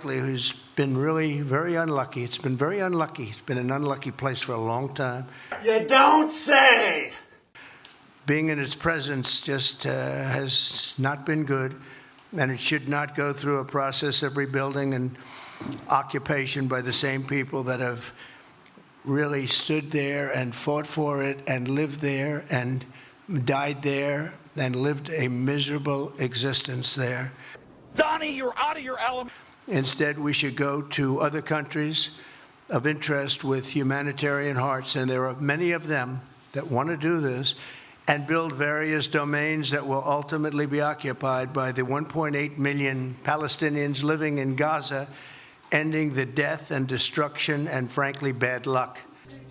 Berkeley, who's been really very unlucky. It's been very unlucky. It's been an unlucky place for a long time. You don't say! Being in its presence just has not been good, and it should not go through a process of rebuilding and occupation by the same people that have really stood there and fought for it and lived there and died there and lived a miserable existence there. Donnie, you're out of your element. Instead, we should go to other countries of interest with humanitarian hearts, and there are many of them that want to do this, and build various domains that will ultimately be occupied by the 1.8 million Palestinians living in Gaza, ending the death and destruction and, frankly, bad luck.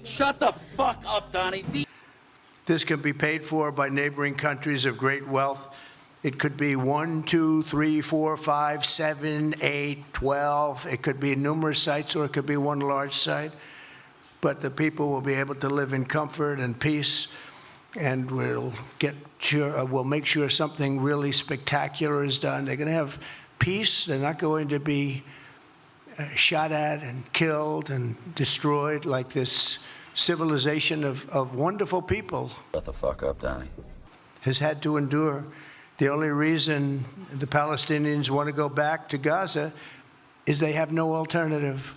Shut the fuck up, Donnie. This can be paid for by neighboring countries of great wealth. It could be 1, 2, 3, 4, 5, 7, 8, 12. It could be numerous sites, or it could be one large site. But the people will be able to live in comfort and peace, and we'll make sure something really spectacular is done. They're going to have peace. They're not going to be shot at and killed and destroyed like this civilization of wonderful people. Shut the fuck up, Donnie. Has had to endure. The only reason the Palestinians want to go back to Gaza is they have no alternative.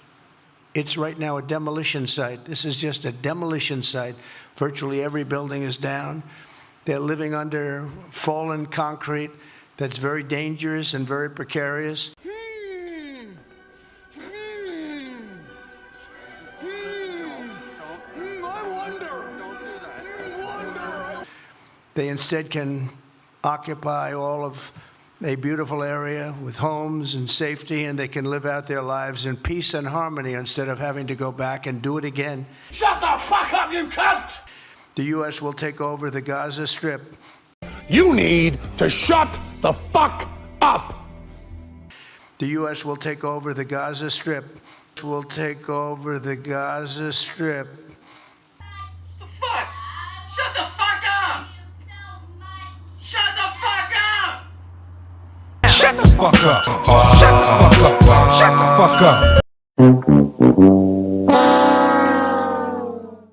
It's right now a demolition site. This is just a demolition site. Virtually every building is down. They're living under fallen concrete that's very dangerous and very precarious. They instead can occupy all of a beautiful area with homes and safety, and they can live out their lives in peace and harmony instead of having to go back and do it again. Shut the fuck up, you cunt! The U.S. will take over the Gaza Strip. You need to shut the fuck up! The U.S. will take over the Gaza Strip. Will take over the Gaza Strip. The fuck? Shut the fuck up! Shut the fuck up! Shut the fuck up! Shut the fuck up! Shut the fuck up!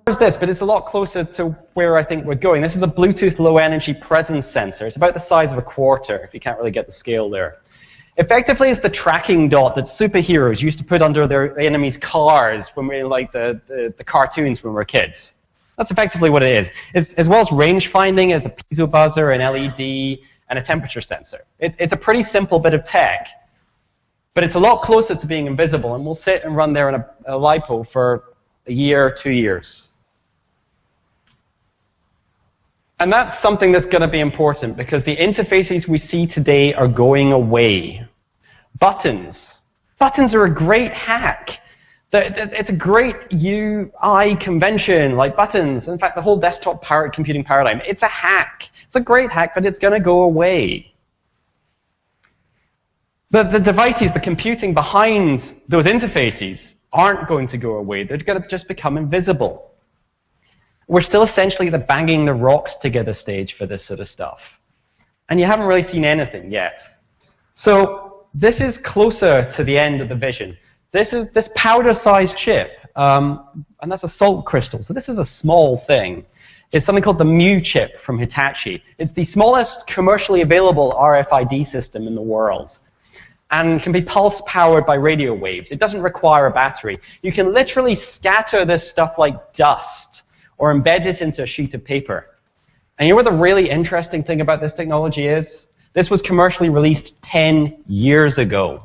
There's this, but it's a lot closer to where I think we're going. This is a Bluetooth low-energy presence sensor. It's about the size of a quarter, if you can't really get the scale there. Effectively, it's the tracking dot that superheroes used to put under their enemies' cars when we were like the cartoons when we were kids. That's effectively what it is. It's, as well as range finding, as a piezo buzzer, an LED, and a temperature sensor. It's a pretty simple bit of tech, but it's a lot closer to being invisible, and we'll sit and run there in a LiPo for a year, 2 years. And that's something that's going to be important, because the interfaces we see today are going away. Buttons. Buttons are a great hack. It's a great UI convention, like buttons. In fact, the whole desktop computing paradigm, it's a hack. It's a great hack, but it's going to go away. The devices, the computing behind those interfaces aren't going to go away. They're going to just become invisible. We're still essentially at the banging the rocks together stage for this sort of stuff. And you haven't really seen anything yet. So this is closer to the end of the vision. This is this powder-sized chip, and that's a salt crystal. So this is a small thing. It's something called the Mu chip from Hitachi. It's the smallest commercially available RFID system in the world, and can be pulse-powered by radio waves. It doesn't require a battery. You can literally scatter this stuff like dust, or embed it into a sheet of paper. And you know what the really interesting thing about this technology is? This was commercially released 10 years ago.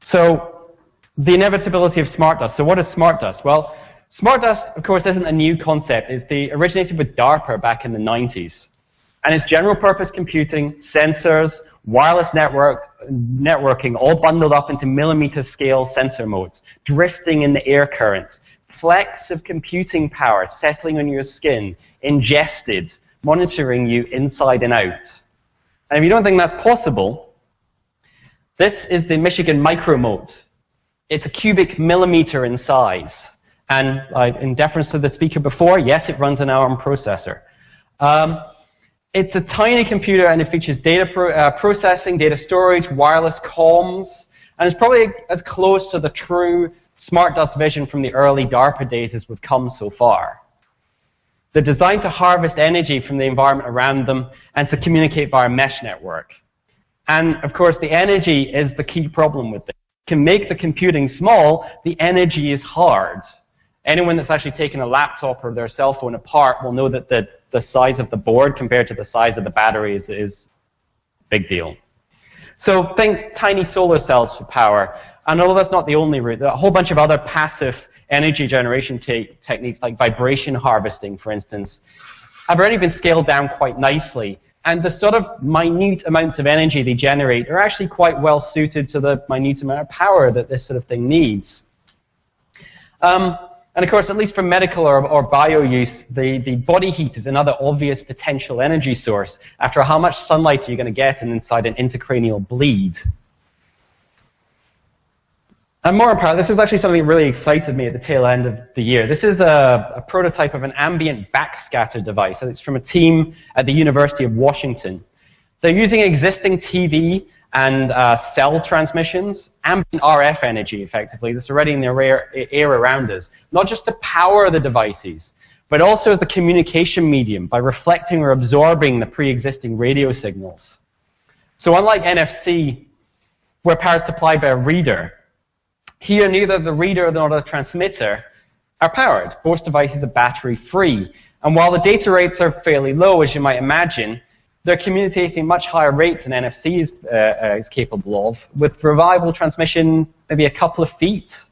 So, the inevitability of smart dust. So what is smart dust? Well, smart dust, of course, isn't a new concept. It originated with DARPA back in the 90s. And it's general purpose computing, sensors, wireless networking, all bundled up into millimeter scale sensor modes, drifting in the air currents, flecks of computing power settling on your skin, ingested, monitoring you inside and out. And if you don't think that's possible, this is the Michigan micro mode. It's a cubic millimeter in size. And in deference to the speaker before, yes, it runs an ARM processor. It's a tiny computer, and it features data processing, data storage, wireless comms, And it's probably as close to the true smart dust vision from the early DARPA days as we've come so far. They're designed to harvest energy from the environment around them and to communicate via a mesh network. And of course, the energy is the key problem with this. You can make the computing small, the energy is hard. Anyone that's actually taken a laptop or their cell phone apart will know that the size of the board compared to the size of the batteries is a big deal. So think tiny solar cells for power. And although that's not the only route, there are a whole bunch of other passive energy generation techniques like vibration harvesting, for instance, have already been scaled down quite nicely. And the sort of minute amounts of energy they generate are actually quite well suited to the minute amount of power that this sort of thing needs. And of course, at least for medical or bio use, the body heat is another obvious potential energy source. After how much sunlight are you going to get inside an intracranial bleed? And more apart, this is actually something that really excited me at the tail end of the year. This is a prototype of an ambient backscatter device, and it's from a team at the University of Washington. They're using existing TV and cell transmissions, ambient RF energy, effectively, that's already in the air around us, not just to power the devices, but also as the communication medium by reflecting or absorbing the pre-existing radio signals. So unlike NFC, where power is supplied by a reader, here neither the reader nor the transmitter are powered. Both devices are battery-free. And while the data rates are fairly low, as you might imagine, they're communicating much higher rates than NFC is capable of, with reliable transmission maybe a couple of feet.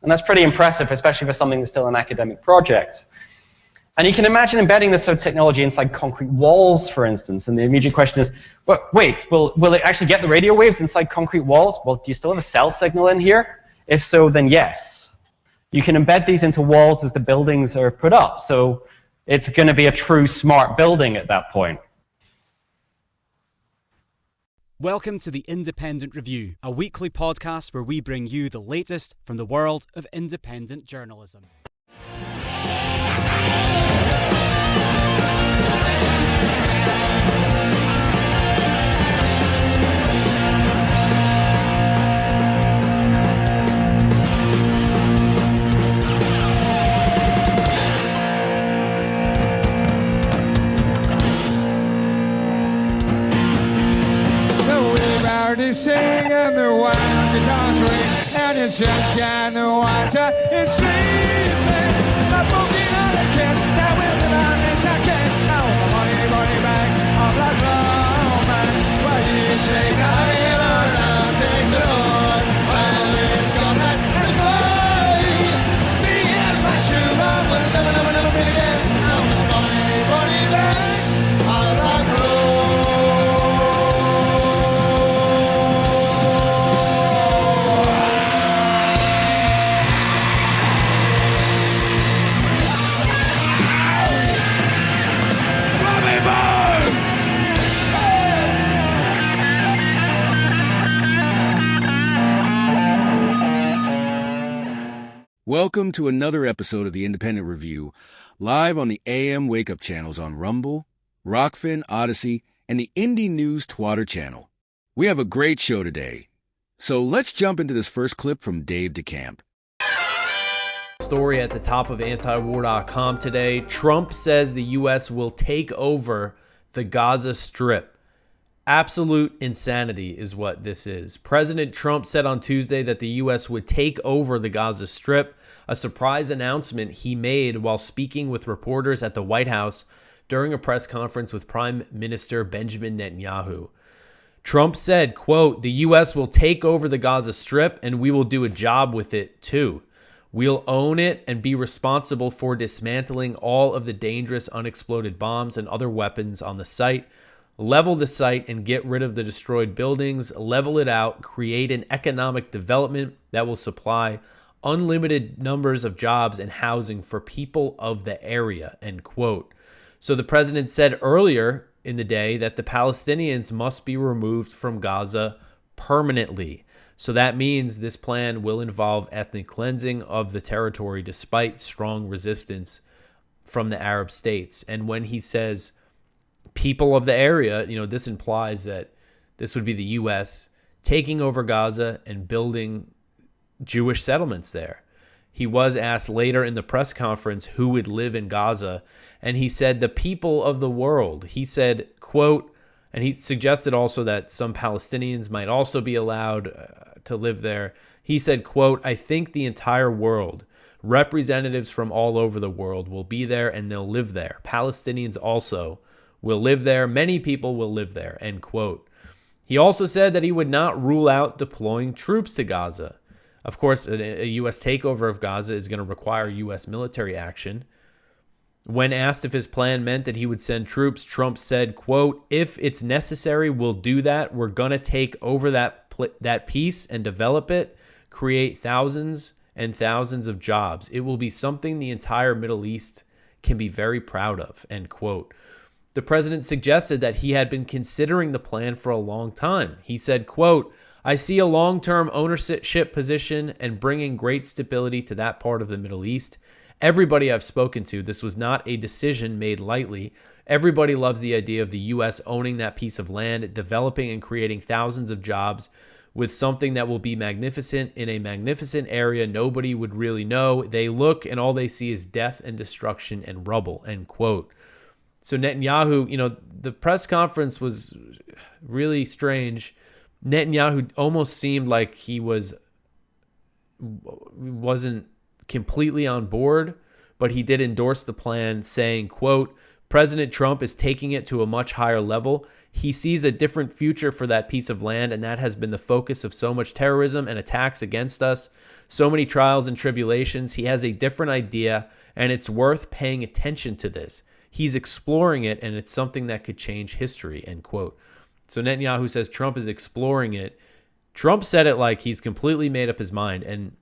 And that's pretty impressive, especially for something that's still an academic project. And you can imagine embedding this sort of technology inside concrete walls, for instance. And the immediate question is, well, wait, will it actually get the radio waves inside concrete walls? Well, do you still have a cell signal in here? If so, then yes. You can embed these into walls as the buildings are put up. So it's going to be a true smart building at that point. Welcome to The Independent Review, a weekly podcast where we bring you the latest from the world of independent journalism. Sing and the wild guitars ring and it's sunshine, the water is sleeping. My broken heart cares now with the darkness I can't. Now my money bags are black man. Why do you take the Lord? I'll take the Lord. While it's gone and boy, me and my true love will never meet again. Now my money bags are black road. Welcome to another episode of the Independent Review, live on the AM Wake Up channels on Rumble, Rockfin, Odyssey, and the Indie News Twatter channel. We have a great show today, so let's jump into this first clip from Dave DeCamp. Story at the top of antiwar.com today. Trump says the U.S. will take over the Gaza Strip. Absolute insanity is what this is. President Trump said on Tuesday that the U.S. would take over the Gaza Strip, a surprise announcement he made while speaking with reporters at the White House during a press conference with Prime Minister Benjamin Netanyahu. Trump said, quote, "The U.S. will take over the Gaza Strip and we will do a job with it too. We'll own it and be responsible for dismantling all of the dangerous unexploded bombs and other weapons on the site, level the site and get rid of the destroyed buildings, level it out, create an economic development that will supply unlimited numbers of jobs and housing for people of the area," end quote. So the president said earlier in the day that the Palestinians must be removed from Gaza permanently. So that means this plan will involve ethnic cleansing of the territory despite strong resistance from the Arab states. And when he says people of the area, this implies that this would be the U.S. taking over Gaza and building Jewish settlements there. He was asked later in the press conference who would live in Gaza, and he said the people of the world. He said, quote, and he suggested also that some Palestinians might also be allowed to live there. He said, quote, I think the entire world, representatives from all over the world will be there and they'll live there. Palestinians also will live there. Many people will live there, end quote. He also said that he would not rule out deploying troops to Gaza. Of course, a U.S. takeover of Gaza is going to require U.S. military action. When asked if his plan meant that he would send troops, Trump said, quote, if it's necessary, we'll do that. We're going to take over that piece and develop it, create thousands and thousands of jobs. It will be something the entire Middle East can be very proud of, end quote. The president suggested that he had been considering the plan for a long time. He said, quote, I see a long-term ownership position and bringing great stability to that part of the Middle East. Everybody I've spoken to, this was not a decision made lightly. Everybody loves the idea of the U.S. owning that piece of land, developing and creating thousands of jobs with something that will be magnificent in a magnificent area nobody would really know. They look and all they see is death and destruction and rubble, end quote. So Netanyahu, the press conference was really strange. Netanyahu almost seemed like he wasn't completely on board, but he did endorse the plan, saying, quote, President Trump is taking it to a much higher level. He sees a different future for that piece of land, and that has been the focus of so much terrorism and attacks against us, so many trials and tribulations. He has a different idea, and it's worth paying attention to this. He's exploring it, and it's something that could change history, end quote. So Netanyahu says Trump is exploring it. Trump said it like he's completely made up his mind. And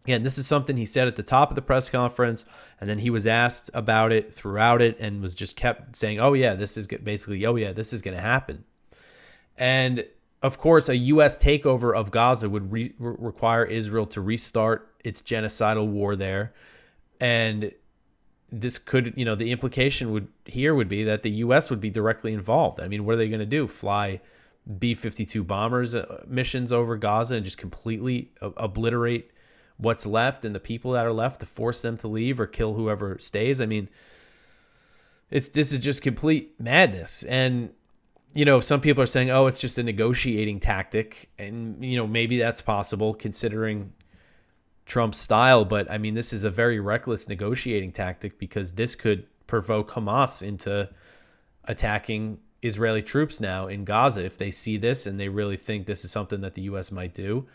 again, this is something he said at the top of the press conference, and then he was asked about it throughout it and was just kept saying, oh yeah, this is basically, oh yeah, this is going to happen. And of course, a U.S. takeover of Gaza would require Israel to restart its genocidal war there. And this could, the implication would be that the U.S. would be directly involved. I mean, what are they going to do? Fly B-52 bombers missions over Gaza and just completely obliterate what's left and the people that are left, to force them to leave or kill whoever stays? I mean, this is just complete madness. And, some people are saying, oh, it's just a negotiating tactic. And, maybe that's possible considering Trump's style, but I mean, this is a very reckless negotiating tactic because this could provoke Hamas into attacking Israeli troops now in Gaza. If they see this and they really think this is something that the U.S. might do,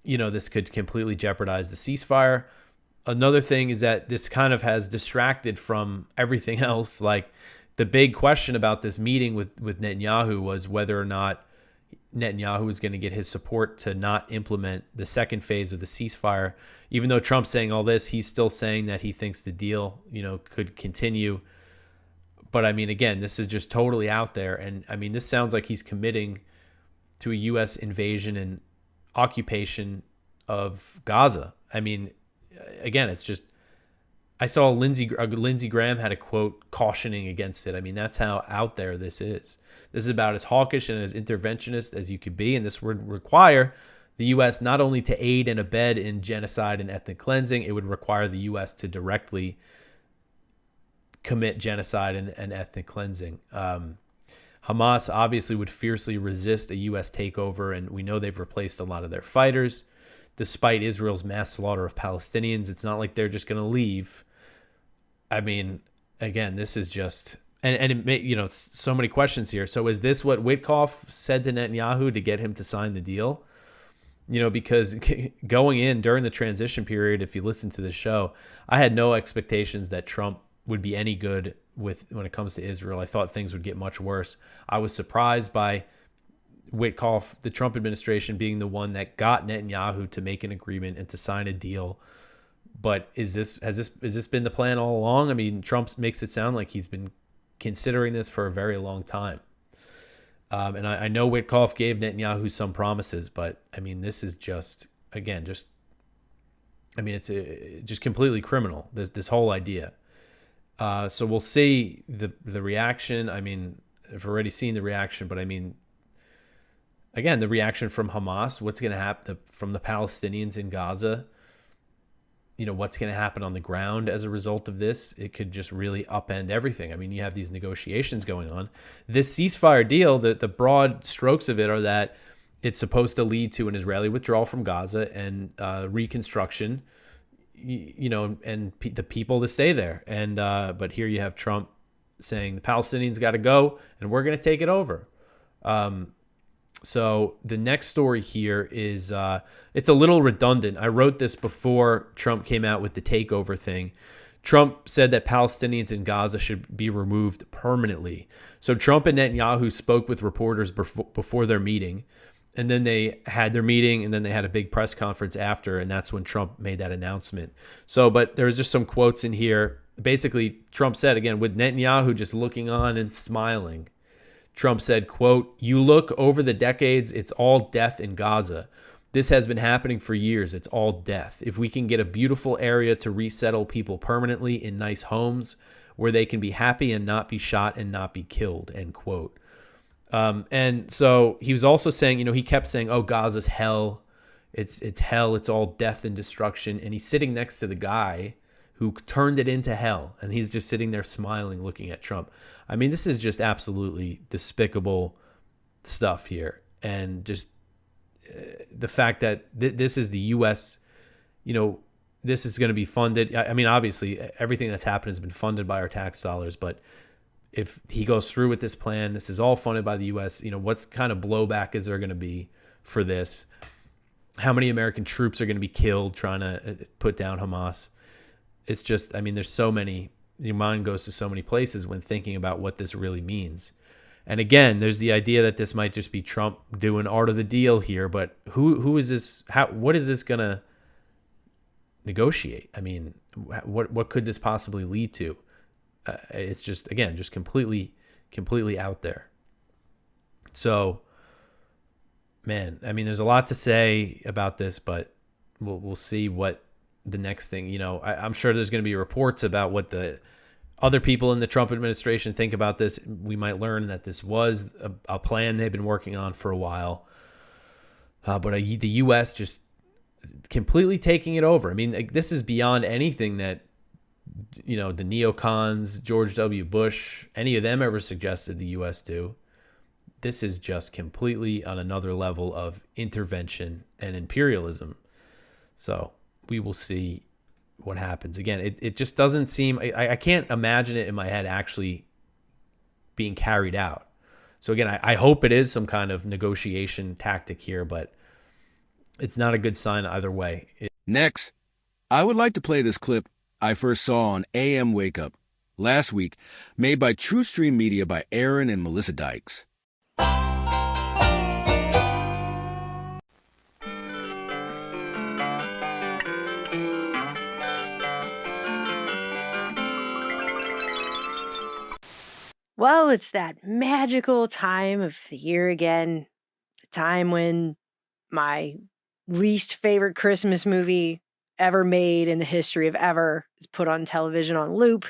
this could completely jeopardize the ceasefire. Another thing is that this kind of has distracted from everything else. Like, the big question about this meeting with Netanyahu was whether or not Netanyahu is going to get his support to not implement the second phase of the ceasefire. Even though Trump's saying all this, he's still saying that he thinks the deal, could continue. But I mean, again, this is just totally out there. And I mean, this sounds like he's committing to a U.S. invasion and occupation of Gaza. I mean, again, it's just, I saw Lindsey Graham had a quote cautioning against it. I mean, that's how out there this is. This is about as hawkish and as interventionist as you could be, and this would require the U.S. not only to aid and abet in genocide and ethnic cleansing, it would require the U.S. to directly commit genocide and ethnic cleansing. Hamas obviously would fiercely resist a U.S. takeover, and we know they've replaced a lot of their fighters. Despite Israel's mass slaughter of Palestinians, it's not like they're just going to leave. I mean, again, this is just... And it may, so many questions here. So is this what Witkoff said to Netanyahu to get him to sign the deal? Because going in during the transition period, if you listen to the show, I had no expectations that Trump would be any good when it comes to Israel. I thought things would get much worse. I was surprised by Witkoff, the Trump administration, being the one that got Netanyahu to make an agreement and to sign a deal. But has this been the plan all along? I mean, Trump makes it sound like he's been considering this for a very long time. And I know Witkoff gave Netanyahu some promises, but I mean, this is just, again, it's just completely criminal, this whole idea. So we'll see the reaction. I mean, I've already seen the reaction, but I mean, again, the reaction from Hamas, what's going to happen from the Palestinians in Gaza, what's going to happen on the ground as a result of this. It could just really upend everything. I mean, you have these negotiations going on. This ceasefire deal, the broad strokes of it are that it's supposed to lead to an Israeli withdrawal from Gaza and reconstruction, and the people to stay there. And but here you have Trump saying the Palestinians got to go and we're going to take it over. So the next story here is it's a little redundant. I wrote this before Trump came out with the takeover thing. Trump said that Palestinians in Gaza should be removed permanently. So Trump and Netanyahu spoke with reporters before their meeting, and then they had their meeting, and then they had a big press conference after, and that's when Trump made that announcement. So, but there's just some quotes in here. Basically, Trump said, again, with Netanyahu just looking on and smiling, Trump said, quote, "You look over the decades, it's all death in Gaza. This has been happening for years. It's all death. If we can get a beautiful area to resettle people permanently in nice homes where they can be happy and not be shot and not be killed," end quote. And so he was also saying, he kept saying, oh, Gaza's hell. It's hell. It's all death and destruction. And he's sitting next to the guy who turned it into hell. And he's just sitting there smiling, looking at Trump. I mean, this is just absolutely despicable stuff here. And just the fact that this is the U.S., this is going to be funded. I mean, obviously, everything that's happened has been funded by our tax dollars. But if he goes through with this plan, this is all funded by the U.S., what kind of blowback is there going to be for this? How many American troops are going to be killed trying to put down Hamas? It's just, I mean, there's so many, your mind goes to so many places when thinking about what this really means. And again, there's the idea that this might just be Trump doing art of the deal here, but who is this? What is this going to negotiate? I mean, what could this possibly lead to? It's just, again, just completely out there. So, man, I mean, there's a lot to say about this, but we'll see what the next thing, I'm sure there's going to be reports about what the other people in the Trump administration think about this. We might learn that this was a plan they've been working on for a while. But the U.S. just completely taking it over. I mean, this is beyond anything that, the neocons, George W. Bush, any of them ever suggested the U.S. do. This is just completely on another level of intervention and imperialism. So we will see what happens. Again, it just doesn't seem, I can't imagine it in my head actually being carried out. So again, I hope it is some kind of negotiation tactic here, but it's not a good sign either way. Next, I would like to play this clip I first saw on AM Wake Up last week, made by TruthStream Media by Aaron and Melissa Dykes. Well, it's that magical time of the year again, the time when my least favorite Christmas movie ever made in the history of ever is put on television on loop,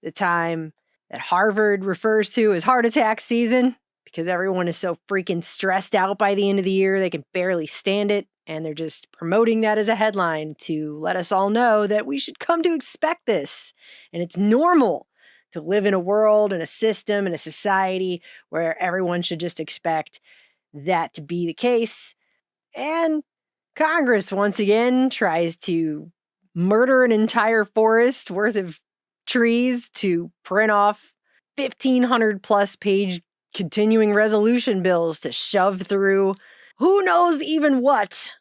the time that Harvard refers to as heart attack season because everyone is so freaking stressed out by the end of the year they can barely stand it, and they're just promoting that as a headline to let us all know that we should come to expect this, and it's normal to live in a world and a system and a society where everyone should just expect that to be the case. And Congress, once again, tries to murder an entire forest worth of trees to print off 1,500 plus page continuing resolution bills to shove through who knows even what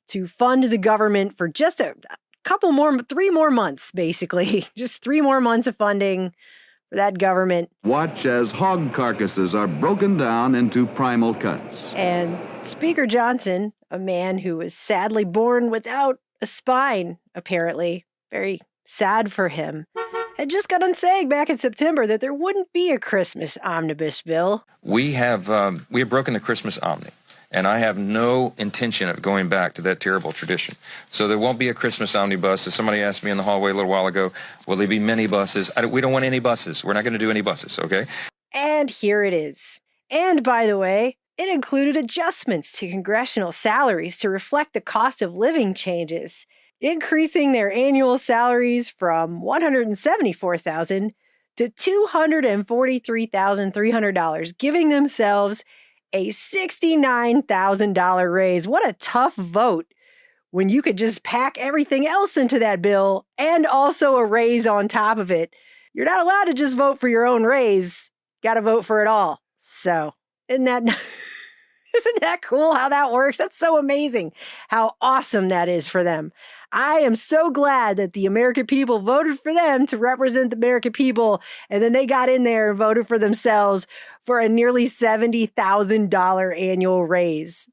to fund the government for just a couple more, 3 more months, basically. Just 3 more months of funding for that government. Watch as hog carcasses are broken down into primal cuts. And Speaker Johnson, a man who was sadly born without a spine, apparently, very sad for him, had just got on saying back in September that there wouldn't be a Christmas omnibus bill. We have broken the Christmas omni. And I have no intention of going back to that terrible tradition. So there won't be a Christmas omnibus. As somebody asked me in the hallway a little while ago, will there be many buses? We don't want any buses. We're not going to do any buses, okay? And here it is. And by the way, It included adjustments to congressional salaries to reflect the cost of living changes, increasing their annual salaries from $174,000 to $243,300, giving themselves a $69,000 raise. What a tough vote when you could just pack everything else into that bill and also a raise on top of it. You're not allowed to just vote for your own raise. Got to vote for it all. So, isn't that cool how that works? That's so amazing how awesome that is for them. I am so glad that the American people voted for them to represent the American people, and then they got in there and voted for themselves for a nearly $70,000 annual raise.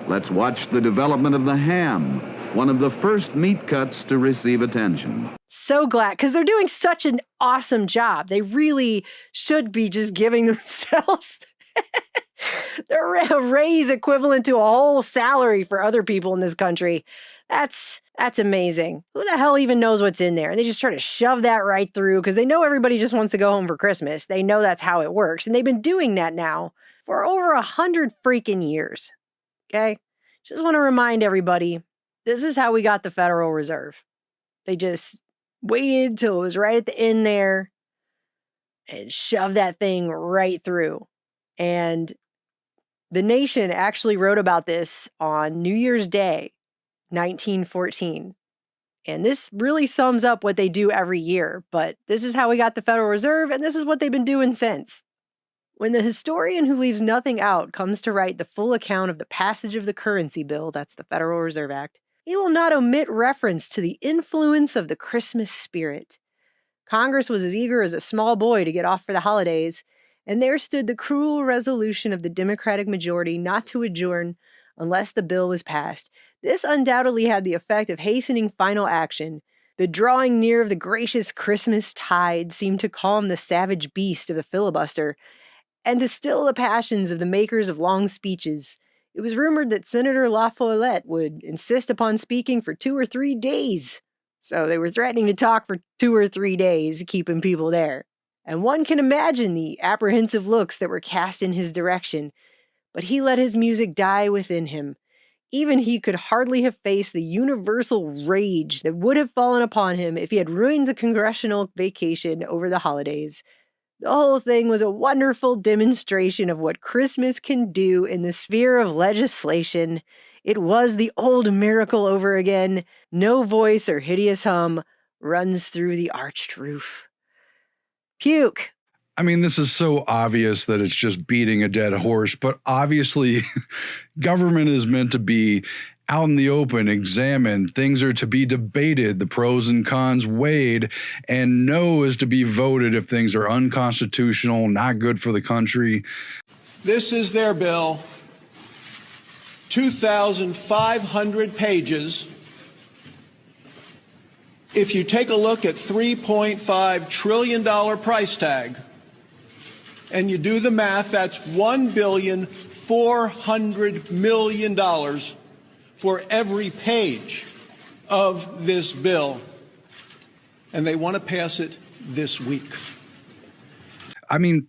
Let's watch the development of the ham, one of the first meat cuts to receive attention. So glad, because they're doing such an awesome job. They really should be just giving themselves a raise equivalent to a whole salary for other people in this country. That's amazing. Who the hell even knows what's in there? And they just try to shove that right through because they know everybody just wants to go home for Christmas. They know that's how it works. And they've been doing that now for over 100 freaking years. Okay? Just want to remind everybody, this is how we got the Federal Reserve. They just waited till it was right at the end there and shoved that thing right through. And The Nation actually wrote about this on New Year's Day, 1914. And this really sums up what they do every year. But this is how we got the Federal Reserve, and this is what they've been doing since. When the historian who leaves nothing out comes to write the full account of the passage of the currency bill, that's the Federal Reserve Act, he will not omit reference to the influence of the Christmas spirit. Congress was as eager as a small boy to get off for the holidays, and there stood the cruel resolution of the Democratic majority not to adjourn unless the bill was passed. This undoubtedly had the effect of hastening final action. The drawing near of the gracious Christmas tide seemed to calm the savage beast of the filibuster, and to still the passions of the makers of long speeches. It was rumored that Senator La Follette would insist upon speaking for 2 or 3 days. So they were threatening to talk for 2 or 3 days, keeping people there. And one can imagine the apprehensive looks that were cast in his direction, but he let his music die within him. Even he could hardly have faced the universal rage that would have fallen upon him if he had ruined the congressional vacation over the holidays. The whole thing was a wonderful demonstration of what Christmas can do in the sphere of legislation. It was the old miracle over again. No voice or hideous hum runs through the arched roof. Puke. I mean, this is so obvious that it's just beating a dead horse, but obviously government is meant to be out in the open, examined. Things are to be debated, the pros and cons weighed, and no is to be voted if things are unconstitutional, not good for the country. This is their bill, 2,500 pages. If you take a look at $3.5 trillion price tag, and you do the math, that's $1.4 billion for every page of this bill, and they want to pass it this week. I mean,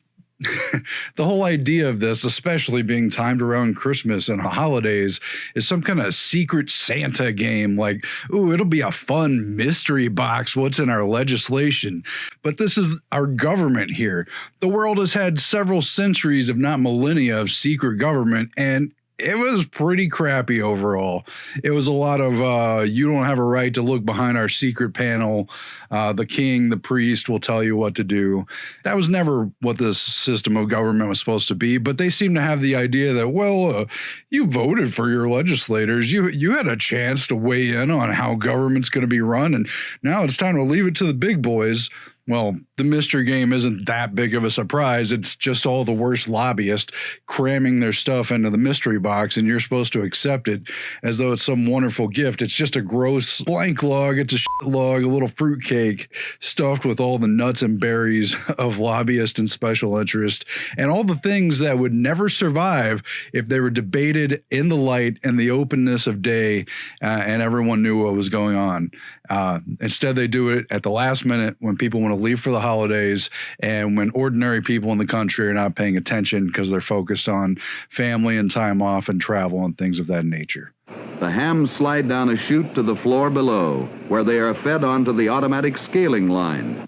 the whole idea of this, especially being timed around Christmas and holidays, is some kind of secret Santa game. Like, ooh, it'll be a fun mystery box. What's in our legislation? But this is our government here. The world has had several centuries, if not millennia, of secret government, and it was pretty crappy overall. It was a lot of, you don't have a right to look behind our secret panel. The king, the priest will tell you what to do. That was never what this system of government was supposed to be. But they seem to have the idea that, well, you voted for your legislators. You had a chance to weigh in on how government's going to be run. And now it's time to leave it to the big boys. Well, the mystery game isn't that big of a surprise. It's just all the worst lobbyists cramming their stuff into the mystery box, and you're supposed to accept it as though it's some wonderful gift. It's just a gross blank log. It's a shit log, a little fruitcake stuffed with all the nuts and berries of lobbyists and special interest, and all the things that would never survive if they were debated in the light and the openness of day, and everyone knew what was going on. Instead, they do it at the last minute when people want to leave for the holidays and when ordinary people in the country are not paying attention because they're focused on family and time off and travel and things of that nature. The hams slide down a chute to the floor below, where they are fed onto the automatic scaling line.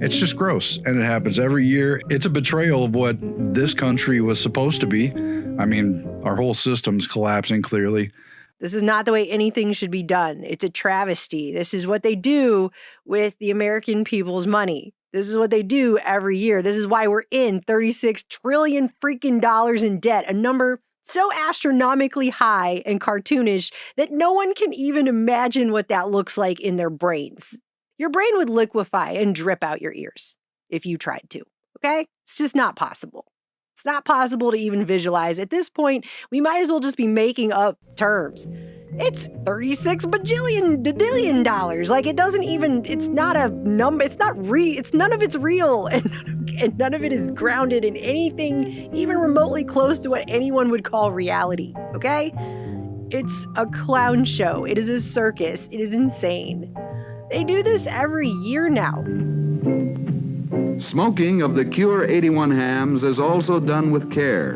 It's just gross, and it happens every year. It's a betrayal of what this country was supposed to be. I mean, our whole system's collapsing, clearly. This is not the way anything should be done. It's a travesty. This is what they do with the American people's money. This is what they do every year. This is why we're in $36 trillion freaking dollars in debt, a number so astronomically high and cartoonish that no one can even imagine what that looks like in their brains. Your brain would liquefy and drip out your ears if you tried to, okay? It's just not possible. It's not possible to even visualize. At this point, we might as well just be making up terms. It's $36 bajillion dollars. Like, it doesn't even, it's not a number, it's not real, it's none of it's real, and none of it is grounded in anything even remotely close to what anyone would call reality, okay? It's a clown show. It is a circus. It is insane. They do this every year now. Smoking of the Cure 81 hams is also done with care.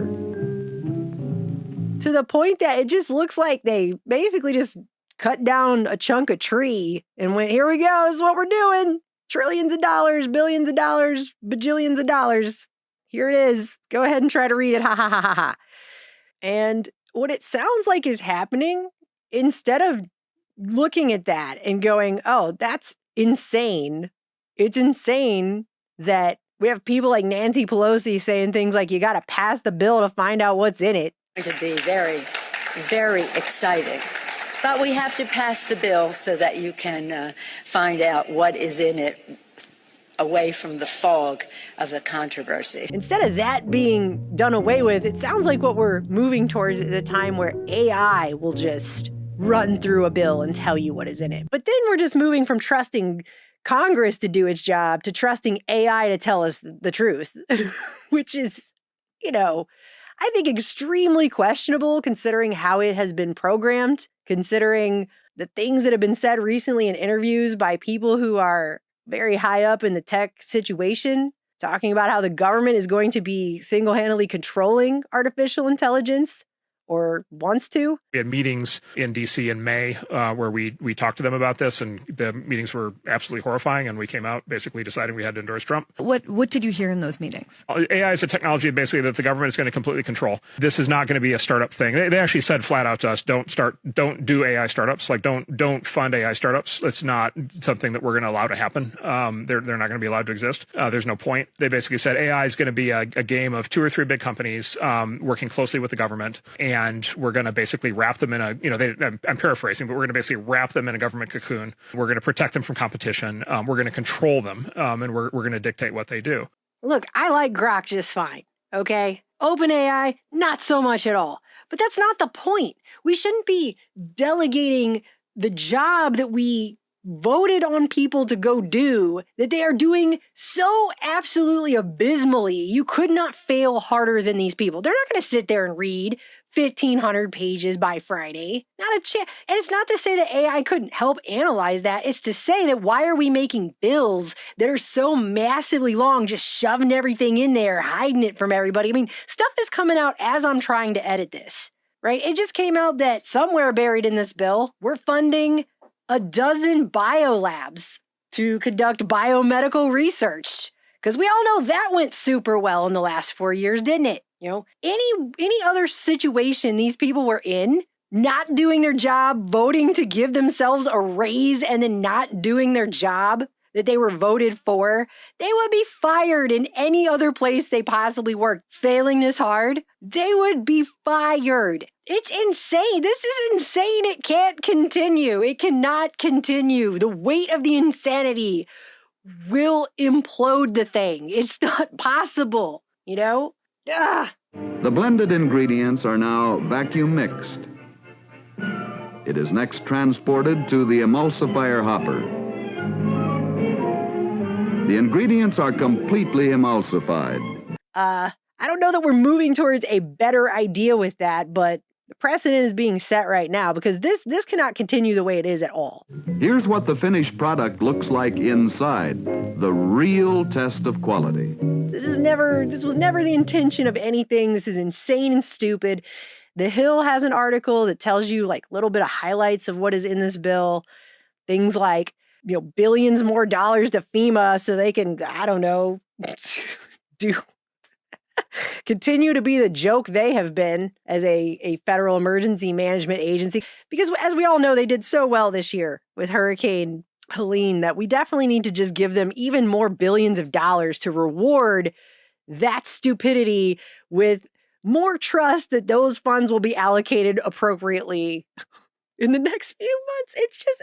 To the point that it just looks like they basically just cut down a chunk of tree and went, here we go, this is what we're doing. Trillions of dollars, billions of dollars, bajillions of dollars. Here it is. Go ahead and try to read it. Ha ha ha ha ha. And what it sounds like is happening, instead of looking at that and going, oh, that's insane. It's insane that we have people like Nancy Pelosi saying things like, you got to pass the bill to find out what's in it. To be very, very exciting. But we have to pass the bill so that you can find out what is in it away from the fog of the controversy. Instead of that being done away with, it sounds like what we're moving towards is a time where AI will just run through a bill and tell you what is in it. But then we're just moving from trusting Congress to do its job to trusting AI to tell us the truth, which is, you know, I think extremely questionable considering how it has been programmed, considering the things that have been said recently in interviews by people who are very high up in the tech situation, talking about how the government is going to be single-handedly controlling artificial intelligence. Or wants to. We had meetings in D.C. in May where we talked to them about this, and the meetings were absolutely horrifying, and we came out basically deciding we had to endorse Trump. What did you hear in those meetings? AI is a technology basically that the government is going to completely control. This is not going to be a startup thing. They actually said flat out to us, don't do AI startups. Like don't fund AI startups. It's not something that we're going to allow to happen. They're not going to be allowed to exist. There's no point. They basically said AI is going to be a game of 2 or 3 big companies working closely with the government, and we're going to basically wrap them in a, I'm paraphrasing, but we're going to basically wrap them in a government cocoon. We're going to protect them from competition. We're going to control them, and we're going to dictate what they do. Look, I like Grok just fine, okay? OpenAI, not so much at all. But that's not the point. We shouldn't be delegating the job that we voted on people to go do, that they are doing so absolutely abysmally. You could not fail harder than these people. They're not going to sit there and read 1,500 pages by Friday. Not a chance. And it's not to say that AI couldn't help analyze that. It's to say that why are we making bills that are so massively long, just shoving everything in there, hiding it from everybody? I mean, stuff is coming out as I'm trying to edit this, right? It just came out that somewhere buried in this bill, we're funding 12 biolabs to conduct biomedical research. Because we all know that went super well in the last 4 years, didn't it? You know, any other situation these people were in, not doing their job, voting to give themselves a raise and then not doing their job that they were voted for, they would be fired in any other place they possibly worked. Failing this hard, they would be fired. It's insane. This is insane. It can't continue. It cannot continue. The weight of the insanity will implode the thing. It's not possible, you know? Ugh. The blended ingredients are now vacuum mixed. It is next transported to the emulsifier hopper. The ingredients are completely emulsified. I don't know that we're moving towards a better idea with that, but the precedent is being set right now because this cannot continue the way it is at all. Here's what the finished product looks like inside, the real test of quality. This was never the intention of anything. This is insane and stupid. The Hill has an article that tells you like a little bit of highlights of what is in this bill. Things like, billions more dollars to FEMA so they can, I don't know, continue to be the joke they have been as a federal emergency management agency. Because as we all know, they did so well this year with Hurricane Helene that we definitely need to just give them even more billions of dollars to reward that stupidity with more trust that those funds will be allocated appropriately in the next few months. It's just,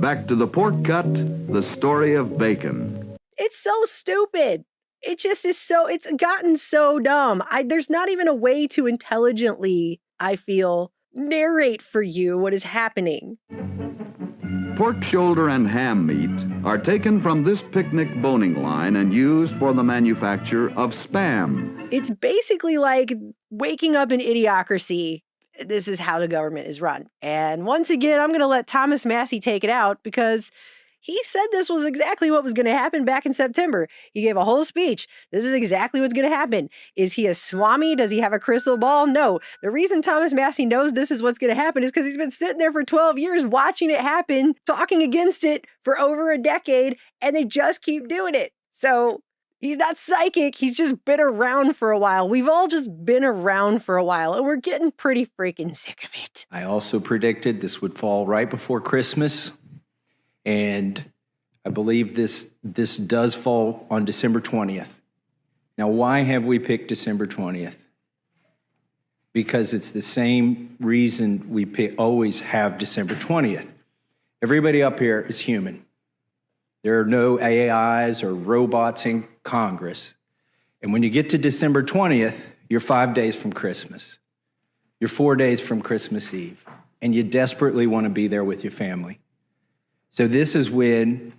Back to the pork cut, the story of bacon. It's so stupid. It just is it's gotten so dumb. There's not even a way to intelligently, I feel, narrate for you what is happening. Pork shoulder and ham meat are taken from this picnic boning line and used for the manufacture of Spam. It's basically like waking up in idiocracy. This is how the government is run. And once again, I'm going to let Thomas Massie take it out because he said this was exactly what was going to happen back in September. He gave a whole speech. This is exactly what's going to happen. Is he a swami? Does he have a crystal ball? No. The reason Thomas Massie knows this is what's going to happen is because he's been sitting there for 12 years watching it happen, talking against it for over a decade, and they just keep doing it. So he's not psychic. He's just been around for a while. We've all just been around for a while, and we're getting pretty freaking sick of it. I also predicted this would fall right before Christmas. And I believe this does fall on December 20th. Now, why have we picked December 20th? Because it's the same reason we always have December 20th. Everybody up here is human. There are no AIs or robots in Congress. And when you get to December 20th, you're 5 days from Christmas. You're 4 days from Christmas Eve. And you desperately want to be there with your family. So this is when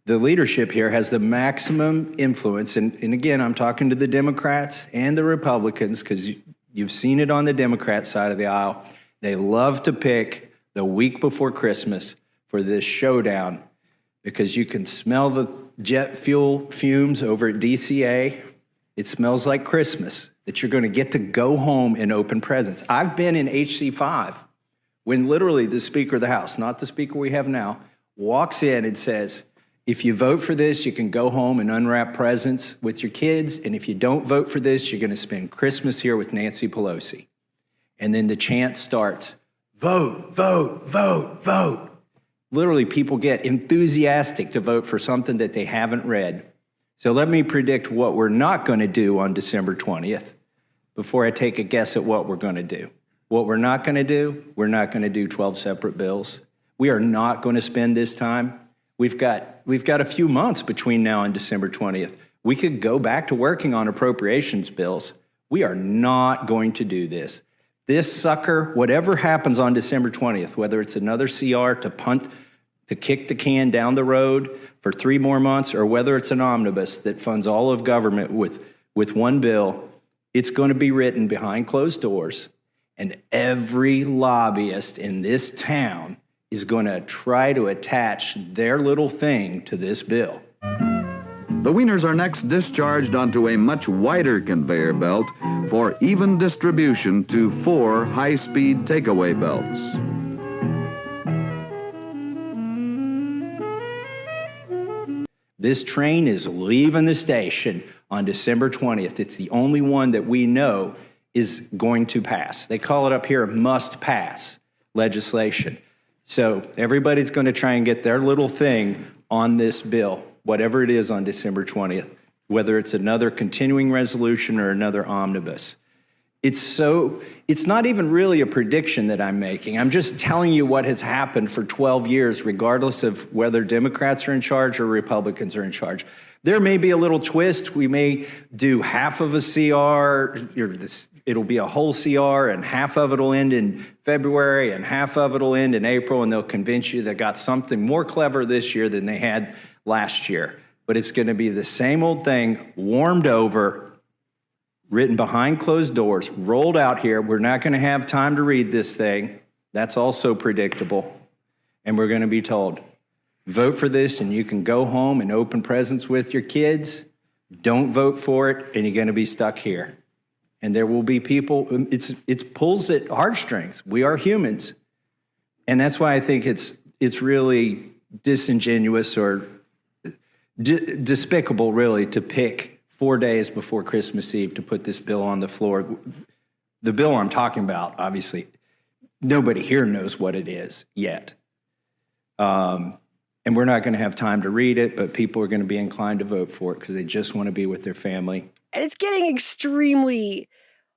the leadership here has the maximum influence. And again, I'm talking to the Democrats and the Republicans because you've seen it on the Democrat side of the aisle. They love to pick the week before Christmas for this showdown because you can smell the jet fuel fumes over at DCA. It smells like Christmas, that you're going to get to go home and open presents. I've been in HC5 when literally the Speaker of the House, not the Speaker we have now, walks in and says, if you vote for this, you can go home and unwrap presents with your kids. And if you don't vote for this, you're going to spend Christmas here with Nancy Pelosi. And then the chant starts, vote, vote, vote, vote. Literally, people get enthusiastic to vote for something that they haven't read. So let me predict what we're not going to do on December 20th before I take a guess at what we're going to do. What we're not going to do, we're not going to do 12 separate bills. We are not going to spend this time. We've got a few months between now and December 20th. We could go back to working on appropriations bills. We are not going to do this. This sucker, whatever happens on December 20th, whether it's another CR to kick the can down the road for 3 more months, or whether it's an omnibus that funds all of government with one bill, it's going to be written behind closed doors. And every lobbyist in this town is going to try to attach their little thing to this bill. The wieners are next discharged onto a much wider conveyor belt for even distribution to 4 high-speed takeaway belts. This train is leaving the station on December 20th. It's the only one that we know is going to pass. They call it up here must-pass legislation. So everybody's going to try and get their little thing on this bill, whatever it is on December 20th, whether it's another continuing resolution or another omnibus. It's not even really a prediction that I'm making. I'm just telling you what has happened for 12 years, regardless of whether Democrats are in charge or Republicans are in charge. There may be a little twist. We may do half of a CR, it'll be a whole CR, and half of it will end in February, and half of it will end in April, and they'll convince you they got something more clever this year than they had last year. But it's going to be the same old thing, warmed over, written behind closed doors, rolled out here. We're not going to have time to read this thing. That's also predictable. And we're going to be told, vote for this and you can go home and open presents with your kids. Don't vote for it and you're going to be stuck here. And there will be people, it pulls at heartstrings. We are humans. And that's why I think it's really disingenuous or despicable, really, to pick 4 days before Christmas Eve to put this bill on the floor. The bill I'm talking about, obviously, nobody here knows what it is yet. And we're not going to have time to read it, but people are going to be inclined to vote for it because they just want to be with their family. And it's getting extremely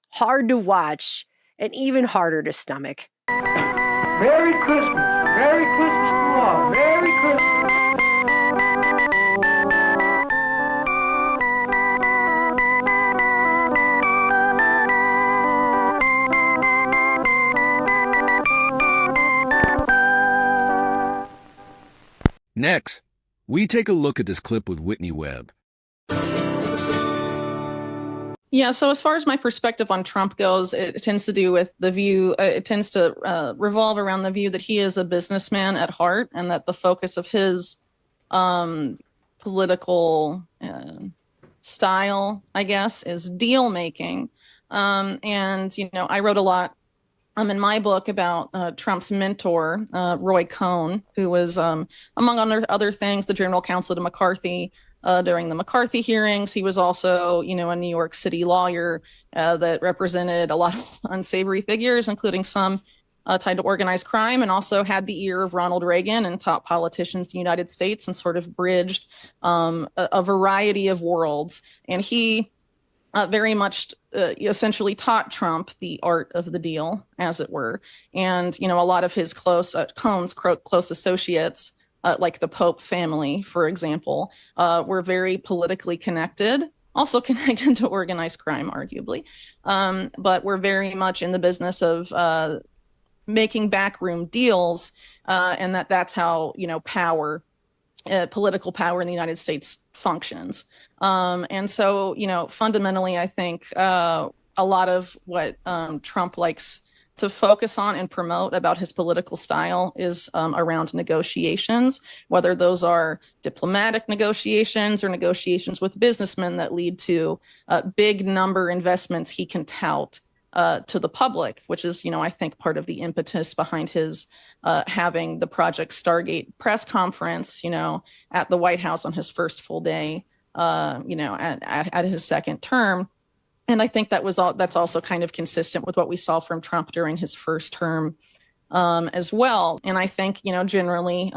hard to watch and even harder to stomach. Merry Christmas. Merry Christmas to all. Merry Christmas. Next, we take a look at this clip with Whitney Webb. Yeah, so as far as my perspective on Trump goes, it tends to do with the view, it tends to revolve around the view that he is a businessman at heart and that the focus of his political style, I guess, is deal making. And, you know, I wrote a lot in my book about Trump's mentor, Roy Cohn, who was, among other things, the general counsel to McCarthy during the McCarthy hearings. He was also, you know, a New York City lawyer that represented a lot of unsavory figures, including some tied to organized crime, and also had the ear of Ronald Reagan and top politicians in the United States and sort of bridged a variety of worlds. And he very much essentially taught Trump the art of the deal, as it were. And, you know, a lot of his Cohn's close associates, like the Pope family, for example, were very politically connected, also connected to organized crime, arguably, but were very much in the business of making backroom deals, and that's how, you know, power, political power in the United States functions. And so, you know, fundamentally, I think a lot of what Trump likes to focus on and promote about his political style is around negotiations, whether those are diplomatic negotiations or negotiations with businessmen that lead to big number investments he can tout to the public, which is, you know, I think part of the impetus behind his having the Project Stargate press conference, you know, at the White House on his first full day, you know, at his second term. And I think that's also kind of consistent with what we saw from Trump during his first term as well. And I think, you know, generally,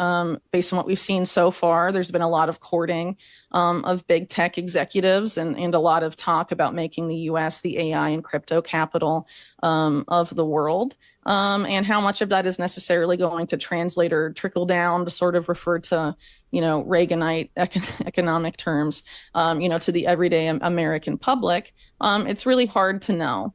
based on what we've seen so far, there's been a lot of courting of big tech executives and a lot of talk about making the U.S. the AI and crypto capital of the world. And how much of that is necessarily going to translate or trickle down to sort of refer to, you know, Reaganite economic terms, you know, to the everyday American public. It's really hard to know.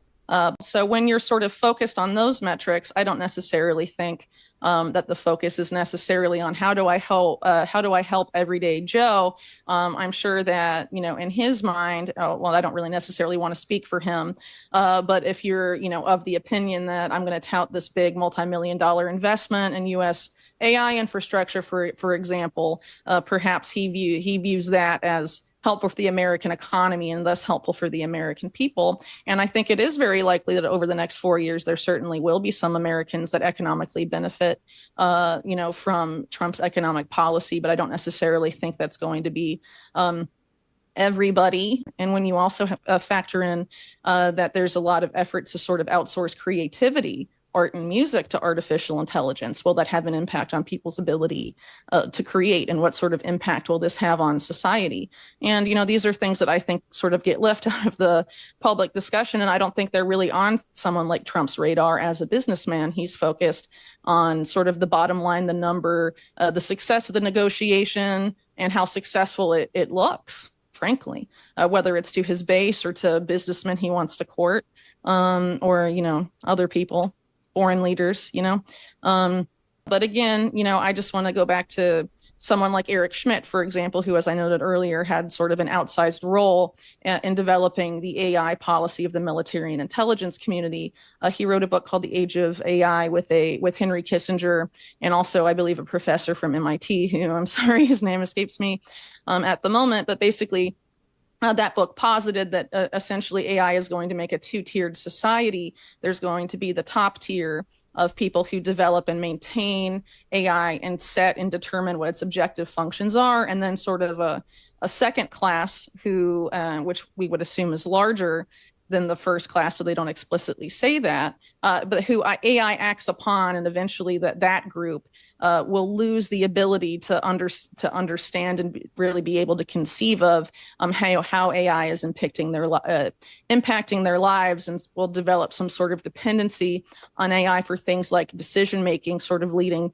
So when you're sort of focused on those metrics, I don't necessarily think that the focus is necessarily on how do I help everyday Joe. I'm sure that, you know, in his mind, well, I don't really necessarily want to speak for him, but if you're, you know, of the opinion that I'm going to tout this big multi-million-dollar investment in U.S. AI infrastructure, for example, perhaps he views that as helpful for the American economy and thus helpful for the American people. And I think it is very likely that over the next 4 years, there certainly will be some Americans that economically benefit, you know, from Trump's economic policy. But I don't necessarily think that's going to be everybody. And when you also factor in that there's a lot of effort to sort of outsource creativity, art and music to artificial intelligence, will that have an impact on people's ability to create, and what sort of impact will this have on society? And, you know, these are things that I think sort of get left out of the public discussion, and I don't think they're really on someone like Trump's radar as a businessman. He's focused on sort of the bottom line, the number, the success of the negotiation, and how successful it looks, frankly, whether it's to his base or to businessmen he wants to court, or, you know, other people, foreign leaders, you know. But again, you know, I just want to go back to someone like Eric Schmidt, for example, who, as I noted earlier, had sort of an outsized role in developing the AI policy of the military and intelligence community. He wrote a book called The Age of AI with Henry Kissinger, and also, I believe, a professor from MIT, who I'm sorry, his name escapes me at the moment, but basically that book posited that essentially AI is going to make a two-tiered society. There's going to be the top tier of people who develop and maintain AI and set and determine what its objective functions are, and then sort of a second class who, which we would assume is larger than the first class, so they don't explicitly say that, but who AI acts upon, and eventually that group will lose the ability to understand and really be able to conceive of how AI is impacting their lives, and will develop some sort of dependency on AI for things like decision making, sort of leading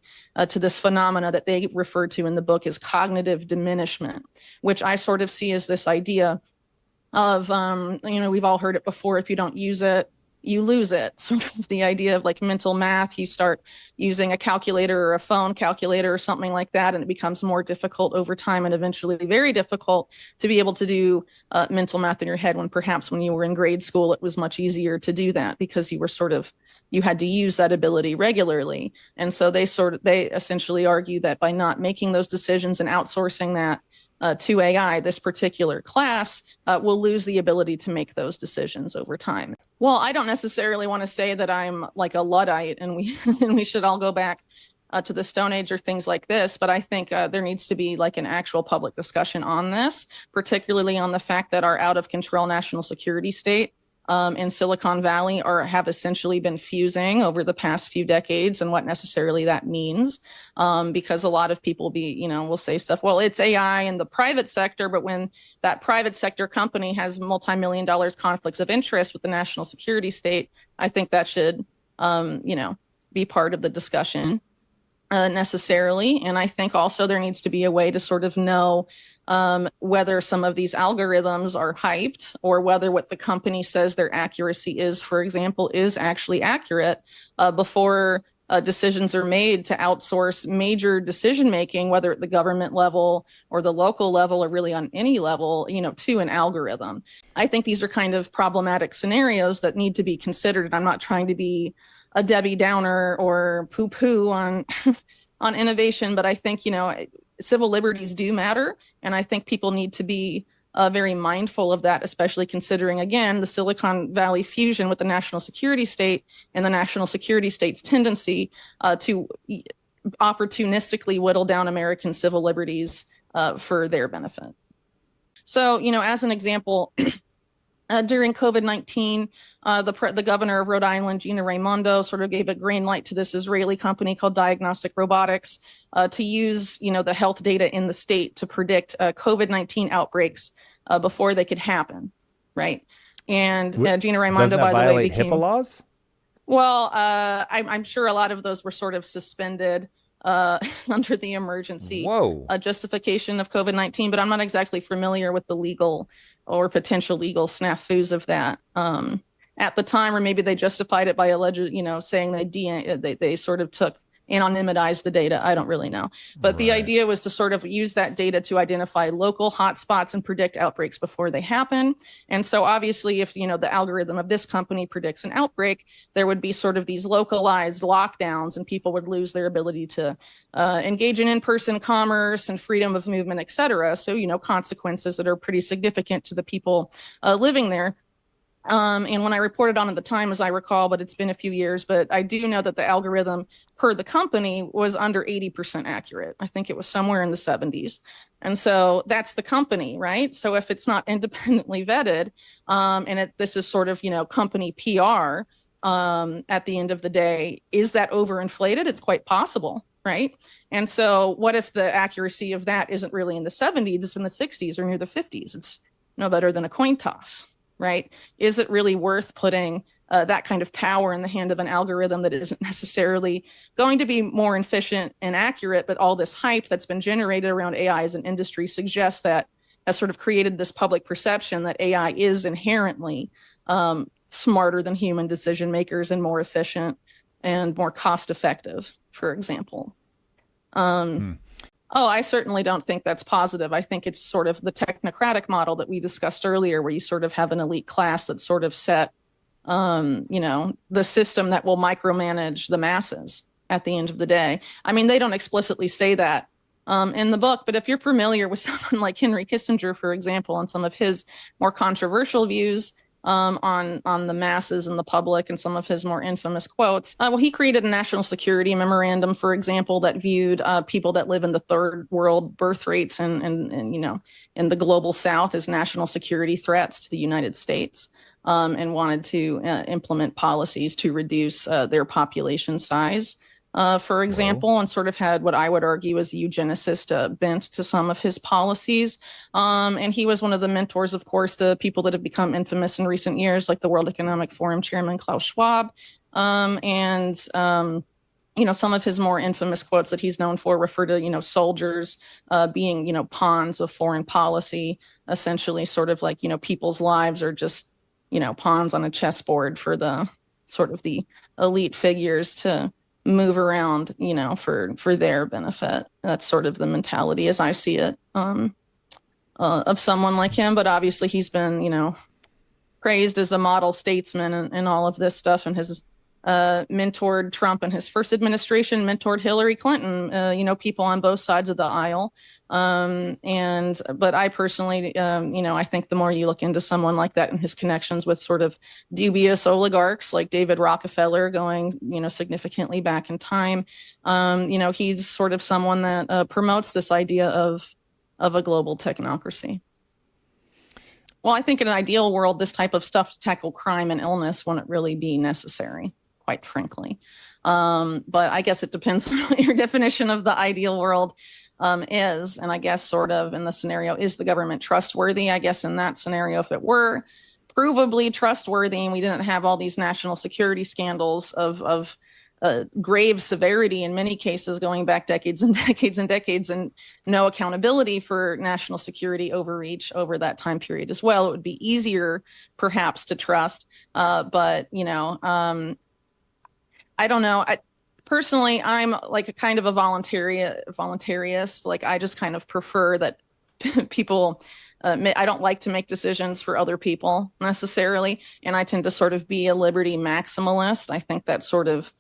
to this phenomena that they refer to in the book as cognitive diminishment, which I sort of see as this idea of, we've all heard it before, if you don't use it, you lose it. Sort of the idea of like mental math, you start using a calculator or a phone calculator or something like that, and it becomes more difficult over time, and eventually very difficult to be able to do mental math in your head, when perhaps when you were in grade school, it was much easier to do that because you had to use that ability regularly. And so they essentially argue that by not making those decisions and outsourcing that to AI, this particular class will lose the ability to make those decisions over time. Well, I don't necessarily want to say that I'm like a Luddite and we should all go back to the Stone Age or things like this, but I think there needs to be like an actual public discussion on this, particularly on the fact that our out of control national security state in Silicon Valley have essentially been fusing over the past few decades, and what necessarily that means, because a lot of people will say stuff, well, it's AI in the private sector, but when that private sector company has multi-million dollars conflicts of interest with the national security state, I think that should, be part of the discussion necessarily. And I think also there needs to be a way to sort of know whether some of these algorithms are hyped, or whether what the company says their accuracy is, for example, is actually accurate before decisions are made to outsource major decision making, whether at the government level or the local level, or really on any level, to an algorithm. I think these are kind of problematic scenarios that need to be considered. And I'm not trying to be a Debbie Downer or poo-poo on on innovation, but I think civil liberties do matter, and I think people need to be very mindful of that, especially considering, again, the Silicon Valley fusion with the national security state, and the national security state's tendency to opportunistically whittle down American civil liberties for their benefit. So, as an example, during COVID-19, the governor of Rhode Island, Gina Raimondo, sort of gave a green light to this Israeli company called Diagnostic Robotics to use, the health data in the state to predict COVID-19 outbreaks before they could happen, right? And Gina Raimondo, by the way, became HIPAA laws? Well, I'm sure a lot of those were sort of suspended under the emergency justification of COVID-19, but I'm not exactly familiar with the legal or potential legal snafus of that at the time, or maybe they justified it by alleged, saying they sort of took anonymized the data. I don't really know, but the idea was to sort of use that data to identify local hotspots and predict outbreaks before they happen. And so obviously, if the algorithm of this company predicts an outbreak, there would be sort of these localized lockdowns, and people would lose their ability to engage in in-person commerce and freedom of movement, et cetera. So consequences that are pretty significant to the people living there. And when I reported on at the time, as I recall, but it's been a few years, but I do know that the algorithm per the company was under 80% accurate. I think it was somewhere in the 70s. And so that's the company, right? So if it's not independently vetted, and this is sort of, company PR at the end of the day, is that overinflated? It's quite possible, right? And so what if the accuracy of that isn't really in the 70s, it's in the 60s or near the 50s? It's no better than a coin toss. Right? Is it really worth putting that kind of power in the hand of an algorithm that isn't necessarily going to be more efficient and accurate, but all this hype that's been generated around AI as an industry suggests that has sort of created this public perception that AI is inherently smarter than human decision makers and more efficient and more cost effective, for example. Oh, I certainly don't think that's positive. I think it's sort of the technocratic model that we discussed earlier, where you sort of have an elite class that sort of set, the system that will micromanage the masses at the end of the day. I mean, they don't explicitly say that in the book, but if you're familiar with someone like Henry Kissinger, for example, and some of his more controversial views on the masses and the public, and some of his more infamous quotes. He created a national security memorandum, for example, that viewed people that live in the third world birth rates and in the global South as national security threats to the United States, and wanted to implement policies to reduce their population size. For example, and sort of had what I would argue is a eugenicist bent to some of his policies. And he was one of the mentors, of course, to people that have become infamous in recent years, like the World Economic Forum chairman Klaus Schwab. Some of his more infamous quotes that he's known for refer to, soldiers being, pawns of foreign policy, essentially sort of like, people's lives are just, pawns on a chessboard for the sort of the elite figures to move around, for their benefit. That's sort of the mentality as I see it of someone like him. But obviously he's been, praised as a model statesman and all of this stuff, and has mentored Trump in his first administration, mentored Hillary Clinton, people on both sides of the aisle. But I personally, I think the more you look into someone like that and his connections with sort of dubious oligarchs like David Rockefeller going, significantly back in time, he's sort of someone that promotes this idea of a global technocracy. Well, I think in an ideal world, this type of stuff to tackle crime and illness wouldn't really be necessary, quite frankly. But I guess it depends on what your definition of the ideal world is. And I guess sort of in the scenario, is the government trustworthy? I guess in that scenario, if it were provably trustworthy and we didn't have all these national security scandals of grave severity in many cases going back decades and decades and decades, and no accountability for national security overreach over that time period as well, it would be easier perhaps to trust. But I don't know. Personally, I'm like a kind of a voluntarist. Like I just kind of prefer that people, I don't like to make decisions for other people necessarily. And I tend to sort of be a liberty maximalist. I think that sort of,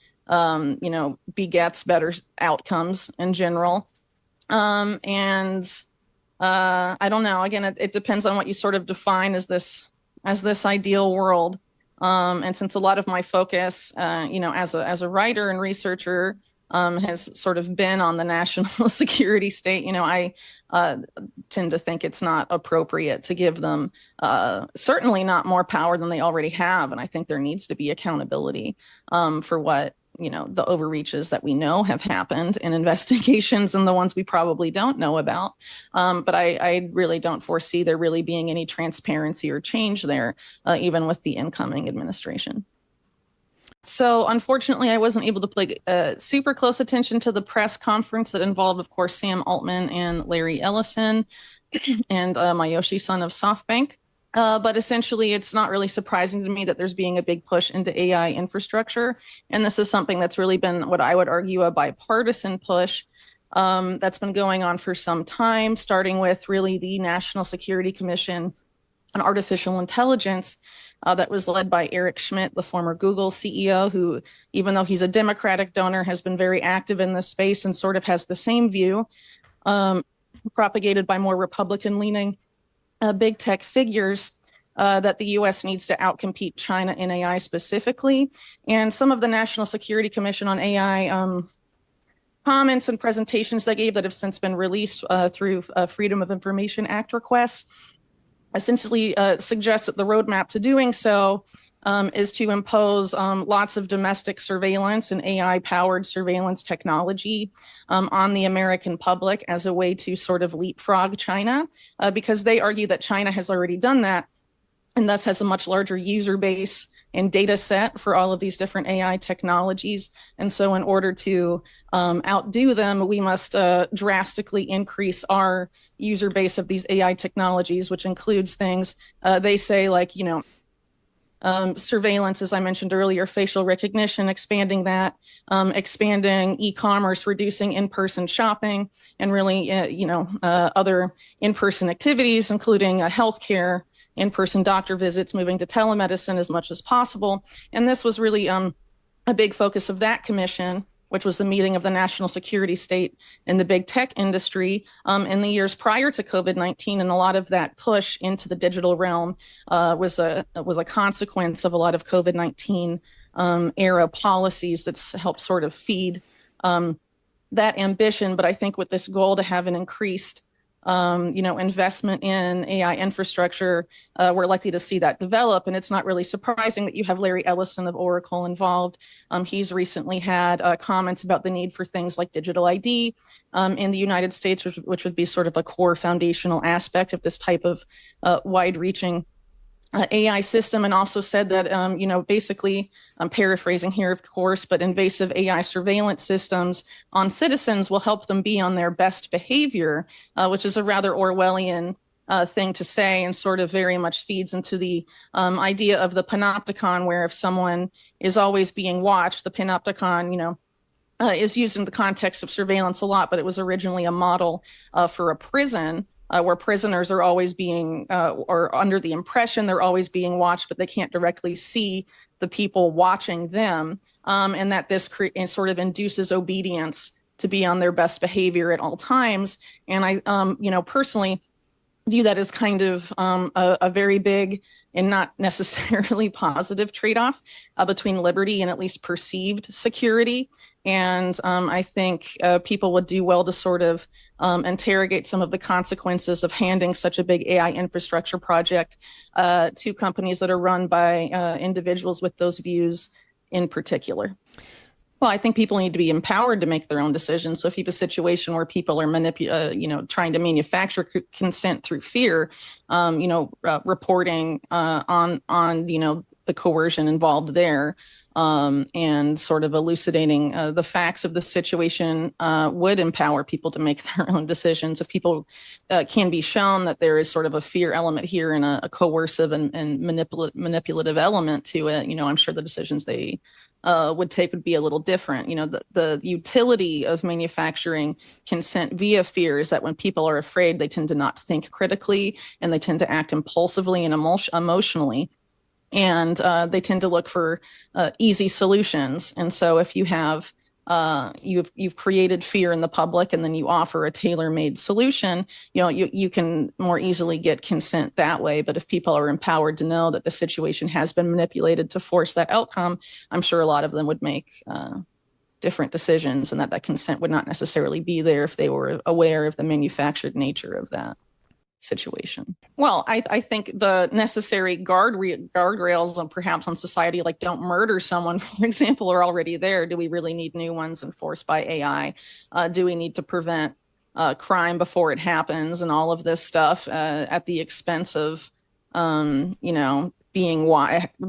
begets better outcomes in general. I don't know, again, it depends on what you sort of define as this ideal world. And since a lot of my focus, as a writer and researcher, has sort of been on the national security state, I tend to think it's not appropriate to give them certainly not more power than they already have. And I think there needs to be accountability for what, the overreaches that we know have happened in investigations and the ones we probably don't know about. But I really don't foresee there really being any transparency or change there, even with the incoming administration. So unfortunately, I wasn't able to pay super close attention to the press conference that involved, of course, Sam Altman and Larry Ellison and Mayoshi Son of SoftBank. But essentially, it's not really surprising to me that there's being a big push into AI infrastructure. And this is something that's really been what I would argue a bipartisan push that's been going on for some time, starting with really the National Security Commission on Artificial Intelligence that was led by Eric Schmidt, the former Google CEO, who, even though he's a Democratic donor, has been very active in this space and sort of has the same view propagated by more Republican-leaning big tech figures that the U.S. needs to outcompete China in AI specifically. And some of the National Security Commission on AI comments and presentations they gave that have since been released through Freedom of Information Act requests essentially suggest that the roadmap to doing so is to impose lots of domestic surveillance and AI-powered surveillance technology on the American public as a way to sort of leapfrog China, because they argue that China has already done that and thus has a much larger user base and data set for all of these different AI technologies. And so in order to outdo them, we must drastically increase our user base of these AI technologies, which includes things they say like, surveillance, as I mentioned earlier, facial recognition, expanding that, expanding e-commerce, reducing in-person shopping, and really, other in-person activities, including healthcare, in-person doctor visits, moving to telemedicine as much as possible. And this was really a big focus of that commission, which was the meeting of the national security state and the big tech industry in the years prior to COVID-19. And a lot of that push into the digital realm was a consequence of a lot of COVID-19 era policies that's helped sort of feed that ambition. But I think with this goal to have an increased investment in AI infrastructure, we're likely to see that develop. And it's not really surprising that you have Larry Ellison of Oracle involved. He's recently had comments about the need for things like digital ID in the United States, which would be sort of a core foundational aspect of this type of wide-reaching AI system, and also said that, basically, I'm paraphrasing here, of course, but invasive AI surveillance systems on citizens will help them be on their best behavior, which is a rather Orwellian thing to say, and sort of very much feeds into the idea of the panopticon, where if someone is always being watched, the panopticon, is used in the context of surveillance a lot, but it was originally a model for a prison. Where prisoners are always being, or under the impression they're always being watched, but they can't directly see the people watching them, and that this sort of induces obedience to be on their best behavior at all times. And I, personally view that as kind of a very big and not necessarily positive trade-off between liberty and at least perceived security. And I think people would do well to sort of interrogate some of the consequences of handing such a big AI infrastructure project to companies that are run by individuals with those views in particular. Well, I think people need to be empowered to make their own decisions. So if you have a situation where people are trying to manufacture consent through fear, reporting on the coercion involved there, and sort of elucidating the facts of the situation would empower people to make their own decisions. If people can be shown that there is sort of a fear element here and a coercive and manipulative element to it, I'm sure the decisions they would take would be a little different. The utility of manufacturing consent via fear is that when people are afraid, they tend to not think critically, and they tend to act impulsively and emotionally. And they tend to look for easy solutions. And so if you have you've created fear in the public, and then you offer a tailor-made solution, you can more easily get consent that way. But if people are empowered to know that the situation has been manipulated to force that outcome, I'm sure a lot of them would make different decisions, and that consent would not necessarily be there if they were aware of the manufactured nature of that situation. Well, I think the necessary guardrails perhaps on society, like don't murder someone, for example, are already there. Do we really need new ones enforced by AI? Do we need to prevent crime before it happens, and all of this stuff at the expense of, being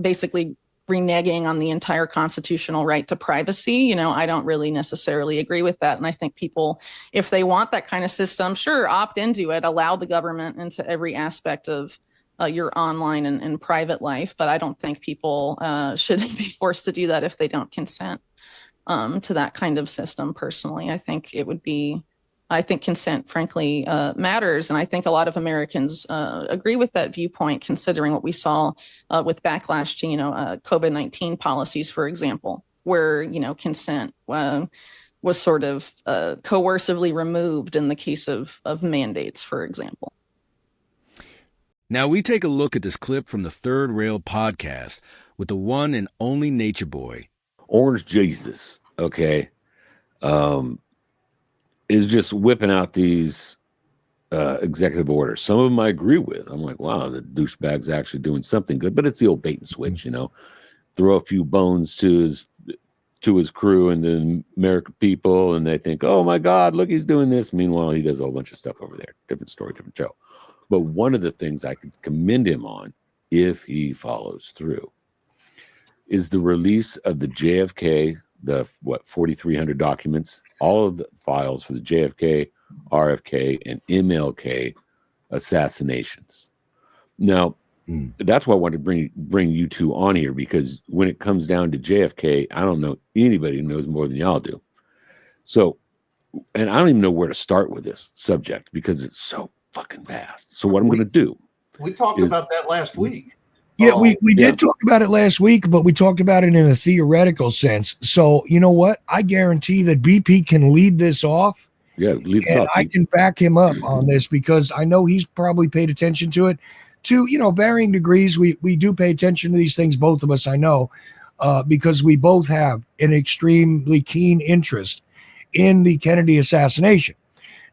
basically reneging on the entire constitutional right to privacy? I don't really necessarily agree with that. And I think people, if they want that kind of system, sure, opt into it, allow the government into every aspect of your online and private life. But I don't think people should be forced to do that if they don't consent to that kind of system. Personally, I think consent, frankly, matters. And I think a lot of Americans agree with that viewpoint, considering what we saw with backlash to, COVID-19 policies, for example, where, consent was sort of coercively removed in the case of mandates, for example. Now we take a look at this clip from the Third Rail podcast with the one and only Nature Boy. Orange Jesus, okay? Is just whipping out these executive orders. Some of them I agree with. I'm like, wow, the douchebag's actually doing something good. But it's the old bait and switch, throw a few bones to his crew and the American people, and they think, oh my God, look, he's doing this. Meanwhile, he does a whole bunch of stuff over there. Different story, different show. But one of the things I could commend him on, if he follows through, is the release of the JFK, 4,300 documents, all of the files for the JFK, RFK, and MLK assassinations. Now, That's why I wanted to bring you two on here, because when it comes down to JFK, I don't know anybody who knows more than y'all do. So, and I don't even know where to start with this subject because it's so fucking vast. So what I'm going to do. We talked about that last week. Yeah, we did talk about it last week, but we talked about it in a theoretical sense. So you know what? I guarantee that BP can lead this off. Yeah, lead us off. I can back him up on this because I know he's probably paid attention to it. To varying degrees, we do pay attention to these things, both of us, I know, because we both have an extremely keen interest in the Kennedy assassination.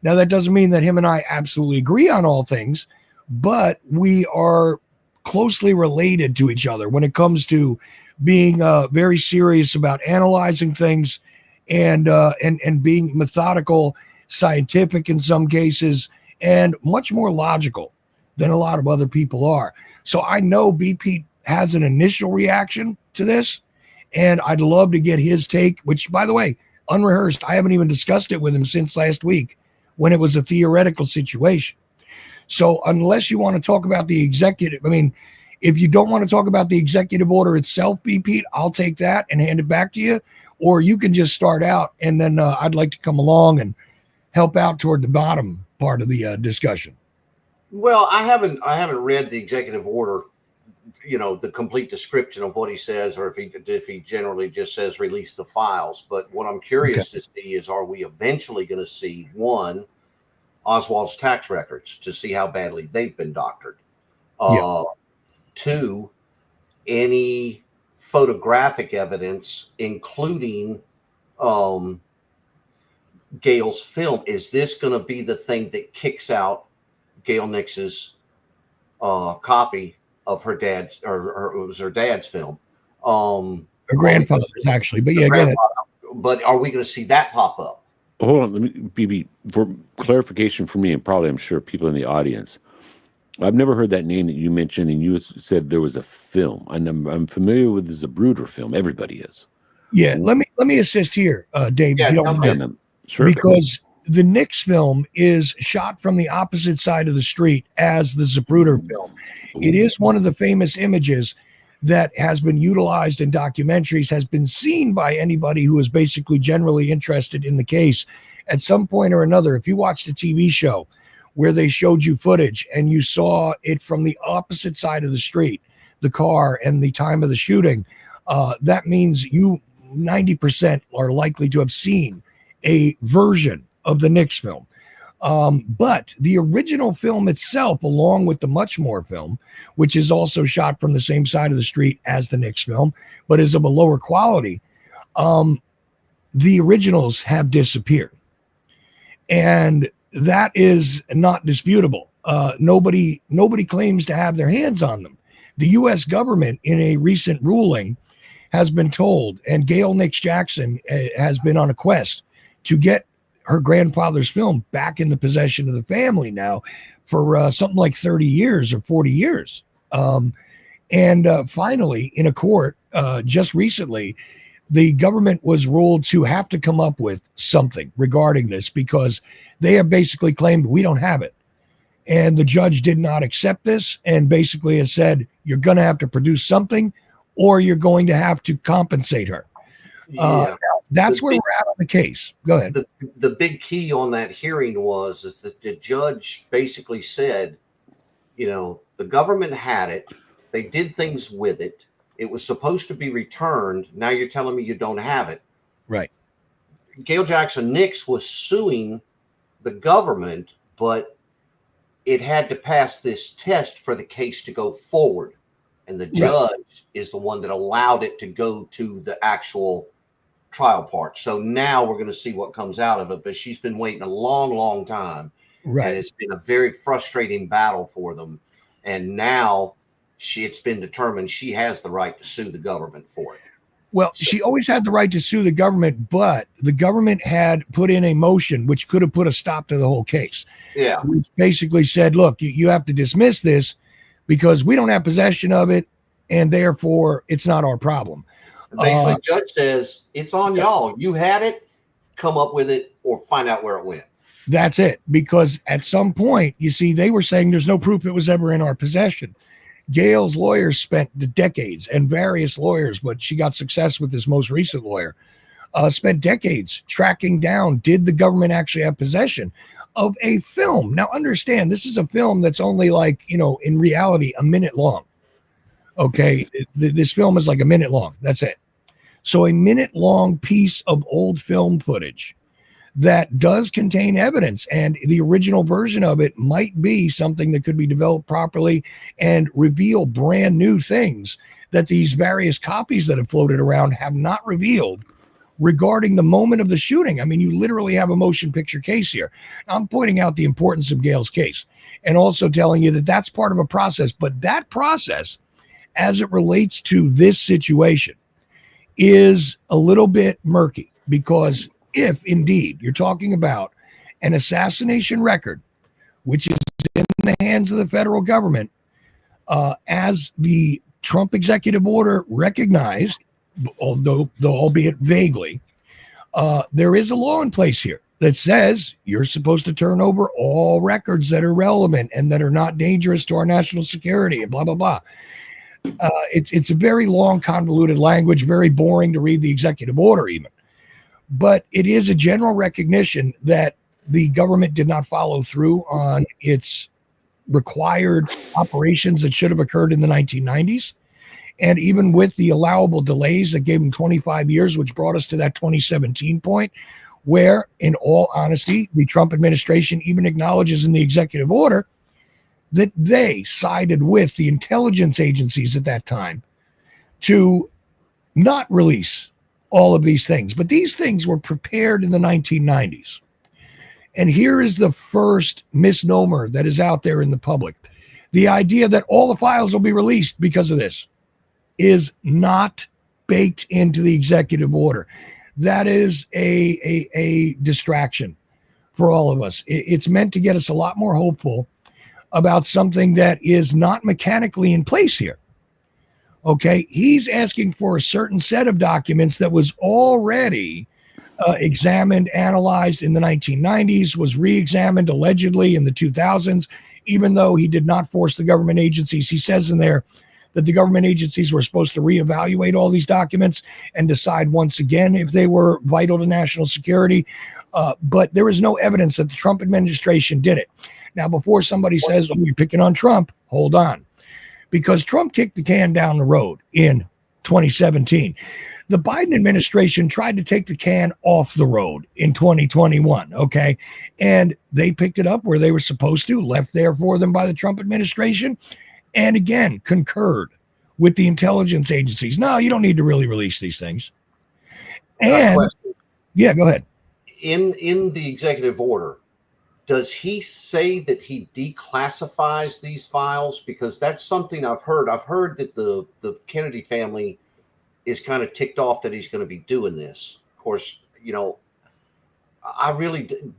Now, that doesn't mean that him and I absolutely agree on all things, but we are closely related to each other when it comes to being very serious about analyzing things and being methodical, scientific in some cases, and much more logical than a lot of other people are. So I know BP has an initial reaction to this, and I'd love to get his take, which, by the way, unrehearsed. I haven't even discussed it with him since last week when it was a theoretical situation. So unless you want to talk about the executive, if you don't want to talk about the executive order itself, BP, I'll take that and hand it back to you, or you can just start out, and then I'd like to come along and help out toward the bottom part of the discussion. Well, I haven't read the executive order, the complete description of what he says, or if he generally just says release the files. But what I'm curious to see is, are we eventually going to see, one, Oswald's tax records to see how badly they've been doctored? Two, any photographic evidence, including Gail's film. Is this going to be the thing that kicks out Gail Nix's copy of her dad's, or it was her dad's film? Her grandfather's, actually, but yeah, go ahead. But are we going to see that pop up? Hold on, let me, BB, for clarification for me, and probably I'm sure people in the audience, I've never heard that name that you mentioned, and you said there was a film. I'm familiar with the Zapruder film. Everybody is. Yeah, let me assist here, Dave. If you don't mind. Sure. Because the Nix film is shot from the opposite side of the street as the Zapruder film. It is one of the famous images that has been utilized in documentaries, has been seen by anybody who is basically generally interested in the case at some point or another. If you watched a TV show where they showed you footage and you saw it from the opposite side of the street, the car and the time of the shooting, that means you 90% are likely to have seen a version of the Nix film. But the original film itself, along with the Much More film, which is also shot from the same side of the street as the Nix film, but is of a lower quality, the originals have disappeared. And that is not disputable. Nobody claims to have their hands on them. The U.S. government, in a recent ruling, has been told, and Gail Nix Jackson has been on a quest to get her grandfather's film back in the possession of the family now for something like 30 years or 40 years. And finally, in a court just recently, the government was ruled to have to come up with something regarding this because they have basically claimed we don't have it. And the judge did not accept this and basically has said, you're going to have to produce something or you're going to have to compensate her. That's where we're at on the case. Go ahead. The big key on that hearing is that the judge basically said, the government had it. They did things with it. It was supposed to be returned. Now you're telling me you don't have it. Right. Gail Jackson Nix was suing the government, but it had to pass this test for the case to go forward. And the judge is the one that allowed it to go to the actual trial part. So now we're going to see what comes out of it. But she's been waiting a long, long time. Right. And it's been a very frustrating battle for them. And now it's been determined she has the right to sue the government for it. Well, she always had the right to sue the government, but the government had put in a motion which could have put a stop to the whole case. Yeah. Which basically said, look, you have to dismiss this because we don't have possession of it, and therefore it's not our problem. Basically, the judge says, it's on y'all. You had it, come up with it, or find out where it went. That's it. Because at some point, you see, they were saying there's no proof it was ever in our possession. Gail's lawyers spent the decades, and various lawyers, but she got success with this most recent lawyer, spent decades tracking down, did the government actually have possession of a film? Now, understand, this is a film that's only like, in reality, a minute long. Okay. This film is like a minute long. That's it. So a minute long piece of old film footage that does contain evidence, and the original version of it might be something that could be developed properly and reveal brand new things that these various copies that have floated around have not revealed regarding the moment of the shooting. I mean, you literally have a motion picture case here. I'm pointing out the importance of Gail's case and also telling you that that's part of a process, but that process, as it relates to this situation, is a little bit murky, because if indeed you're talking about an assassination record, which is in the hands of the federal government, as the Trump executive order recognized, although albeit vaguely, there is a law in place here that says you're supposed to turn over all records that are relevant and that are not dangerous to our national security and blah, blah, blah. It's a very long, convoluted language, very boring to read the executive order even. But it is a general recognition that the government did not follow through on its required operations that should have occurred in the 1990s. And even with the allowable delays that gave them 25 years, which brought us to that 2017 point, where, in all honesty, the Trump administration even acknowledges in the executive order that they sided with the intelligence agencies at that time to not release all of these things. But these things were prepared in the 1990s. And here is the first misnomer that is out there in the public. The idea that all the files will be released because of this is not baked into the executive order. That is a distraction for all of us. It's meant to get us a lot more hopeful about something that is not mechanically in place here. Okay, he's asking for a certain set of documents that was already examined, analyzed in the 1990s, was re-examined allegedly in the 2000s, even though he did not force the government agencies. He says in there that the government agencies were supposed to reevaluate all these documents and decide once again if they were vital to national security. But there is no evidence that the Trump administration did it. Now, before somebody says, oh, you're picking on Trump, hold on. Because Trump kicked the can down the road in 2017. The Biden administration tried to take the can off the road in 2021, okay? And they picked it up where they were supposed to, left there for them by the Trump administration, and again, concurred with the intelligence agencies. No, you don't need to really release these things. And, yeah, go ahead. In the executive order, does he say that he declassifies these files? Because that's something I've heard. I've heard that the Kennedy family is kind of ticked off that he's going to be doing this. Of course,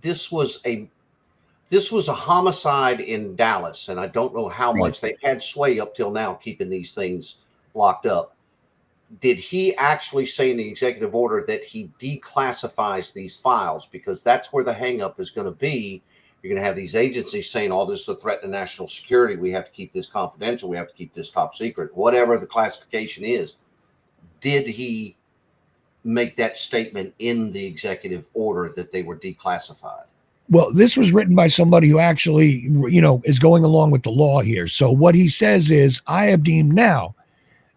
this was a homicide in Dallas, and I don't know how much they've had sway up till now keeping these things locked up. Did he actually say in the executive order that he declassifies these files? Because that's where the hangup is going to be. You're going to have these agencies saying, oh, this is a threat to national security. We have to keep this confidential. We have to keep this top secret, whatever the classification is. Did he make that statement in the executive order that they were declassified? Well, this was written by somebody who actually, is going along with the law here. So what he says is, I have deemed now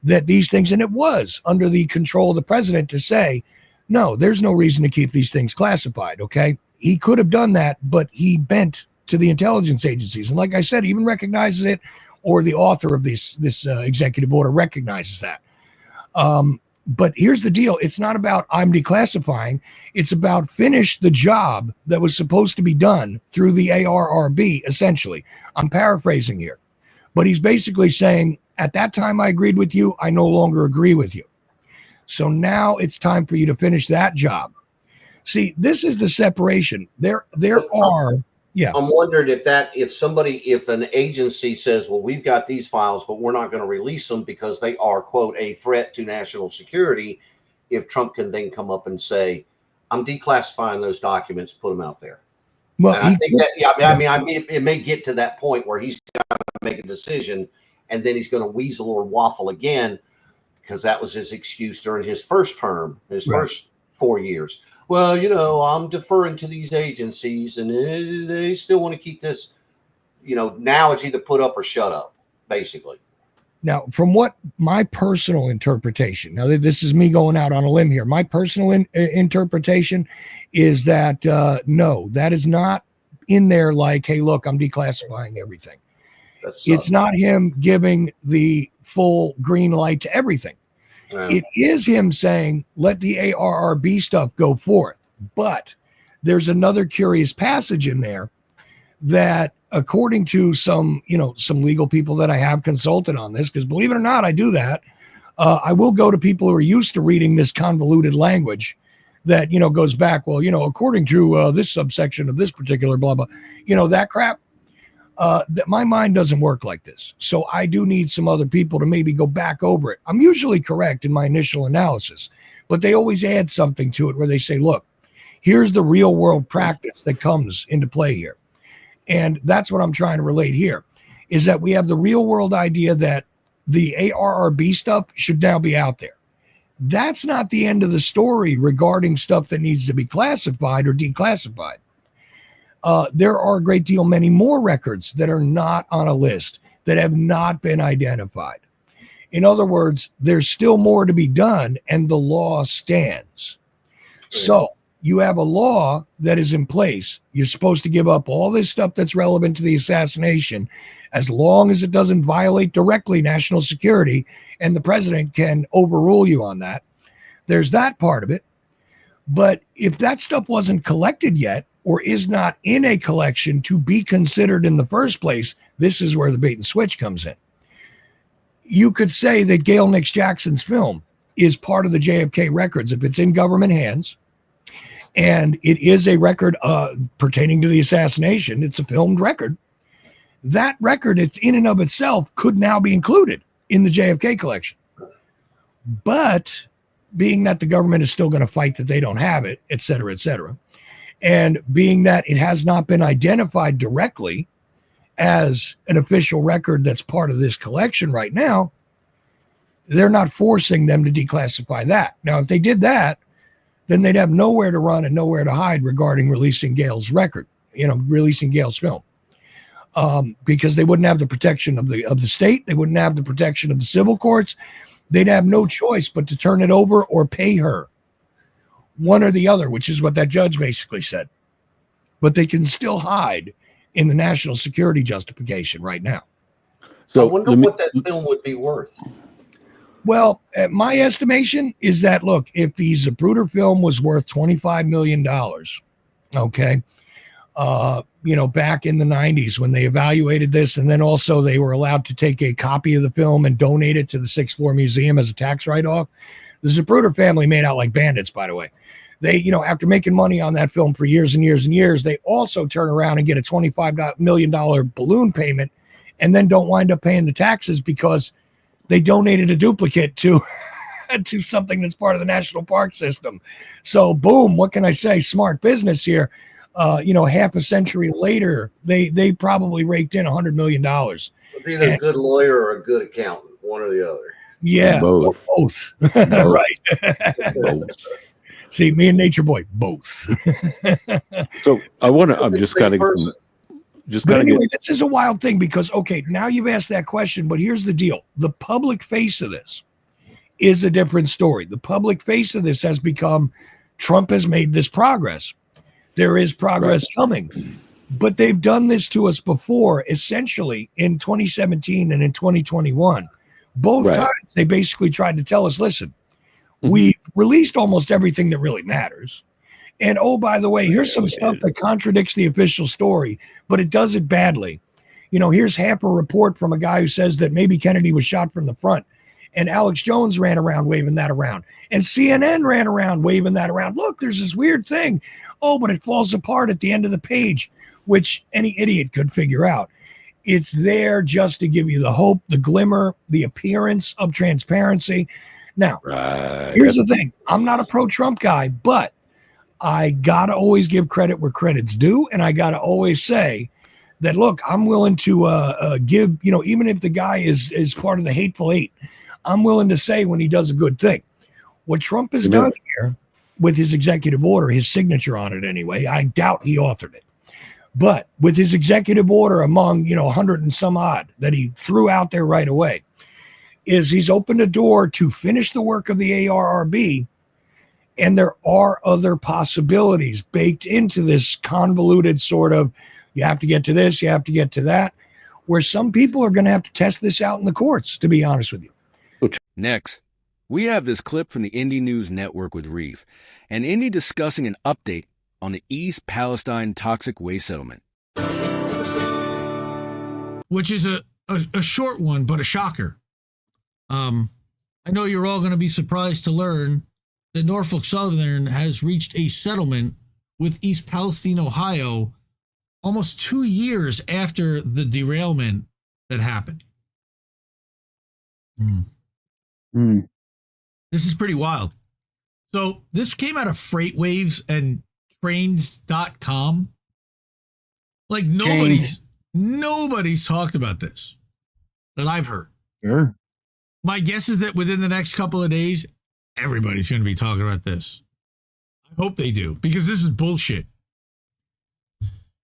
that these things, and it was under the control of the president to say, no, there's no reason to keep these things classified, okay? He could have done that, but he bent to the intelligence agencies. And like I said, he even recognizes it, or the author of this executive order recognizes that. But here's the deal. It's not about I'm declassifying. It's about finish the job that was supposed to be done through the ARRB, essentially. I'm paraphrasing here. But he's basically saying, at that time I agreed with you. I no longer agree with you. So now it's time for you to finish that job. See, this is the separation. There are. Yeah. I'm wondering if an agency says, well, we've got these files, but we're not going to release them because they are, quote, a threat to national security, if Trump can then come up and say, I'm declassifying those documents, put them out there. Well, and I think that, it may get to that point where he's got to make a decision, and then he's going to weasel or waffle again because that was his excuse during his first term, his first 4 years. Well, you know, I'm deferring to these agencies, and they still want to keep this. You know, now it's either put up or shut up, basically. Now, from what my personal interpretation, now this is me going out on a limb here, my personal interpretation is that no, that is not in there like, hey, look, I'm declassifying everything. It's not him giving the full green light to everything. It is him saying, let the ARRB stuff go forth. But there's another curious passage in there that, according to some legal people that I have consulted on this, because believe it or not, I do that. I will go to people who are used to reading this convoluted language that, goes back, well, according to this subsection of this particular blah, blah, that crap. That my mind doesn't work like this. So I do need some other people to maybe go back over it. I'm usually correct in my initial analysis, but they always add something to it where they say, look, here's the real world practice that comes into play here. And that's what I'm trying to relate here, is that we have the real world idea that the ARRB stuff should now be out there. That's not the end of the story regarding stuff that needs to be classified or declassified. There are a great deal many more records that are not on a list, that have not been identified. In other words, there's still more to be done, and the law stands. So you have a law that is in place. You're supposed to give up all this stuff that's relevant to the assassination as long as it doesn't violate directly national security, and the president can overrule you on that. There's that part of it. But if that stuff wasn't collected yet, or is not in a collection to be considered in the first place, this is where the bait and switch comes in. You could say that Gail Nix Jackson's film is part of the JFK records if it's in government hands, and it is a record pertaining to the assassination. It's a filmed record. That record, it's in and of itself, could now be included in the JFK collection. But being that the government is still going to fight that they don't have it, et cetera, and being that it has not been identified directly as an official record that's part of this collection right now, they're not forcing them to declassify that. Now, if they did that, then they'd have nowhere to run and nowhere to hide regarding releasing Gail's record, releasing Gail's film. Because they wouldn't have the protection of the state. They wouldn't have the protection of the civil courts. They'd have no choice but to turn it over or pay her. One or the other, which is what that judge basically said. But they can still hide in the national security justification right now. So I wonder what that film would be worth. Well, my estimation is that, look, if the Zapruder film was worth $25 million, okay, back in the 90s when they evaluated this, and then also they were allowed to take a copy of the film and donate it to the Sixth Floor Museum as a tax write-off. The Zapruder family made out like bandits, by the way. They, after making money on that film for years and years and years, they also turn around and get a $25 million balloon payment and then don't wind up paying the taxes because they donated a duplicate to something that's part of the national park system. So boom, what can I say? Smart business here. Half a century later, they probably raked in $100 million. It's either a good lawyer or a good accountant, one or the other. Yeah, both. Right. Both. See, me and Nature Boy, both. So I'm just kind of anyway, this is a wild thing because, okay, now you've asked that question, but here's the deal. The public face of this is a different story. The public face of this has become Trump has made this progress. There is progress coming, but they've done this to us before, essentially in 2017 and in 2021. Both times they basically tried to tell us, listen, we released almost everything that really matters. And oh, by the way, here's some stuff that contradicts the official story, but it does it badly. Here's half a report from a guy who says that maybe Kennedy was shot from the front. And Alex Jones ran around waving that around. And CNN ran around waving that around. Look, there's this weird thing. Oh, but it falls apart at the end of the page, which any idiot could figure out. It's there just to give you the hope, the glimmer, the appearance of transparency. Now, here's the thing. I'm not a pro-Trump guy, but I got to always give credit where credit's due. And I got to always say that, look, I'm willing to give, even if the guy is part of the hateful eight, I'm willing to say when he does a good thing. What Trump has done here with his executive order, his signature on it anyway, I doubt he authored it. But with his executive order among, 100 and some odd that he threw out there right away, is he's opened a door to finish the work of the ARRB. And there are other possibilities baked into this convoluted sort of, you have to get to this, you have to get to that, where some people are going to have to test this out in the courts, to be honest with you. Next, we have this clip from the Indie News Network with Reeve, and Indy discussing an update on the East Palestine toxic waste settlement. Which is a short one, but a shocker. I know you're all going to be surprised to learn that Norfolk Southern has reached a settlement with East Palestine, Ohio, almost 2 years after the derailment that happened. This is pretty wild. So this came out of FreightWaves and Trains.com. Like nobody's talked about this that I've heard. Sure. My guess is that within the next couple of days, everybody's going to be talking about this. I hope they do, because this is bullshit.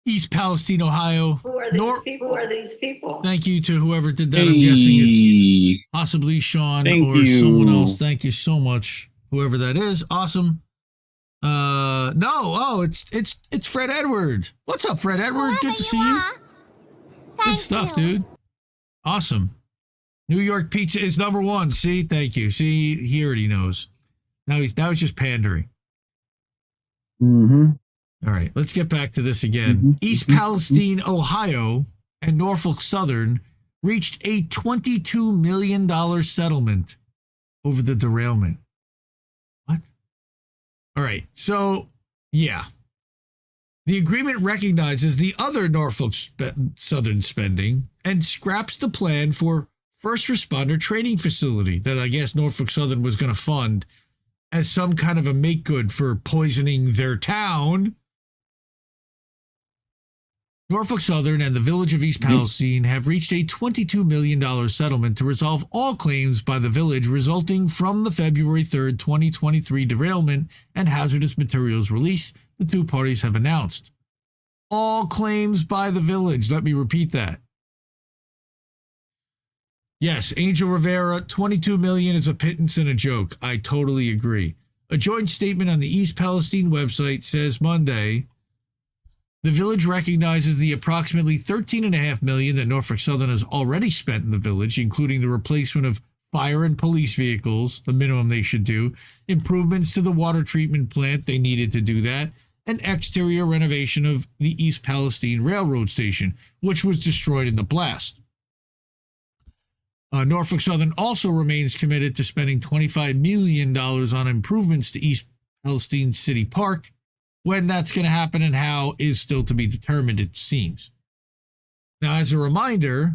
East Palestine, Ohio. Who are these people? Who are these people? Thank you to whoever did that. I'm guessing it's possibly Sean or someone else. Thank you so much, whoever that is. Awesome. It's Fred Edward. What's up, Fred Edward? Good to see you. Good stuff, dude. Awesome. New York pizza is number one. See, thank you. See, he already knows. Now he's just pandering. All right, let's get back to this again. East Palestine, Ohio, and Norfolk Southern reached a $22 million settlement over the derailment. What? All right, so, yeah. The agreement recognizes the other Norfolk Southern spending and scraps the plan for first responder training facility that I guess Norfolk Southern was going to fund as some kind of a make good for poisoning their town. Norfolk Southern and the village of East Palestine have reached a $22 million settlement to resolve all claims by the village resulting from the February 3rd, 2023 derailment and hazardous materials release the two parties have announced. All claims by the village. Let me repeat that. Yes, Angel Rivera, $22 million is a pittance and a joke. I totally agree. A joint statement on the East Palestine website says Monday, the village recognizes the approximately $13.5 million that Norfolk Southern has already spent in the village, including the replacement of fire and police vehicles, the minimum they should do, improvements to the water treatment plant, they needed to do that, and exterior renovation of the East Palestine Railroad Station, which was destroyed in the blast. Norfolk Southern also remains committed to spending $25 million on improvements to East Palestine City Park. When that's going to happen and how is still to be determined, it seems. Now, as a reminder,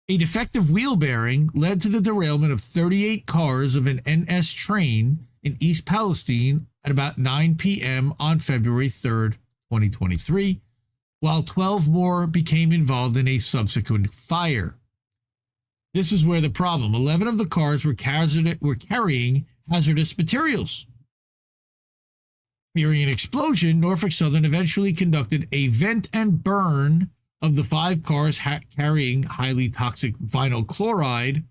a defective wheel bearing led to the derailment of 38 cars of an NS train in East Palestine at about 9 p.m. on February 3rd, 2023, while 12 more became involved in a subsequent fire. This is where the problem. 11 of the cars were carrying hazardous materials. Fearing an explosion, Norfolk Southern eventually conducted a vent and burn of the 5 cars carrying highly toxic vinyl chloride,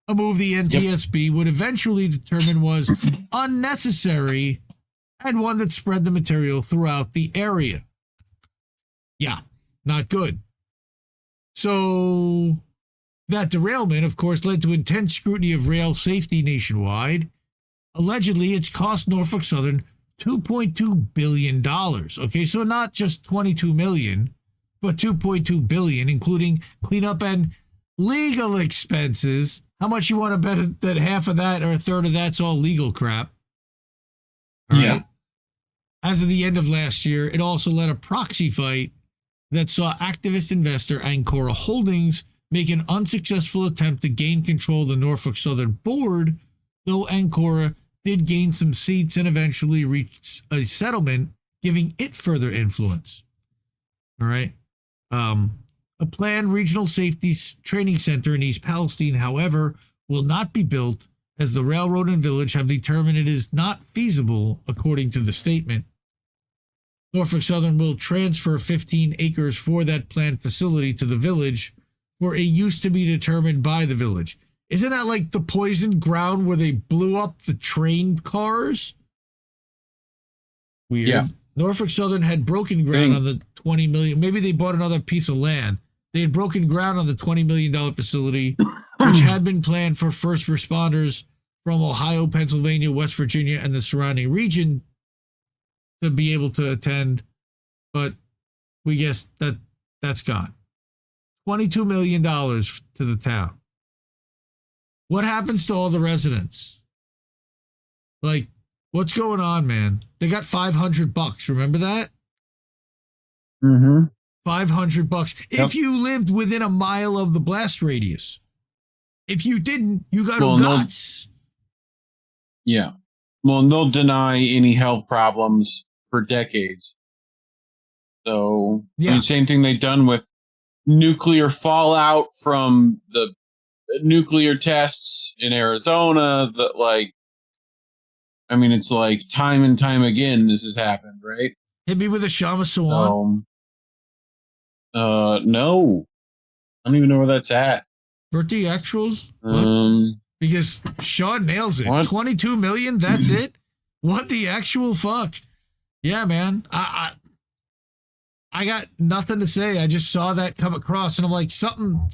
a move the NTSB would eventually determine was unnecessary and one that spread the material throughout the area. Yeah, not good. So that derailment, of course, led to intense scrutiny of rail safety nationwide. Allegedly, it's cost Norfolk Southern $2.2 billion. Okay, so not just $22 million, but $2.2 billion, including cleanup and legal expenses. How much you want to bet that half of that or a third of that's all legal crap? All right. As of the end of last year, it also led a proxy fight that saw activist investor Ancora Holdings make an unsuccessful attempt to gain control of the Norfolk Southern board, though Ancora did gain some seats and eventually reached a settlement, giving it further influence. All right. A planned regional safety training center in East Palestine, however, will not be built as the railroad and village have determined it is not feasible, according to the statement. Norfolk Southern will transfer 15 acres for that planned facility to the village for a use to be determined by the village. Isn't that like the poisoned ground where they blew up the train cars? Weird. Yeah. Norfolk Southern had broken ground on the $20 million. Maybe they bought another piece of land. They had broken ground on the $20 million facility, which had been planned for first responders from Ohio, Pennsylvania, West Virginia, and the surrounding region to be able to attend. But we guess that's gone. $22 million to the town. What happens to all the residents? Like, what's going on, man? They got $500. Remember that? Mm-hmm. $500. Yep. If you lived within a mile of the blast radius. If you didn't, you got Well, guts. Yeah. Well, they'll deny any health problems for decades. So, I mean, same thing they've done with nuclear fallout from the nuclear tests in Arizona. That, like, I mean, it's like time and time again this has happened, right? Hit me with a Shama Sawan. No. I don't even know where that's at. Birthday actuals? Because Sean nails it. What? 22 million, that's it? What the actual fuck? Yeah, man. I got nothing to say. I just saw that come across and I'm like, something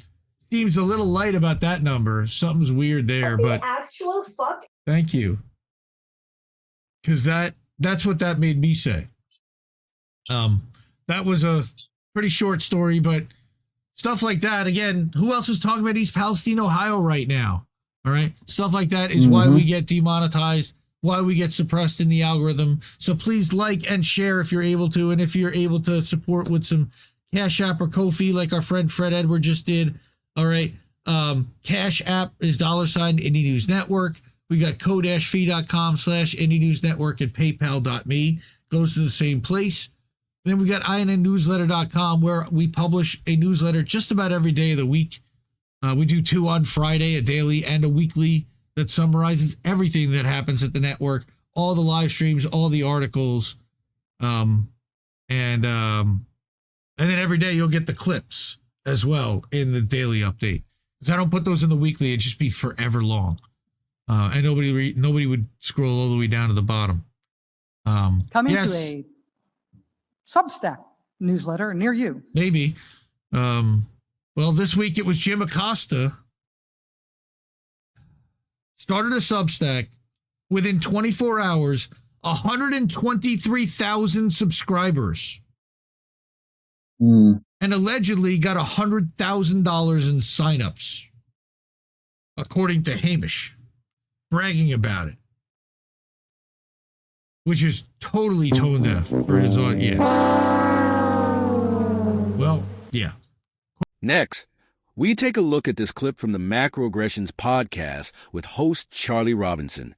seems a little light about that number. Something's weird there, but actual fuck. thank you. Because that's what that made me say. That was a pretty short story, but stuff like that, again, who else is talking about East Palestine, Ohio right now? All right. Stuff like that is why we get demonetized, why we get suppressed in the algorithm. So please like and share if you're able to. And if you're able to support with some Cash App or Ko-fi, like our friend Fred Edward just did. All right. Cash App is $, Indie News Network. We got ko-fi.com/Indie News Network and paypal.me. Goes to the same place. Then we got INNnewsletter.com, where we publish a newsletter just about every day of the week. We do 2 on Friday, a daily and a weekly, that summarizes everything that happens at the network, all the live streams, all the articles. And then every day you'll get the clips as well in the daily update. Because I don't put those in the weekly, it'd just be forever long. And nobody would scroll all the way down to the bottom. Coming to a Substack newsletter near you. Maybe. Well, this week it was Jim Acosta. Started a Substack. Within 24 hours, 123,000 subscribers. And allegedly got $100,000 in signups, according to Hamish, bragging about it. Which is totally tone deaf for his audience. Well, yeah. Next, we take a look at this clip from the Macroaggressions podcast with host Charlie Robinson.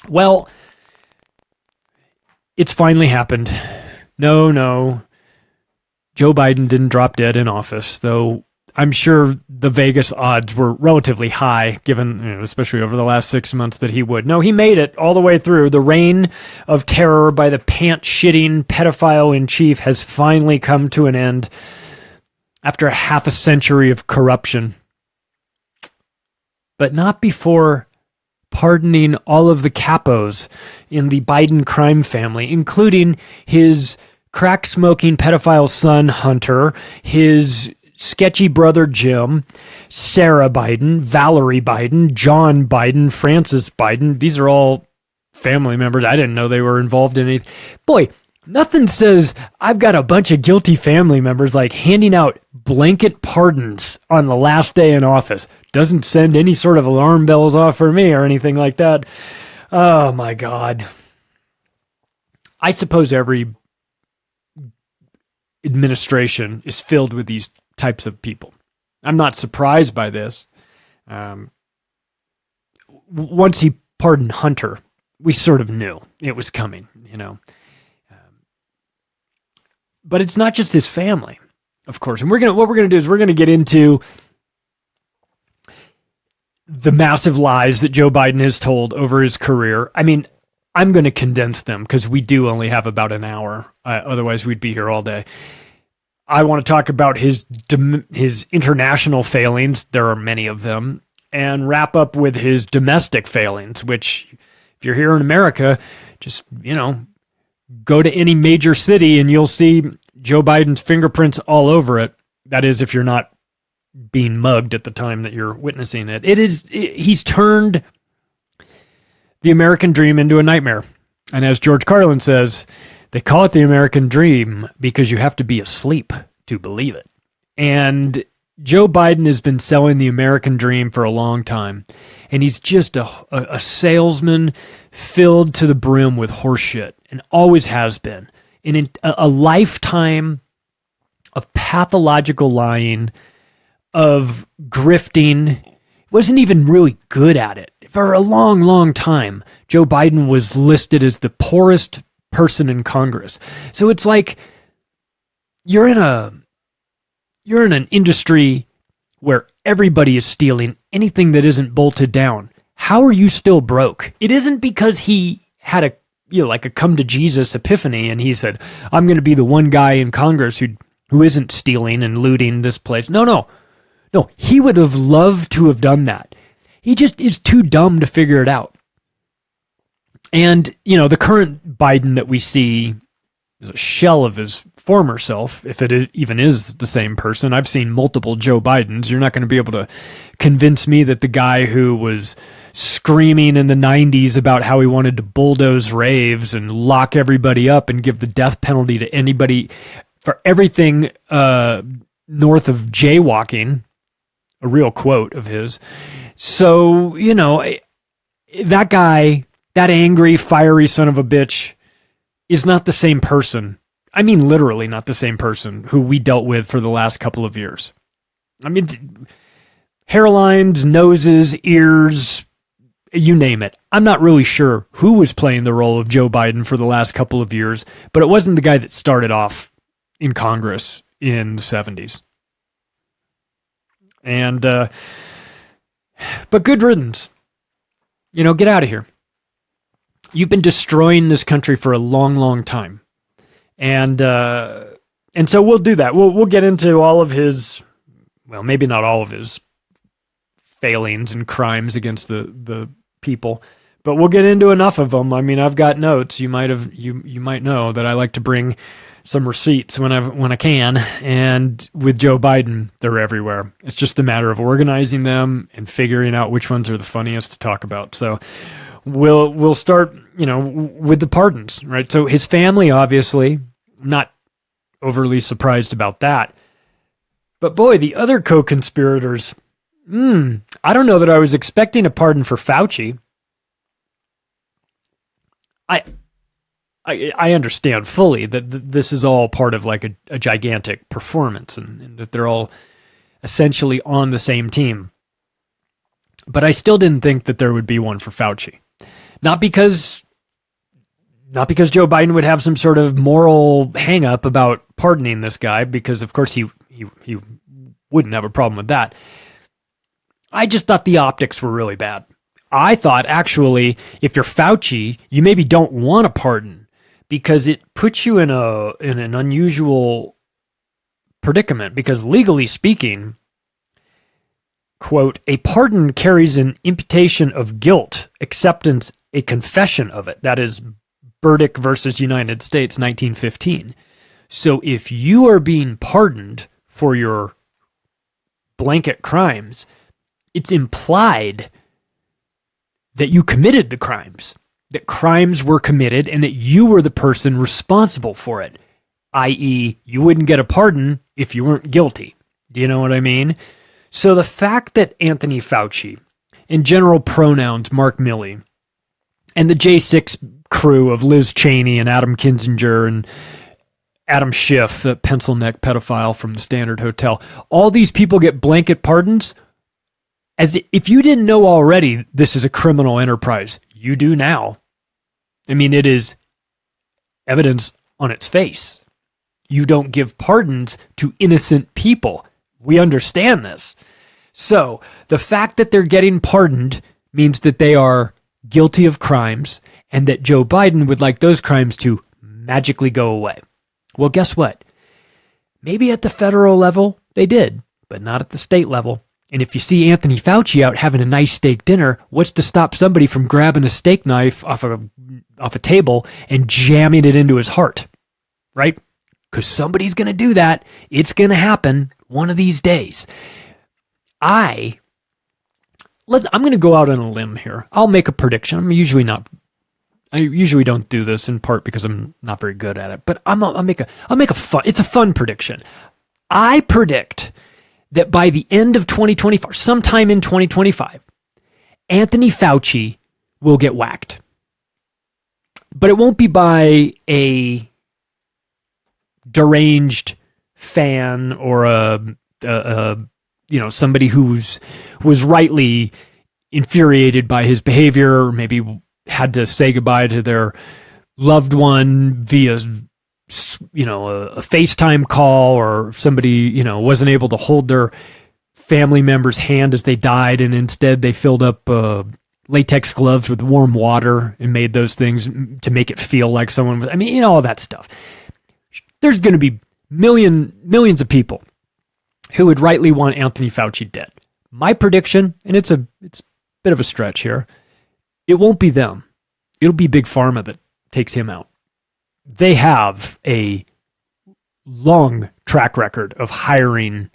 Well, it's finally happened. No. Joe Biden didn't drop dead in office, though I'm sure the Vegas odds were relatively high, given, especially over the last 6 months, that he would. No, he made it all the way through. The reign of terror by the pants-shitting pedophile-in-chief has finally come to an end after half a century of corruption. But not before pardoning all of the capos in the Biden crime family, including his crack-smoking pedophile son, Hunter, his sketchy brother, Jim, Sarah Biden, Valerie Biden, John Biden, Francis Biden. These are all family members. I didn't know they were involved in it. Boy, nothing says I've got a bunch of guilty family members like handing out blanket pardons on the last day in office. Doesn't send any sort of alarm bells off for me or anything like that. Oh, my God. I suppose every administration is filled with these types of people. I'm not surprised by this. once he pardoned Hunter, we sort of knew it was coming, you know. But it's not just his family, of course. And what we're gonna do is we're gonna get into the massive lies that Joe Biden has told over his career. I mean, I'm going to condense them because we do only have about an hour. Otherwise, we'd be here all day. I want to talk about his international failings. There are many of them. And wrap up with his domestic failings, which, if you're here in America, just, you know, go to any major city and you'll see Joe Biden's fingerprints all over it. That is, if you're not being mugged at the time that you're witnessing it. He's turned the American dream into a nightmare. And as George Carlin says, they call it the American dream because you have to be asleep to believe it. And Joe Biden has been selling the American dream for a long time. And he's just a salesman filled to the brim with horseshit, and always has been. In a lifetime of pathological lying, of grifting, wasn't even really good at it. For a long, long time, Joe Biden was listed as the poorest person in Congress. So it's like you're in an industry where everybody is stealing anything that isn't bolted down. How are you still broke? It isn't because he had a come to Jesus epiphany and he said, I'm going to be the one guy in Congress who isn't stealing and looting this place. No, he would have loved to have done that. He just is too dumb to figure it out. And, you know, the current Biden that we see is a shell of his former self, if it even is the same person. I've seen multiple Joe Bidens. You're not going to be able to convince me that the guy who was screaming in the 90s about how he wanted to bulldoze raves and lock everybody up and give the death penalty to anybody for everything north of jaywalking, a real quote of his. So, you know, that guy, that angry, fiery son of a bitch, is not the same person. I mean, literally not the same person who we dealt with for the last couple of years. I mean, hairlines, noses, ears, you name it. I'm not really sure who was playing the role of Joe Biden for the last couple of years, but it wasn't the guy that started off in Congress in the 70s. And, but good riddance. You know, get out of here. You've been destroying this country for a long, long time. And so we'll do that. We'll get into all of his, well, maybe not all of his failings and crimes against the people, but we'll get into enough of them. I mean, I've got notes. You might know that I like to bring some receipts when I can, and with Joe Biden, they're everywhere. It's just a matter of organizing them and figuring out which ones are the funniest to talk about. So we'll start, you know, with the pardons, right? So his family, obviously, not overly surprised about that. But boy, the other co-conspirators, I don't know that I was expecting a pardon for Fauci. I understand fully that this is all part of like a gigantic performance and that they're all essentially on the same team. But I still didn't think that there would be one for Fauci. Not because Joe Biden would have some sort of moral hang-up about pardoning this guy, because of course he wouldn't have a problem with that. I just thought the optics were really bad. I thought, actually, if you're Fauci, you maybe don't want a pardon because it puts you in an unusual predicament, because legally speaking, quote, a pardon carries an imputation of guilt, acceptance, a confession of it. That is Burdick versus United States, 1915. So if you are being pardoned for your blanket crimes, it's implied that you committed the crimes, that crimes were committed, and that you were the person responsible for it, i.e., you wouldn't get a pardon if you weren't guilty. Do you know what I mean? So the fact that Anthony Fauci and general pronouns Mark Milley and the J6 crew of Liz Cheney and Adam Kinzinger and Adam Schiff, the pencil neck pedophile from the Standard Hotel, all these people get blanket pardons, if you didn't know already, this is a criminal enterprise. You do now. I mean, it is evidence on its face. You don't give pardons to innocent people. We understand this. So the fact that they're getting pardoned means that they are guilty of crimes and that Joe Biden would like those crimes to magically go away. Well, guess what? Maybe at the federal level they did, but not at the state level. And if you see Anthony Fauci out having a nice steak dinner, what's to stop somebody from grabbing a steak knife off a table and jamming it into his heart, right? Because somebody's going to do that. It's going to happen one of these days. I'm going to go out on a limb here. I'll make a prediction. I usually don't do this, in part because I'm not very good at it, but I'll make a fun. It's a fun prediction. I predict that by the end of 2025, sometime in 2025, Anthony Fauci will get whacked. But it won't be by a deranged fan or somebody was rightly infuriated by his behavior, or maybe had to say goodbye to their loved one via a FaceTime call, or somebody, wasn't able to hold their family member's hand as they died, and instead they filled up latex gloves with warm water and made those things to make it feel like someone was, all that stuff. There's going to be millions of people who would rightly want Anthony Fauci dead. My prediction, and it's a bit of a stretch here, it won't be them. It'll be Big Pharma that takes him out. They have a long track record of hiring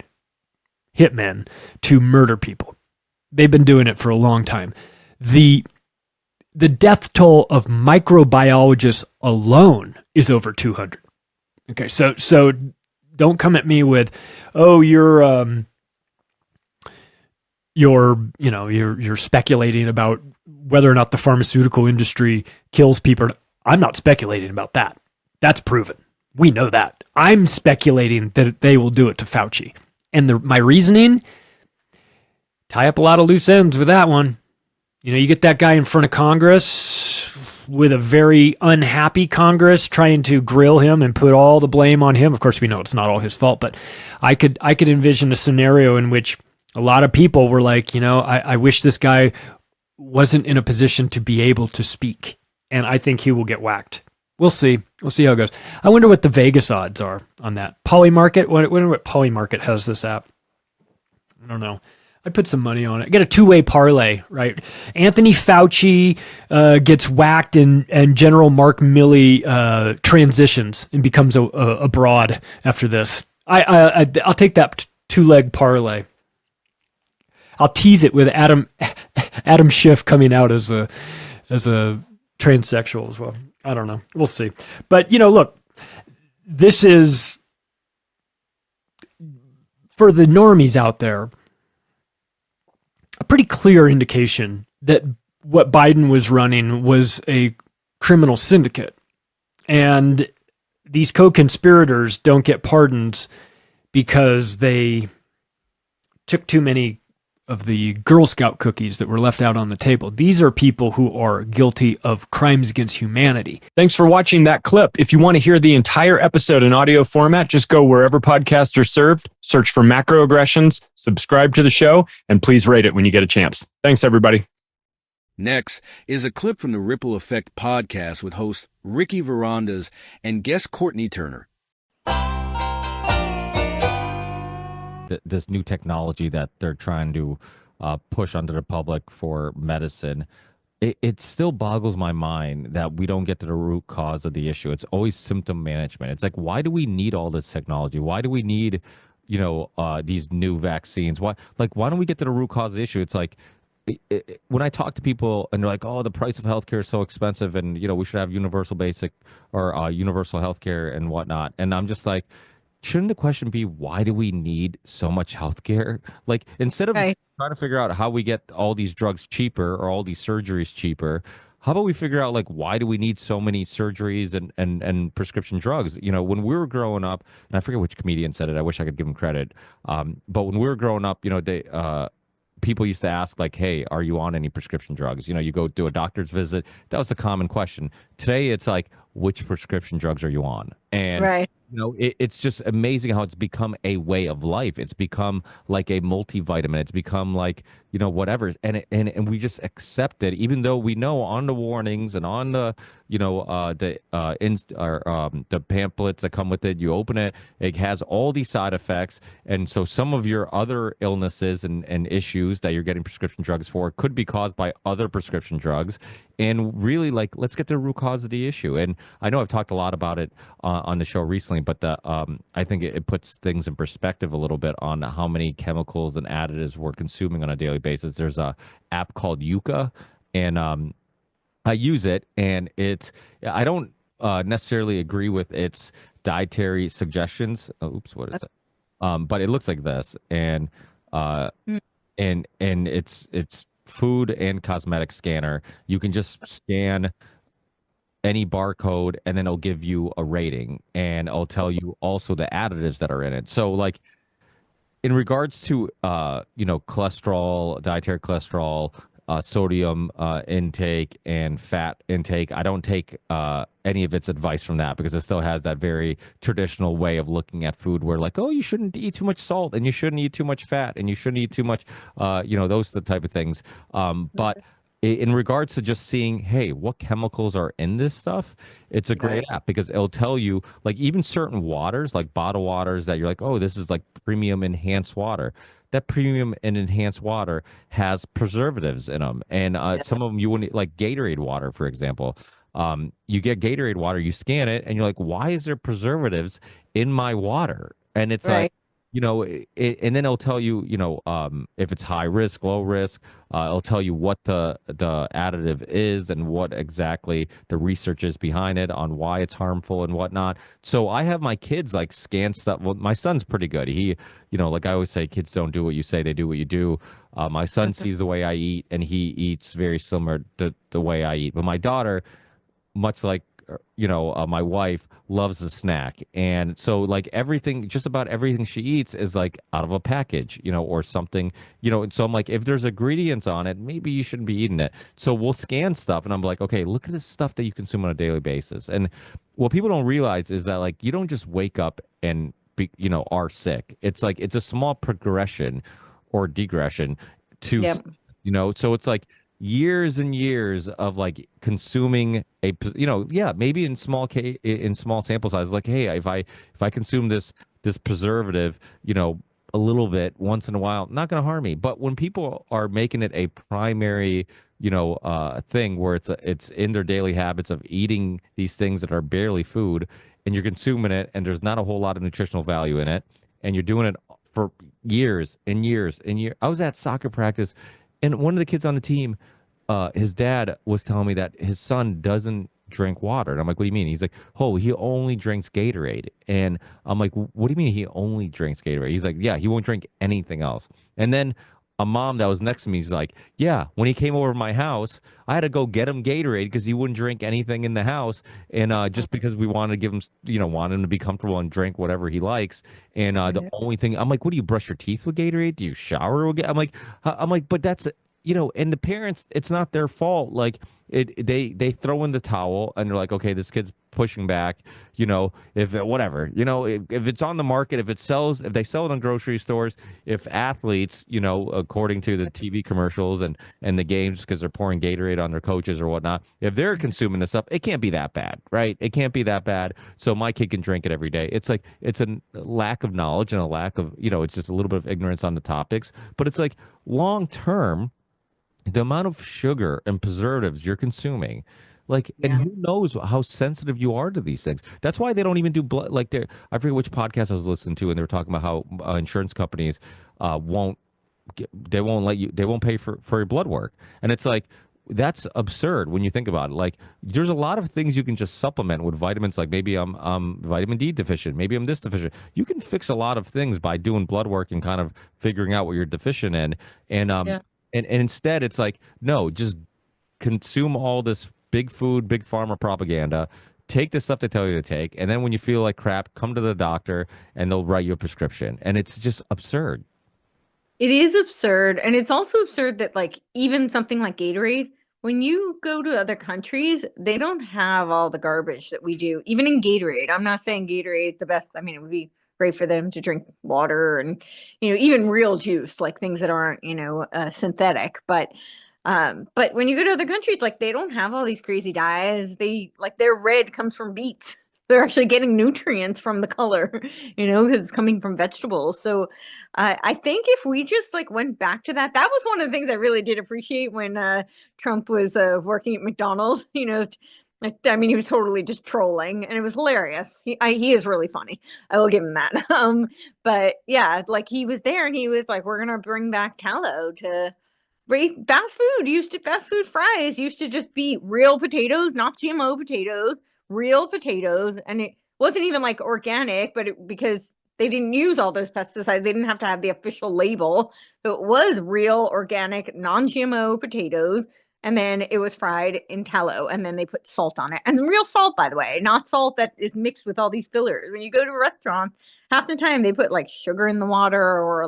hitmen to murder people. They've been doing it for a long time. The death toll of microbiologists alone is over 200. Okay, so don't come at me with, oh, you're speculating about whether or not the pharmaceutical industry kills people. I'm not speculating about that. That's proven. We know that. I'm speculating that they will do it to Fauci. And my reasoning, tie up a lot of loose ends with that one. You get that guy in front of Congress with a very unhappy Congress trying to grill him and put all the blame on him. Of course, we know it's not all his fault, but I could envision a scenario in which a lot of people were like, I wish this guy wasn't in a position to be able to speak. And I think he will get whacked. We'll see. We'll see how it goes. I wonder what the Vegas odds are on that. Polymarket? I wonder what Polymarket has this app. I don't know. I'd put some money on it. Get a two-way parlay, right? Anthony Fauci gets whacked and General Mark Milley transitions and becomes a broad after this. I'll take that two-leg parlay. I'll tease it with Adam Schiff coming out as a transsexual as well. I don't know. We'll see. But, look, this is, for the normies out there, a pretty clear indication that what Biden was running was a criminal syndicate. And these co-conspirators don't get pardons because they took too many of the Girl Scout cookies that were left out on the table. These are people who are guilty of crimes against humanity. Thanks for watching that clip. If you want to hear the entire episode in audio format, just go wherever podcasts are served, search for Macroaggressions, subscribe to the show, and please rate it when you get a chance. Thanks, everybody. Next is a clip from the Ripple Effect podcast with host Ricky Verandas and guest Courtney Turner. This new technology that they're trying to push onto the public for medicine, it still boggles my mind that we don't get to the root cause of the issue. It's always symptom management. It's like, why do we need all this technology? Why do we need, these new vaccines? Why don't we get to the root cause of the issue? It's like, when I talk to people and they're like, oh, the price of healthcare is so expensive and, we should have universal basic or universal healthcare and whatnot. And I'm just like, shouldn't the question be, why do we need so much healthcare? Like, instead of trying to figure out how we get all these drugs cheaper or all these surgeries cheaper, how about we figure out, why do we need so many surgeries and prescription drugs? When we were growing up, and I forget which comedian said it, I wish I could give him credit. But when we were growing up, people used to ask like, hey, are you on any prescription drugs? You know, you go do a doctor's visit. That was the common question. Today, it's like, which prescription drugs are you on? And Right. you know, it's just amazing how it's become a way of life. It's become like a multivitamin. It's become like, you know, whatever. And we just accept it, even though we know on the warnings and on the, you know, the pamphlets that come with it, you open it, it has all these side effects. And so some of your other illnesses and issues that you're getting prescription drugs for could be caused by other prescription drugs. And really, like, let's get to the root cause of the issue. And I know I've talked a lot about it on the show recently, but I think it puts things in perspective a little bit on how many chemicals and additives we're consuming on a daily basis. There's a app called Yuka, and I use it, and I don't necessarily agree with its dietary suggestions. Oh, oops, what is it? But it looks like this, and it's food and cosmetic scanner. You can just scan any barcode, and then it'll give you a rating, and it'll tell you also the additives that are in it. So, like, in regards to you know, cholesterol, dietary cholesterol, sodium intake, and fat intake, I don't take any of its advice from that, because it still has that very traditional way of looking at food where, like, oh, you shouldn't eat too much salt, and you shouldn't eat too much fat, and you shouldn't eat too much you know, those the type of things. But in regards to just seeing, hey, what chemicals are in this stuff, it's a great app, because it'll tell you, like, even certain waters, like bottled waters that you're like, oh, this is like premium enhanced water. That premium and enhanced water has preservatives in them. And some of them you wouldn't, like Gatorade water, for example. You get Gatorade water, you scan it, and you're like, why is there preservatives in my water? And it's like, you know, and then it'll tell you, you know, if it's high risk, low risk. It'll tell you what the additive is and what exactly the research is behind it on why it's harmful and whatnot. So I have my kids like scan stuff. Well, my son's pretty good. He, you know, like I always say, kids don't do what you say, they do what you do. My son sees the way I eat, and he eats very similar to the way I eat. But my daughter, much like, you know, my wife, loves a snack. And so, like, everything, just about everything she eats is like out of a package, you know, or something, you know. And so I'm like, if there's ingredients on it, maybe you shouldn't be eating it. So we'll scan stuff, and I'm like, okay, look at this stuff that you consume on a daily basis. And what people don't realize is that, like, you don't just wake up and be, you know, are sick. It's like, it's a small progression or digression to, you know, so it's like years and years of like consuming a, you know, maybe in small sample size, like, hey, if I consume this preservative, you know, a little bit once in a while, not going to harm me. But when people are making it a primary, you know, thing where it's in their daily habits of eating these things that are barely food, and you're consuming it, and there's not a whole lot of nutritional value in it, and you're doing it for years and years and years. I was at soccer practice, and one of the kids on the team, his dad was telling me that his son doesn't drink water. And I'm like, what do you mean? He's like, oh, he only drinks Gatorade. And I'm like, what do you mean he only drinks Gatorade? He's like, yeah, he won't drink anything else. And then a mom that was next to me is like, yeah, when he came over to my house, I had to go get him Gatorade because he wouldn't drink anything in the house. And just because we wanted to give him, you know, want him to be comfortable and drink whatever he likes. And the only thing, I'm like, what do you brush your teeth with Gatorade? Do you shower with Gatorade? I'm like, but that's, you know, and the parents, it's not their fault. Like, they throw in the towel, and they're like, okay, this kid's pushing back, you know, if whatever, you know, if it's on the market, if they sell it in grocery stores, if athletes, you know, according to the TV commercials and the games, because they're pouring Gatorade on their coaches or whatnot, if they're consuming this stuff, it can't be that bad, right? It can't be that bad. So my kid can drink it every day. It's like, it's a lack of knowledge and a lack of, you know, it's just a little bit of ignorance on the topics. But it's like, long term, the amount of sugar and preservatives you're consuming, like, and who knows how sensitive you are to these things. That's why they don't even do blood. Like, I forget which podcast I was listening to, and they were talking about how insurance companies won't pay for your blood work. And it's like, that's absurd when you think about it. Like, there's a lot of things you can just supplement with vitamins. Like, maybe I'm vitamin D deficient. Maybe I'm this deficient. You can fix a lot of things by doing blood work and kind of figuring out what you're deficient in. And instead, it's like, no, just consume all this big food, big pharma propaganda. Take the stuff they tell you to take, and then when you feel like crap, come to the doctor, and they'll write you a prescription. And it's just absurd. It is absurd. And it's also absurd that, like, even something like Gatorade, when you go to other countries, they don't have all the garbage that we do, even in Gatorade. I'm not saying Gatorade is the best. I mean, it would be great for them to drink water and, even real juice, like things that aren't, synthetic. But when you go to other countries, like, they don't have all these crazy dyes. Their red comes from beets. They're actually getting nutrients from the color, because it's coming from vegetables. So I think if we just went back to that was one of the things I really did appreciate when Trump was working at McDonald's. He was totally just trolling, and it was hilarious. He is really funny. I will give him that. But yeah, he was there, and he was like, "We're gonna bring back tallow to." Fast food fries used to just be real potatoes, not GMO potatoes, real potatoes, and it wasn't even organic, but because they didn't use all those pesticides, they didn't have to have the official label. So it was real, organic, non-GMO potatoes, and then it was fried in tallow, and then they put salt on it, and real salt, by the way, not salt that is mixed with all these fillers. When you go to a restaurant, half the time they put sugar in the water or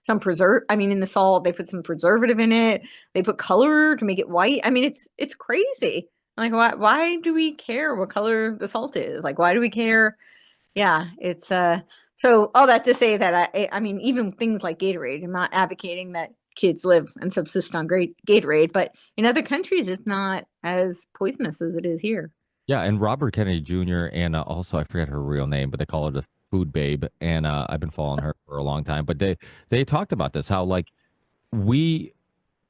some in the salt, they put some preservative in it. They put color to make it white. It's crazy. Why do we care what color the salt is? Why do we care? Yeah, it's so all that to say that even things like Gatorade, I'm not advocating that kids live and subsist on great Gatorade, but in other countries it's not as poisonous as it is here. Yeah, and Robert Kennedy Jr. and also I forget her real name, but they call her the Food Babe, and I've been following her for a long time. But they talked about this, how we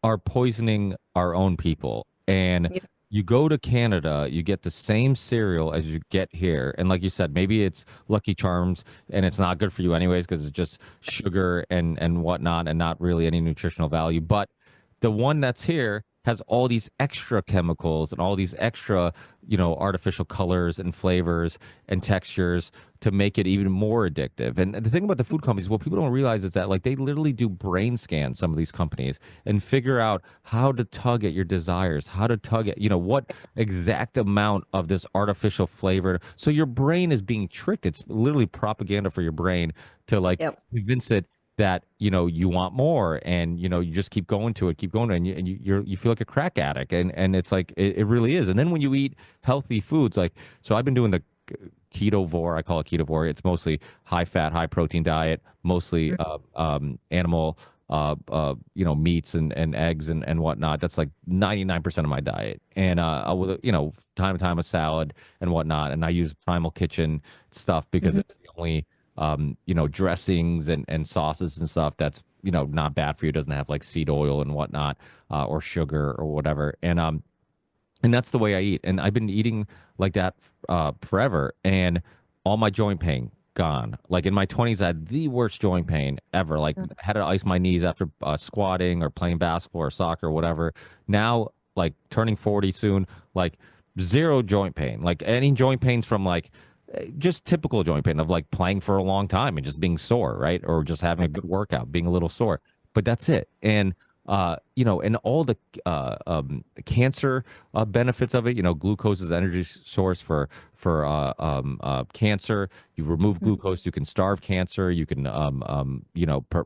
are poisoning our own people, and you go to Canada, you get the same cereal as you get here, and like you said, maybe it's Lucky Charms, and it's not good for you anyways because it's just sugar and whatnot, and not really any nutritional value. But the one that's here has all these extra chemicals and all these extra, artificial colors and flavors and textures to make it even more addictive. And the thing about the food companies, what people don't realize is that they literally do brain scans, some of these companies, and figure out how to tug at your desires, how to tug at, what exact amount of this artificial flavor. So your brain is being tricked. It's literally propaganda for your brain to convince it that you want more, and you just keep going to it, and you feel like a crack addict, and it's it really is. And then when you eat healthy foods, so I've been doing the ketovore, I call it ketovore. It's mostly high fat, high protein diet, mostly animal meats and eggs and whatnot. That's 99% of my diet, and with time to time a salad and whatnot. And I use Primal Kitchen stuff because it's the only dressings and sauces and stuff that's not bad for you. It doesn't have seed oil and whatnot, or sugar or whatever. And that's the way I eat. And I've been eating like that forever, and all my joint pain gone. In my 20s, I had the worst joint pain ever. Had to ice my knees after squatting or playing basketball or soccer or whatever. Now, turning 40 soon, zero joint pain. Any joint pains from just typical joint pain of playing for a long time and just being sore, right? Or just having a good workout, being a little sore. But that's it. And and all the cancer benefits of it. Glucose is energy source for cancer. You remove glucose, you can starve cancer. You can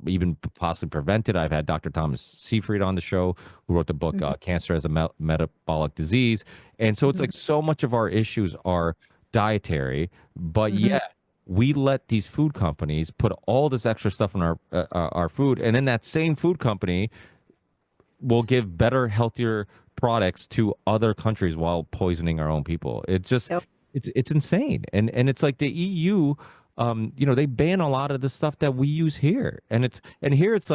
even possibly prevent it. I've had Dr. Thomas Seyfried on the show, who wrote the book Cancer as a Metabolic Disease. And so it's so much of our issues are dietary, but yet we let these food companies put all this extra stuff in our food, and then that same food company will give better, healthier products to other countries while poisoning our own people. It's just it's insane. And it's the EU, they ban a lot of the stuff that we use here, and here it's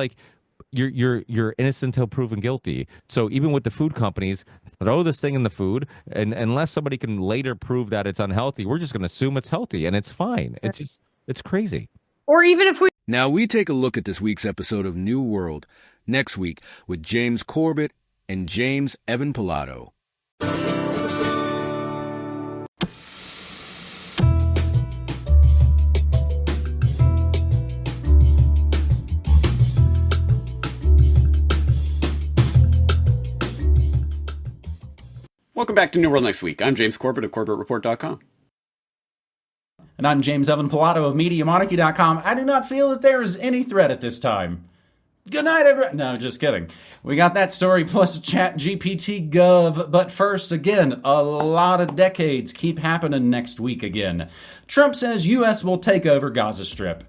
you're innocent until proven guilty. So even with the food companies, throw this thing in the food, and unless somebody can later prove that it's unhealthy, we're just going to assume it's healthy, and it's fine. It's crazy. Or even if we Now we take a look at this week's episode of New World next week with James Corbett and James Evan Pilato. Welcome back to New World Next Week. I'm James Corbett of CorbettReport.com. And I'm James Evan Pilato of MediaMonarchy.com. I do not feel that there is any threat at this time Good night, everyone. No, just kidding. We got that story plus Chat GPT Gov. But first, again, a lot of decades keep happening next week again. Trump says U.S. will take over Gaza Strip.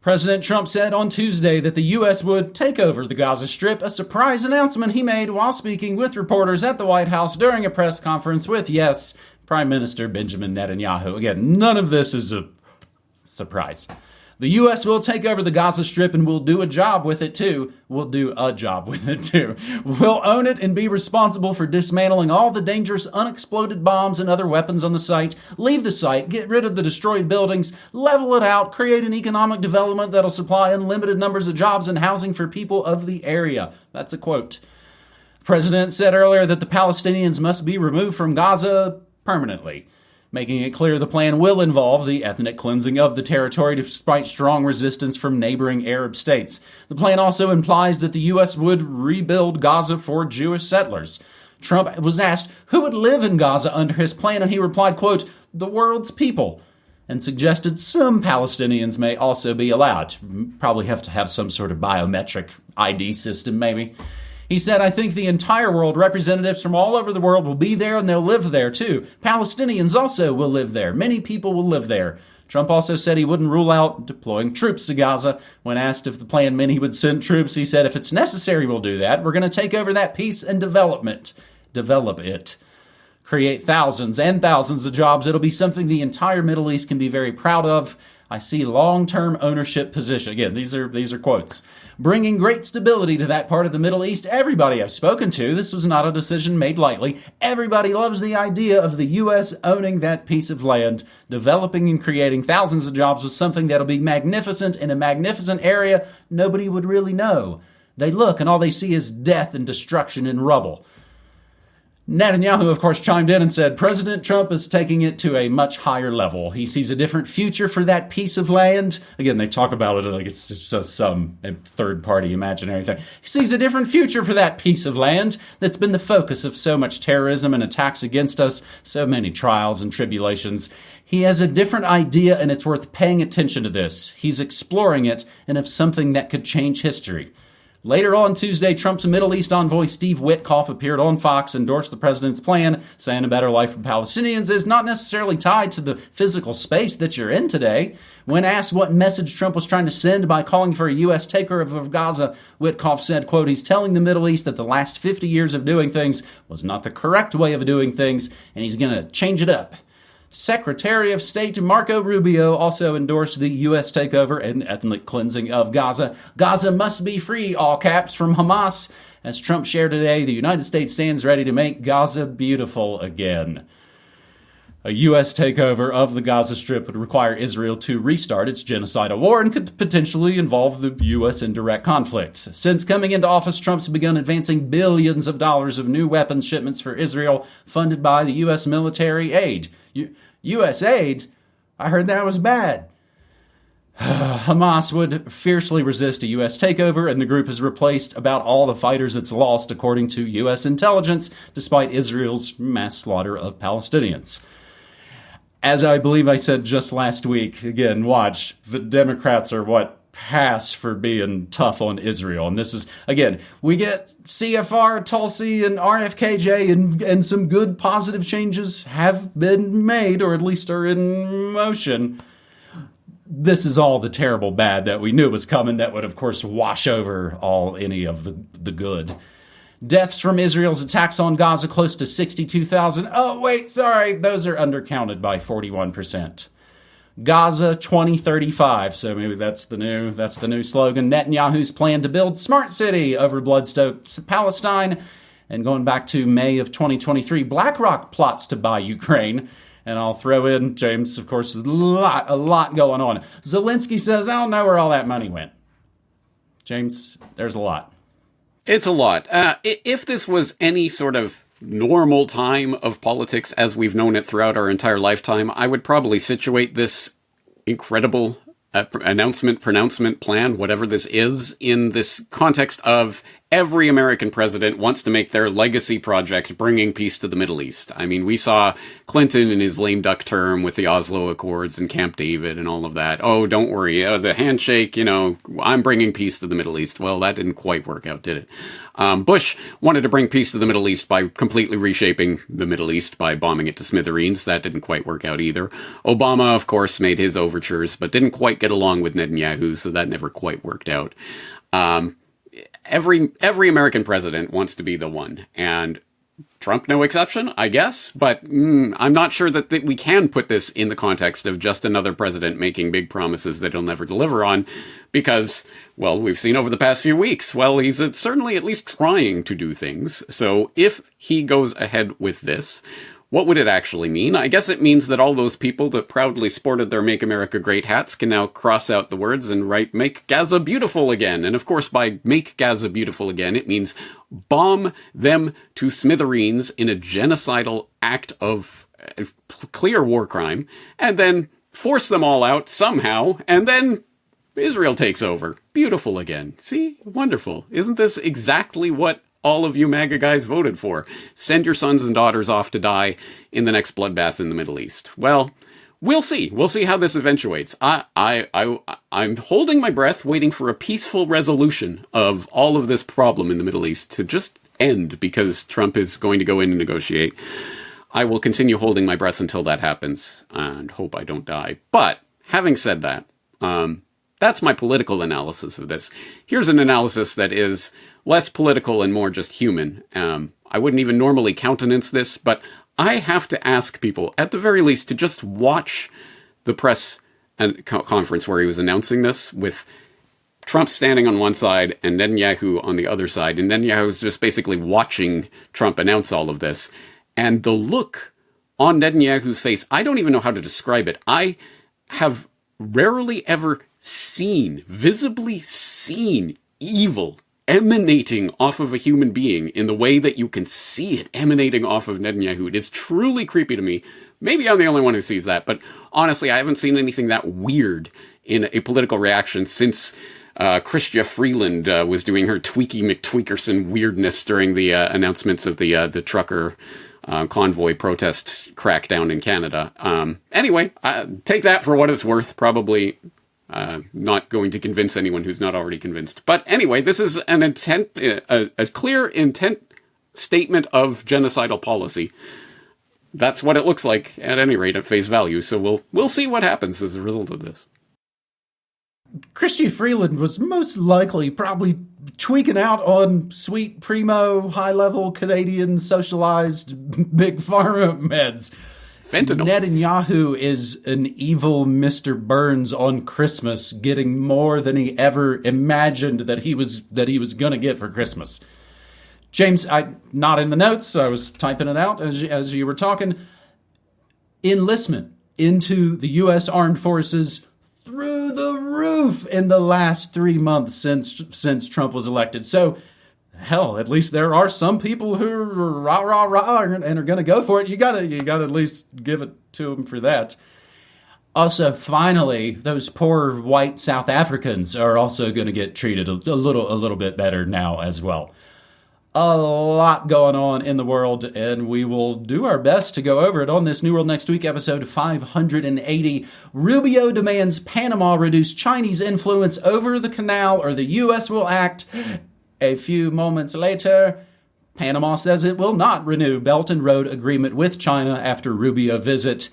President Trump said on Tuesday that the U.S. would take over the Gaza Strip, a surprise announcement he made while speaking with reporters at the White House during a press conference with, yes, Prime Minister Benjamin Netanyahu. Again, none of this is a surprise. The U.S. will take over the Gaza Strip and we'll do a job with it too. We'll own it and be responsible for dismantling all the dangerous unexploded bombs and other weapons on the site, leave the site, get rid of the destroyed buildings, level it out, create an economic development that'll supply unlimited numbers of jobs and housing for people of the area. That's a quote. The president said earlier that the Palestinians must be removed from Gaza permanently, making it clear the plan will involve the ethnic cleansing of the territory despite strong resistance from neighboring Arab states. The plan also implies that the U.S. would rebuild Gaza for Jewish settlers. Trump was asked who would live in Gaza under his plan, and he replied, quote, the world's people, and suggested some Palestinians may also be allowed. Probably have to have some sort of biometric ID system, maybe. He said, I think the entire world, representatives from all over the world will be there and they'll live there too. Palestinians also will live there. Many people will live there. Trump also said he wouldn't rule out deploying troops to Gaza. When asked if the plan meant he would send troops, he said, if it's necessary, we'll do that. We're going to take over that peace and develop it. Create thousands and thousands of jobs. It'll be something the entire Middle East can be very proud of. I see long-term ownership position. Again, these are quotes. Bringing great stability to that part of the Middle East. Everybody I've spoken to, this was not a decision made lightly. Everybody loves the idea of the U.S. owning that piece of land, developing and creating thousands of jobs with something that'll be magnificent in a magnificent area nobody would really know. They look and all they see is death and destruction and rubble. Netanyahu, of course, chimed in and said, President Trump is taking it to a much higher level. He sees a different future for that piece of land. Again, they talk about it like it's just some third-party imaginary thing. He sees a different future for that piece of land that's been the focus of so much terrorism and attacks against us, so many trials and tribulations. He has a different idea, and it's worth paying attention to this. He's exploring it, and of something that could change history. Later on Tuesday, Trump's Middle East envoy Steve Witkoff appeared on Fox, endorsed the president's plan, saying a better life for Palestinians is not necessarily tied to the physical space that you're in today. When asked what message Trump was trying to send by calling for a U.S. takeover of Gaza, Witkoff said, quote, he's telling the Middle East that the last 50 years of doing things was not the correct way of doing things, and he's going to change it up. Secretary of State Marco Rubio also endorsed the U.S. takeover and ethnic cleansing of Gaza. Gaza must be free, all caps, from Hamas. As Trump shared today, the United States stands ready to make Gaza beautiful again. A U.S. takeover of the Gaza Strip would require Israel to restart its genocidal war and could potentially involve the U.S. in direct conflict. Since coming into office, Trump's begun advancing billions of dollars of new weapons shipments for Israel, funded by the U.S. military aid. U.S. aid? I heard that was bad. Hamas would fiercely resist a U.S. takeover, and the group has replaced about all the fighters it's lost, according to U.S. intelligence, despite Israel's mass slaughter of Palestinians. As I believe I said just last week, again, watch, the Democrats are what pass for being tough on Israel. And this is, again, we get CFR, Tulsi, and RFKJ, and some good positive changes have been made, or at least are in motion. This is all the terrible bad that we knew was coming that would, of course, wash over any of the good. Deaths from Israel's attacks on Gaza close to 62,000. Oh, wait, sorry. Those are undercounted by 41%. Gaza 2035. So maybe that's the new slogan. Netanyahu's plan to build smart city over blood-soaked Palestine. And going back to May of 2023, BlackRock plots to buy Ukraine. And I'll throw in, James, of course, a lot going on. Zelensky says, I don't know where all that money went. James, there's a lot. It's a lot. If this was any sort of normal time of politics as we've known it throughout our entire lifetime, I would probably situate this incredible pronouncement, plan, whatever this is, in this context of every American president wants to make their legacy project bringing peace to the Middle East. I mean, we saw Clinton in his lame duck term with the Oslo Accords and Camp David and all of that. Oh, don't worry. The handshake, I'm bringing peace to the Middle East. Well, that didn't quite work out, did it? Bush wanted to bring peace to the Middle East by completely reshaping the Middle East by bombing it to smithereens. That didn't quite work out either. Obama, of course, made his overtures, but didn't quite get along with Netanyahu, so that never quite worked out. Every American president wants to be the one, and Trump no exception, I guess. But I'm not sure that we can put this in the context of just another president making big promises that he'll never deliver on, because, well, we've seen over the past few weeks, well, he's certainly at least trying to do things. So if he goes ahead with this, what would it actually mean? I guess it means that all those people that proudly sported their Make America Great hats can now cross out the words and write Make Gaza Beautiful Again. And of course, by Make Gaza Beautiful Again, it means bomb them to smithereens in a genocidal act of clear war crime, and then force them all out somehow, and then Israel takes over. Beautiful again. See? Wonderful. Isn't this exactly what all of you MAGA guys voted for? Send your sons and daughters off to die in the next bloodbath in the Middle East. Well, we'll see. We'll see how this eventuates. I'm holding my breath, waiting for a peaceful resolution of all of this problem in the Middle East to just end, because Trump is going to go in and negotiate. I will continue holding my breath until that happens and hope I don't die. But having said that, that's my political analysis of this. Here's an analysis that is less political and more just human. I wouldn't even normally countenance this, but I have to ask people, at the very least, to just watch the press conference where he was announcing this, with Trump standing on one side and Netanyahu on the other side. And Netanyahu was just basically watching Trump announce all of this. And the look on Netanyahu's face, I don't even know how to describe it. I have rarely ever visibly seen evil emanating off of a human being in the way that you can see it emanating off of Netanyahu. It is truly creepy to me. Maybe I'm the only one who sees that, but honestly, I haven't seen anything that weird in a political reaction since Chrystia Freeland was doing her Tweaky McTweakerson weirdness during the announcements of the trucker convoy protest crackdown in Canada. Anyway, take that for what it's worth. Probably not going to convince anyone who's not already convinced. But anyway, this is an intent, a clear intent statement of genocidal policy. That's what it looks like, at any rate, at face value. So we'll see what happens as a result of this. Chrystia Freeland was most likely probably tweaking out on sweet primo high-level Canadian socialized big pharma meds. Fentanyl. Netanyahu is an evil Mr. Burns on Christmas, getting more than he ever imagined that he was going to get for Christmas. James, I'm not in the notes. I was typing it out as you were talking. Enlistment into the U.S. Armed Forces through the roof in the last 3 months since Trump was elected. So, hell, at least there are some people who are rah and are going to go for it. You gotta at least give it to them for that. Also, finally, those poor white South Africans are also going to get treated a little bit better now as well. A lot going on in the world, and we will do our best to go over it on this New World Next Week, episode 580. Rubio demands Panama reduce Chinese influence over the canal, or the U.S. will act. A few moments later, Panama says it will not renew Belt and Road agreement with China after Rubio visit.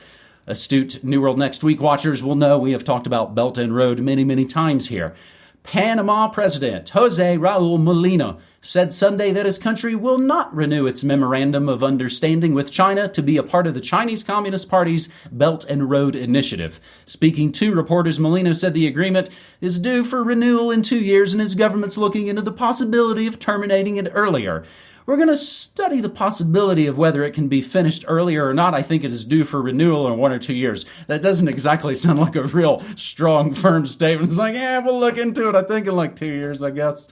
Astute New World Next Week watchers will know we have talked about Belt and Road many, many times here. Panama President Jose Raul Molina said Sunday that his country will not renew its memorandum of understanding with China to be a part of the Chinese Communist Party's Belt and Road Initiative. Speaking to reporters, Molina said the agreement is due for renewal in 2 years and his government's looking into the possibility of terminating it earlier. We're going to study the possibility of whether it can be finished earlier or not. I think it is due for renewal in 1 or 2 years. That doesn't exactly sound like a real strong, firm statement. It's like, yeah, we'll look into it. I think in like 2 years, I guess.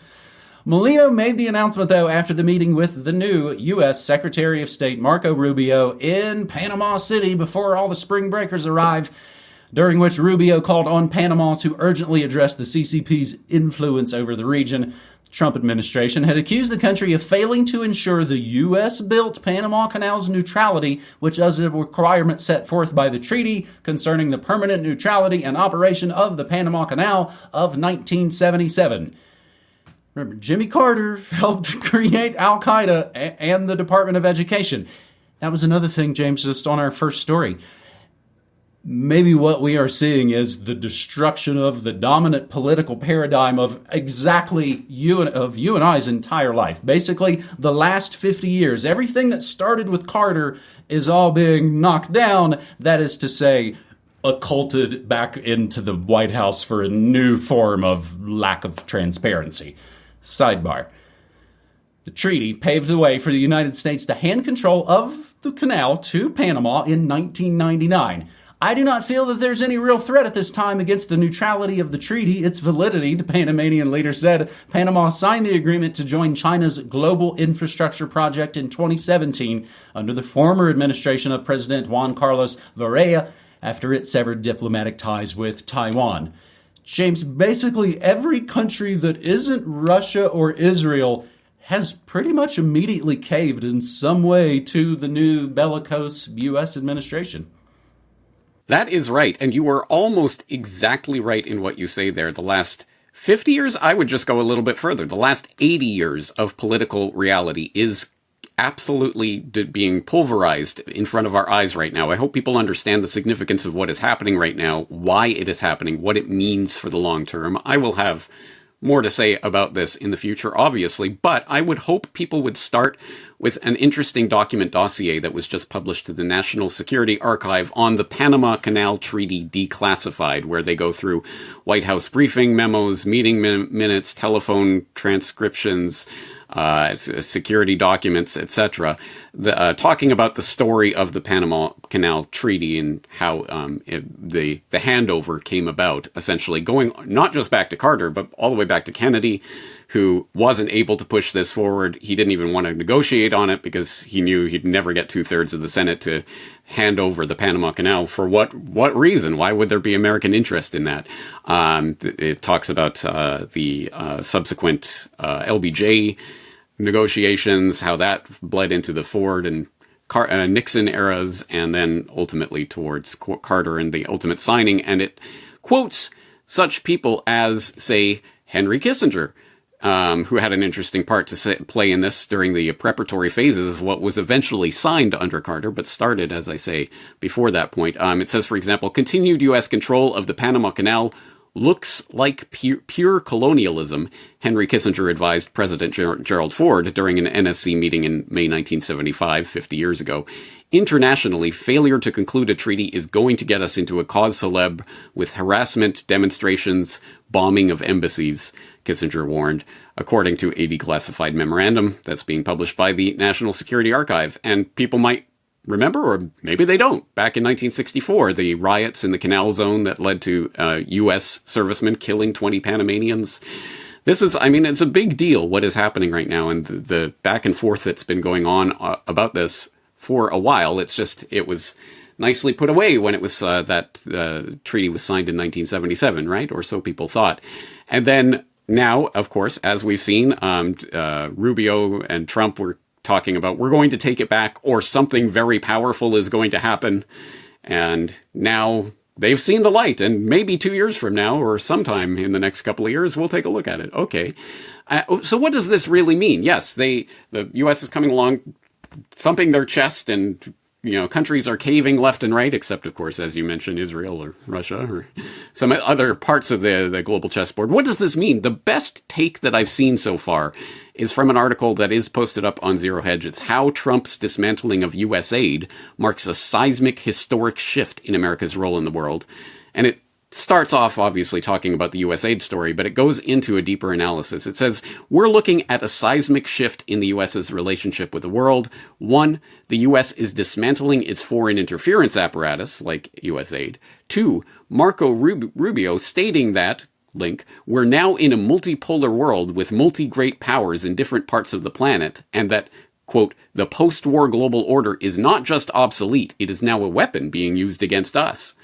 Molina made the announcement, though, after the meeting with the new U.S. Secretary of State Marco Rubio in Panama City before all the spring breakers arrive, during which Rubio called on Panama to urgently address the CCP's influence over the region. Trump administration had accused the country of failing to ensure the U.S.-built Panama Canal's neutrality, which was a requirement set forth by the treaty concerning the permanent neutrality and operation of the Panama Canal of 1977. Remember, Jimmy Carter helped create Al-Qaeda and the Department of Education. That was another thing, James, just on our first story. Maybe what we are seeing is the destruction of the dominant political paradigm of exactly you and I's entire life. Basically, the last 50 years, everything that started with Carter is all being knocked down. That is to say, occulted back into the White House for a new form of lack of transparency. Sidebar. The treaty paved the way for the United States to hand control of the canal to Panama in 1999. I do not feel that there's any real threat at this time against the neutrality of the treaty, its validity, the Panamanian leader said. Panama signed the agreement to join China's global infrastructure project in 2017 under the former administration of President Juan Carlos Varela after it severed diplomatic ties with Taiwan. James, basically every country that isn't Russia or Israel has pretty much immediately caved in some way to the new bellicose U.S. administration. That is right. And you were almost exactly right in what you say there. The last 50 years, I would just go a little bit further. The last 80 years of political reality is absolutely being pulverized in front of our eyes right now. I hope people understand the significance of what is happening right now, why it is happening, what it means for the long term. I will have more to say about this in the future, obviously, but I would hope people would start with an interesting document dossier that was just published to the National Security Archive on the Panama Canal Treaty Declassified, where they go through White House briefing memos, meeting minutes, telephone transcriptions, security documents, etc., talking about the story of the Panama Canal Treaty and how the handover came about, essentially going not just back to Carter, but all the way back to Kennedy, who wasn't able to push this forward. He didn't even want to negotiate on it because he knew he'd never get 2/3 of the Senate to hand over the Panama Canal. For what reason? Why would there be American interest in that? It talks about the subsequent LBJ negotiations, how that bled into the Ford and Nixon eras, and then ultimately towards Carter and the ultimate signing. And it quotes such people as, say, Henry Kissinger, who had an interesting part to play in this during the preparatory phases of what was eventually signed under Carter, but started, as I say, before that point. It says, for example, continued U.S. control of the Panama Canal looks like pure colonialism, Henry Kissinger advised President Gerald Ford during an NSC meeting in May 1975, 50 years ago. Internationally, failure to conclude a treaty is going to get us into a cause célèbre with harassment, demonstrations, bombing of embassies, Kissinger warned, according to a declassified memorandum that's being published by the National Security Archive. And people might remember, or maybe they don't, back in 1964, the riots in the Canal Zone that led to U.S. servicemen killing 20 Panamanians. This is, I mean, it's a big deal what is happening right now, and the back and forth that's been going on about this for a while. It's just, it was nicely put away when it was that treaty was signed in 1977, right? Or so people thought. And then now, of course, as we've seen, Rubio and Trump were talking about, we're going to take it back, or something very powerful is going to happen. And now they've seen the light, and maybe 2 years from now, or sometime in the next couple of years, we'll take a look at it. Okay. So what does this really mean? Yes, the U.S. is coming along, thumping their chest, and countries are caving left and right, except, of course, as you mentioned, Israel or Russia or some other parts of the global chessboard. What does this mean? The best take that I've seen so far is from an article that is posted up on Zero Hedge. It's How Trump's Dismantling of U.S. Aid Marks a Seismic Historic Shift in America's Role in the World. And it starts off, obviously, talking about the U.S. aid story, but it goes into a deeper analysis. It says, we're looking at a seismic shift in the U.S.'s relationship with the world. 1, the U.S. is dismantling its foreign interference apparatus, like U.S. aid. 2, Marco Rubio stating that, link, we're now in a multipolar world with multi-great powers in different parts of the planet, and that, quote, the post-war global order is not just obsolete, it is now a weapon being used against us.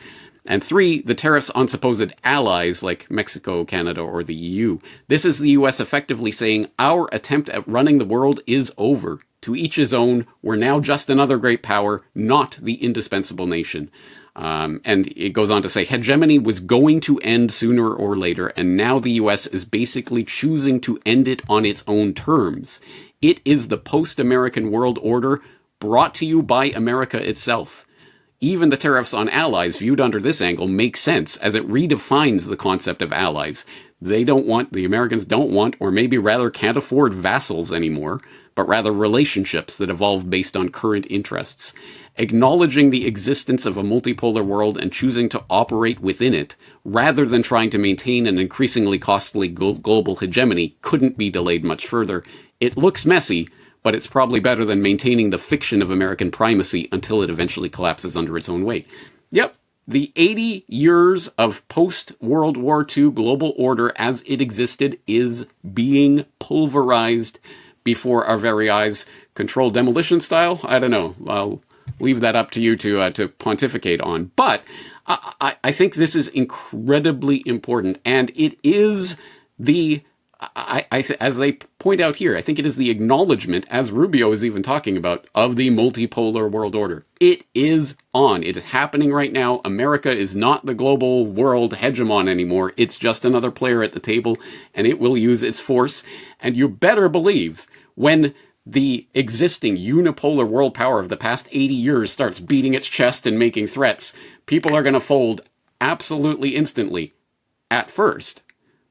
And 3, the tariffs on supposed allies like Mexico, Canada, or the EU. This is the US effectively saying, our attempt at running the world is over. To each his own, we're now just another great power, not the indispensable nation. And it goes on to say, hegemony was going to end sooner or later, and now the US is basically choosing to end it on its own terms. It is the post-American world order brought to you by America itself. Even the tariffs on allies viewed under this angle make sense, as it redefines the concept of allies. The Americans don't want, or maybe rather can't afford vassals anymore, but rather relationships that evolve based on current interests. Acknowledging the existence of a multipolar world and choosing to operate within it, rather than trying to maintain an increasingly costly global hegemony, couldn't be delayed much further. It looks messy, but it's probably better than maintaining the fiction of American primacy until it eventually collapses under its own weight. Yep, the 80 years of post-World War II global order as it existed is being pulverized before our very eyes. Controlled demolition style? I don't know. I'll leave that up to you to pontificate on. But I think this is incredibly important, and it is the... as they point out here, I think it is the acknowledgement, as Rubio is even talking about, of the multipolar world order. It is on. It is happening right now. America is not the global world hegemon anymore. It's just another player at the table, and it will use its force. And you better believe when the existing unipolar world power of the past 80 years starts beating its chest and making threats, people are going to fold absolutely instantly at first.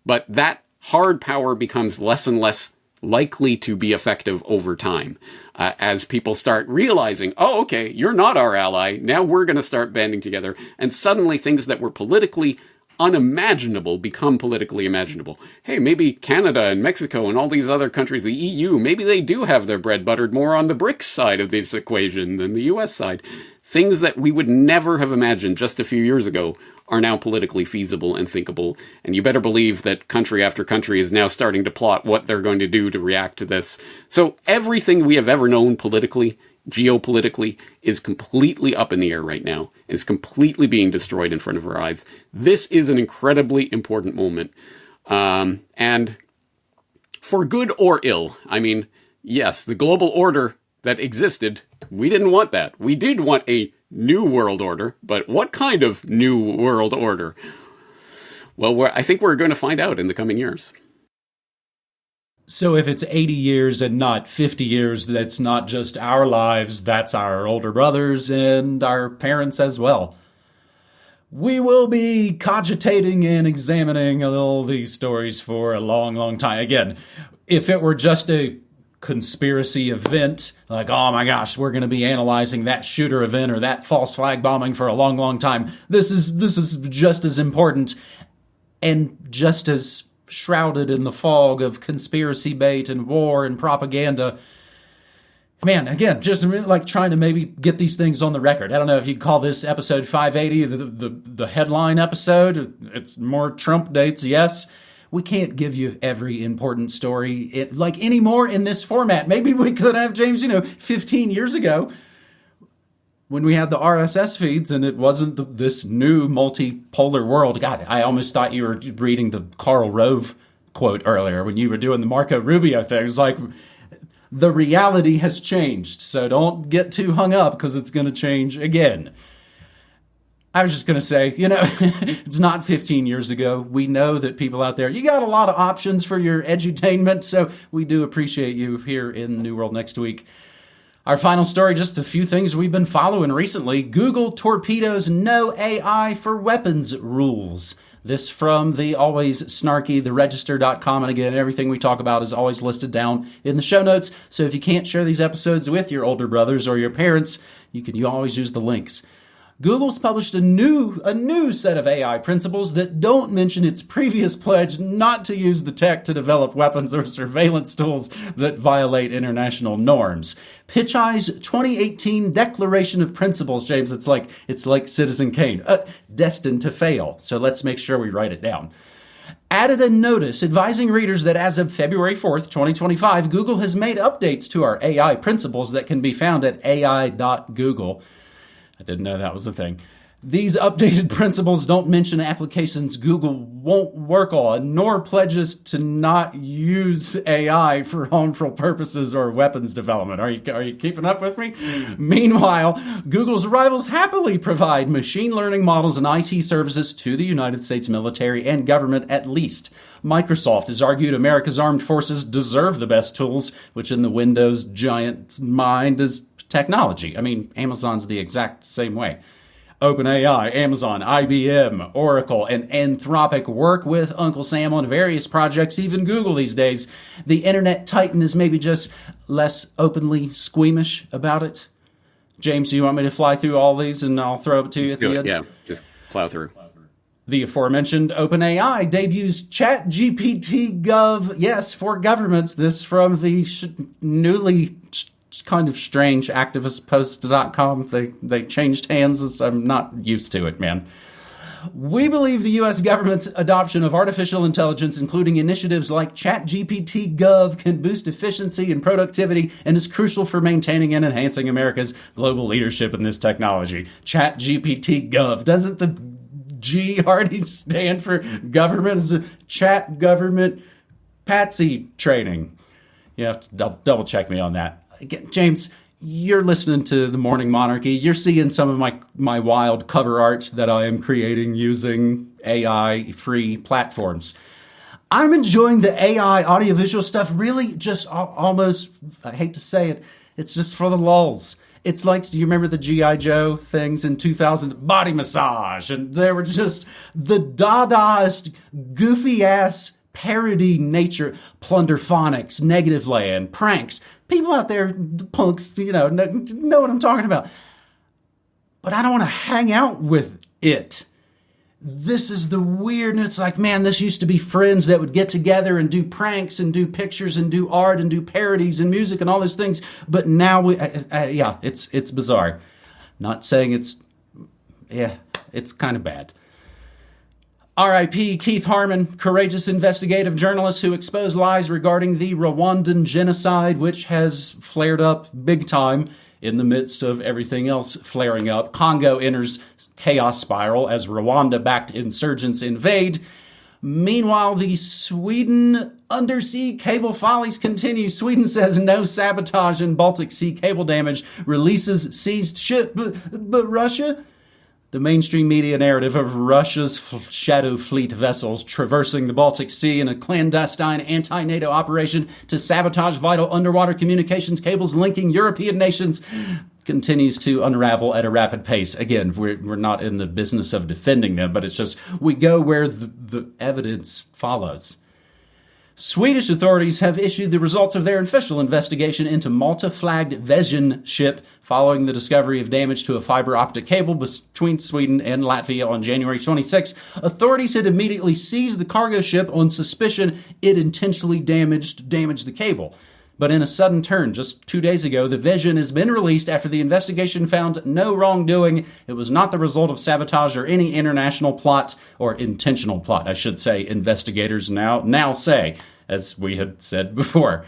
But that hard power becomes less and less likely to be effective over time as people start realizing, oh, okay, you're not our ally. Now we're going to start banding together. And suddenly things that were politically unimaginable become politically imaginable. Hey, maybe Canada and Mexico and all these other countries, the EU, maybe they do have their bread buttered more on the BRICS side of this equation than the US side. Things that we would never have imagined just a few years ago are now politically feasible and thinkable. And you better believe that country after country is now starting to plot what they're going to do to react to this. So everything we have ever known politically, geopolitically, is completely up in the air right now. It's completely being destroyed in front of our eyes. This is an incredibly important moment. And for good or ill, I mean, yes, the global order that existed, we didn't want that. We did want a new world order, but what kind of new world order? Well, I think we're going to find out in the coming years. So if it's 80 years and not 50 years, that's not just our lives, that's our older brothers and our parents as well. We will be cogitating and examining all these stories for a long, long time. Again, if it were just a conspiracy event, like, oh my gosh, we're going to be analyzing that shooter event or that false flag bombing for a long, long time. This is just as important and just as shrouded in the fog of conspiracy bait and war and propaganda. Man, again, just like trying to maybe get these things on the record. I don't know if you'd call this episode 580 the headline episode. It's more Trump dates, yes. We can't give you every important story like anymore in this format. Maybe we could have, James, 15 years ago when we had the RSS feeds and it wasn't this new multipolar world. God, I almost thought you were reading the Karl Rove quote earlier when you were doing the Marco Rubio thing. It's like the reality has changed, so don't get too hung up because it's going to change again. I was just going to say, it's not 15 years ago. We know that people out there, you got a lot of options for your edutainment, so we do appreciate you here in New World Next Week. Our final story, just a few things we've been following recently. Google torpedoes no AI for weapons rules. This from the always snarky, theregister.com. And again, everything we talk about is always listed down in the show notes. So if you can't share these episodes with your older brothers or your parents, you always use the links. Google's published a new set of AI principles that don't mention its previous pledge not to use the tech to develop weapons or surveillance tools that violate international norms. PitchEye's 2018 Declaration of Principles, James, it's like Citizen Kane, destined to fail. So let's make sure we write it down. Added a notice advising readers that as of February 4th, 2025, Google has made updates to our AI principles that can be found at ai.google. I didn't know that was the thing. These updated principles don't mention applications Google won't work on, nor pledges to not use AI for harmful purposes or weapons development. Are you keeping up with me? Meanwhile, Google's rivals happily provide machine learning models and IT services to the United States military and government at least. Microsoft has argued America's armed forces deserve the best tools, which in the Windows giant's mind is technology. I mean, Amazon's the exact same way. OpenAI, Amazon, IBM, Oracle, and Anthropic work with Uncle Sam on various projects, even Google these days. The internet titan is maybe just less openly squeamish about it. James, do you want me to fly through all these and I'll throw it to you at the end? Yeah, just plow through. The aforementioned OpenAI debuts ChatGPT Gov, yes, for governments. This from the newly kind of strange activistpost.com. They changed hands. I'm not used to it, man. We believe the U.S. government's adoption of artificial intelligence, including initiatives like ChatGPT Gov, can boost efficiency and productivity and is crucial for maintaining and enhancing America's global leadership in this technology. ChatGPT Gov. Doesn't the G already stand for government? Is a chat government patsy training? You have to double check me on that. Again, James, you're listening to The Morning Monarchy. You're seeing some of my wild cover art that I am creating using AI-free platforms. I'm enjoying the AI audiovisual stuff really just almost, I hate to say it, it's just for the lulz. It's like, do you remember the G.I. Joe things in 2000? Body massage. And there were just the Dadaist, goofy-ass parody nature, plunderphonics, negative land, pranks. People out there, punks, know what I'm talking about. But I don't want to hang out with it. This is the weirdness. Like, man, this used to be friends that would get together and do pranks and do pictures and do art and do parodies and music and all those things. But now, it's bizarre. Not saying it's kind of bad. R.I.P. Keith Harmon, courageous investigative journalist who exposed lies regarding the Rwandan genocide, which has flared up big time in the midst of everything else flaring up. Congo enters chaos spiral as Rwanda-backed insurgents invade. Meanwhile, the Sweden undersea cable follies continue. Sweden says no sabotage in Baltic Sea cable damage, releases seized ship, but Russia... The mainstream media narrative of Russia's shadow fleet vessels traversing the Baltic Sea in a clandestine anti-NATO operation to sabotage vital underwater communications cables linking European nations continues to unravel at a rapid pace. Again, we're not in the business of defending them, but it's just we go where the evidence follows. Swedish authorities have issued the results of their official investigation into Malta-flagged Vesien ship following the discovery of damage to a fiber optic cable between Sweden and Latvia on January 26. Authorities had immediately seized the cargo ship on suspicion it intentionally damaged the cable. But in a sudden turn, just 2 days ago, the Vesien has been released after the investigation found no wrongdoing. It was not the result of sabotage or any international plot, or intentional plot, I should say, investigators now say, as we had said before.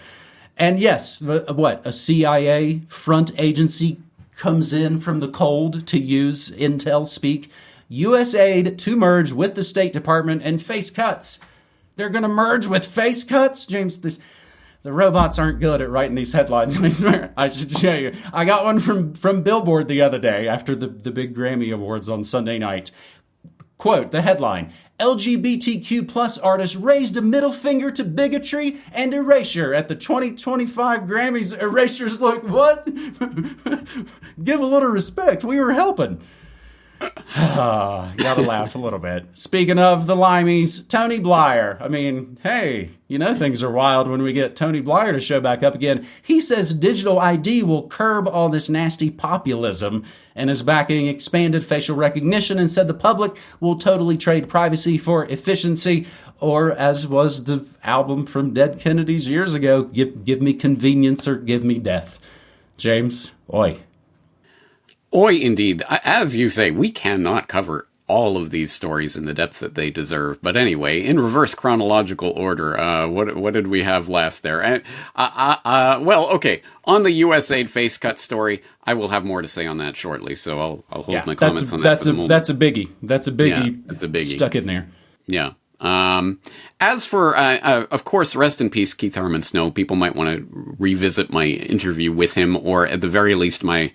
And yes, a CIA front agency comes in from the cold to use intel speak. U.S. aid to merge with the State Department and face cuts. They're going to merge with face cuts? James, the robots aren't good at writing these headlines. I swear. I should show you. I got one from Billboard the other day after the big Grammy Awards on Sunday night. Quote, the headline, LGBTQ plus artist raised a middle finger to bigotry and erasure at the 2025 Grammys. Erasure's like, what? Give a little respect. We were helping. Gotta laugh a little bit. Speaking of the limeys, Tony Blair. I mean, hey, things are wild when we get Tony Blair to show back up again. He says digital ID will curb all this nasty populism and is backing expanded facial recognition and said the public will totally trade privacy for efficiency, or as was the album from Dead Kennedys years ago, give me convenience or give me death. James, oi. Oi, indeed. As you say, we cannot cover all of these stories in the depth that they deserve. But anyway, in reverse chronological order, what did we have last there? And well, okay, on the USAID face cut story, I will have more to say on that shortly. So I'll hold my comments on that. That's a biggie. That's a biggie. Yeah, that's a biggie stuck in there. Yeah. As for, of course, rest in peace, Keith Harmon Snow. People might want to revisit my interview with him, or at the very least, my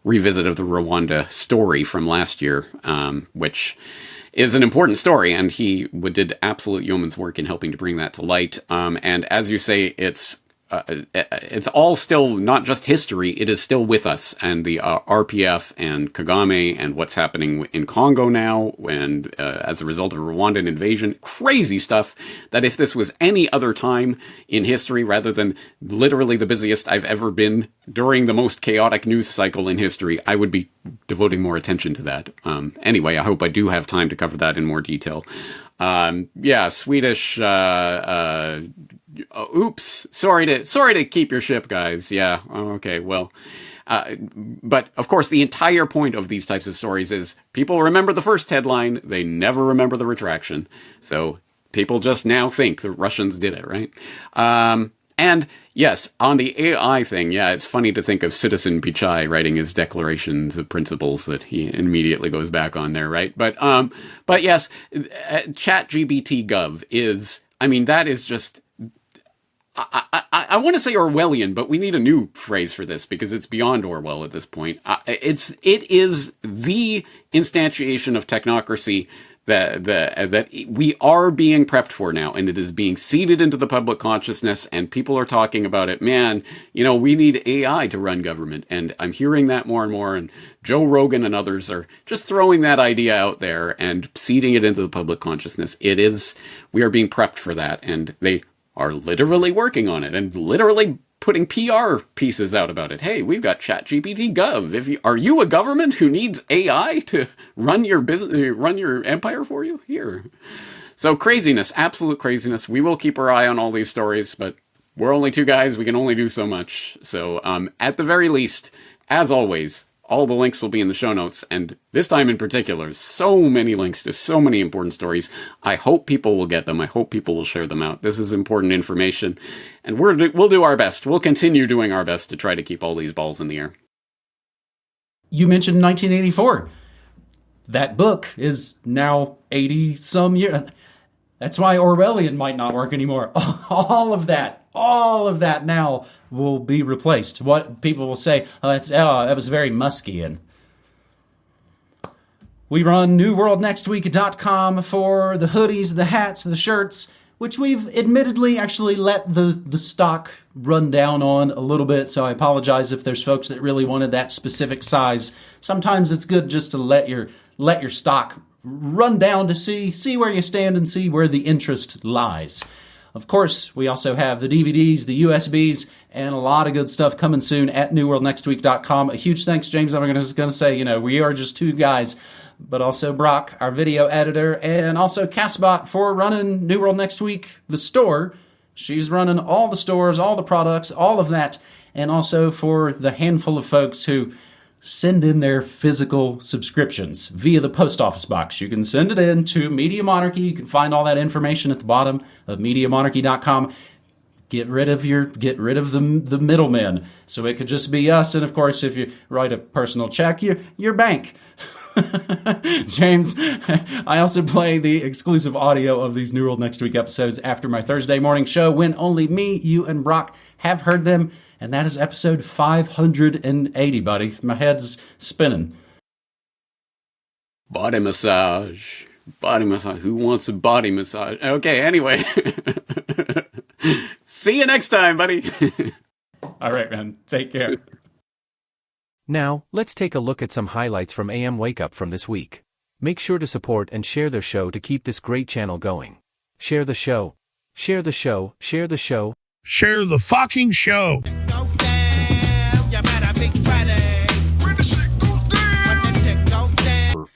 revisit of the Rwanda story from last year, which is an important story, and he did absolute yeoman's work in helping to bring that to light. And as you say, it's all still not just history, it is still with us, and the RPF and Kagame and what's happening in Congo now, and as a result of Rwandan invasion, crazy stuff that if this was any other time in history, rather than literally the busiest I've ever been during the most chaotic news cycle in history, I would be devoting more attention to that. Anyway, I hope I do have time to cover that in more detail. Swedish, oops, sorry to keep your ship, guys. Yeah, okay, well, but of course the entire point of these types of stories is people remember the first headline, they never remember the retraction. So people just now think the Russians did it, right? And yes, on the AI thing, yeah, it's funny to think of Citizen Pichai writing his declarations of principles that he immediately goes back on there, right? But yes, ChatGPT Gov is, I mean, that is just, I want to say Orwellian, but we need a new phrase for this because it's beyond Orwell at this point. It is the instantiation of technocracy that we are being prepped for now, and it is being seeded into the public consciousness, and people are talking about it. Man, we need AI to run government, and I'm hearing that more and more, and Joe Rogan and others are just throwing that idea out there and seeding it into the public consciousness. We are being prepped for that, and they are literally working on it, and literally putting PR pieces out about it. Hey, we've got ChatGPT Gov. Are you a government who needs AI to run your business, run your empire for you? Here. So craziness, absolute craziness. We will keep our eye on all these stories, but we're only two guys. We can only do so much. So at the very least, as always, all the links will be in the show notes. And this time in particular, so many links to so many important stories. I hope people will get them. I hope people will share them out. This is important information. And we'll do our best. We'll continue doing our best to try to keep all these balls in the air. You mentioned 1984. That book is now 80-some years. That's why Orwellian might not work anymore. All of that now will be replaced. What people will say, that was very Muskian. We run NewWorldNextWeek.com for the hoodies, the hats, the shirts, which we've admittedly actually let the stock run down on a little bit, so I apologize if there's folks that really wanted that specific size. Sometimes it's good just to let your stock run down to see where you stand and see where the interest lies. Of course, we also have the DVDs, the USBs, and a lot of good stuff coming soon at NewWorldNextWeek.com. A huge thanks, James. I'm just going to say, we are just two guys, but also Brock, our video editor, and also Castbot for running New World Next Week, the store. She's running all the stores, all the products, all of that, and also for the handful of folks who send in their physical subscriptions via the post office box. You can send it in to Media Monarchy. You can find all that information at the bottom of MediaMonarchy.com. Get rid of the middlemen. So it could just be us. And of course, if you write a personal check, your bank. James, I also play the exclusive audio of these New World Next Week episodes after my Thursday morning show when only me, you, and Brock have heard them. And that is episode 580, buddy. My head's spinning. Body massage. Body massage. Who wants a body massage? Okay, anyway. See you next time, buddy. All right, man. Take care. Now, let's take a look at some highlights from AM Wake Up from this week. Make sure to support and share their show to keep this great channel going. Share the show. Share the show. Share the show. Share the fucking show.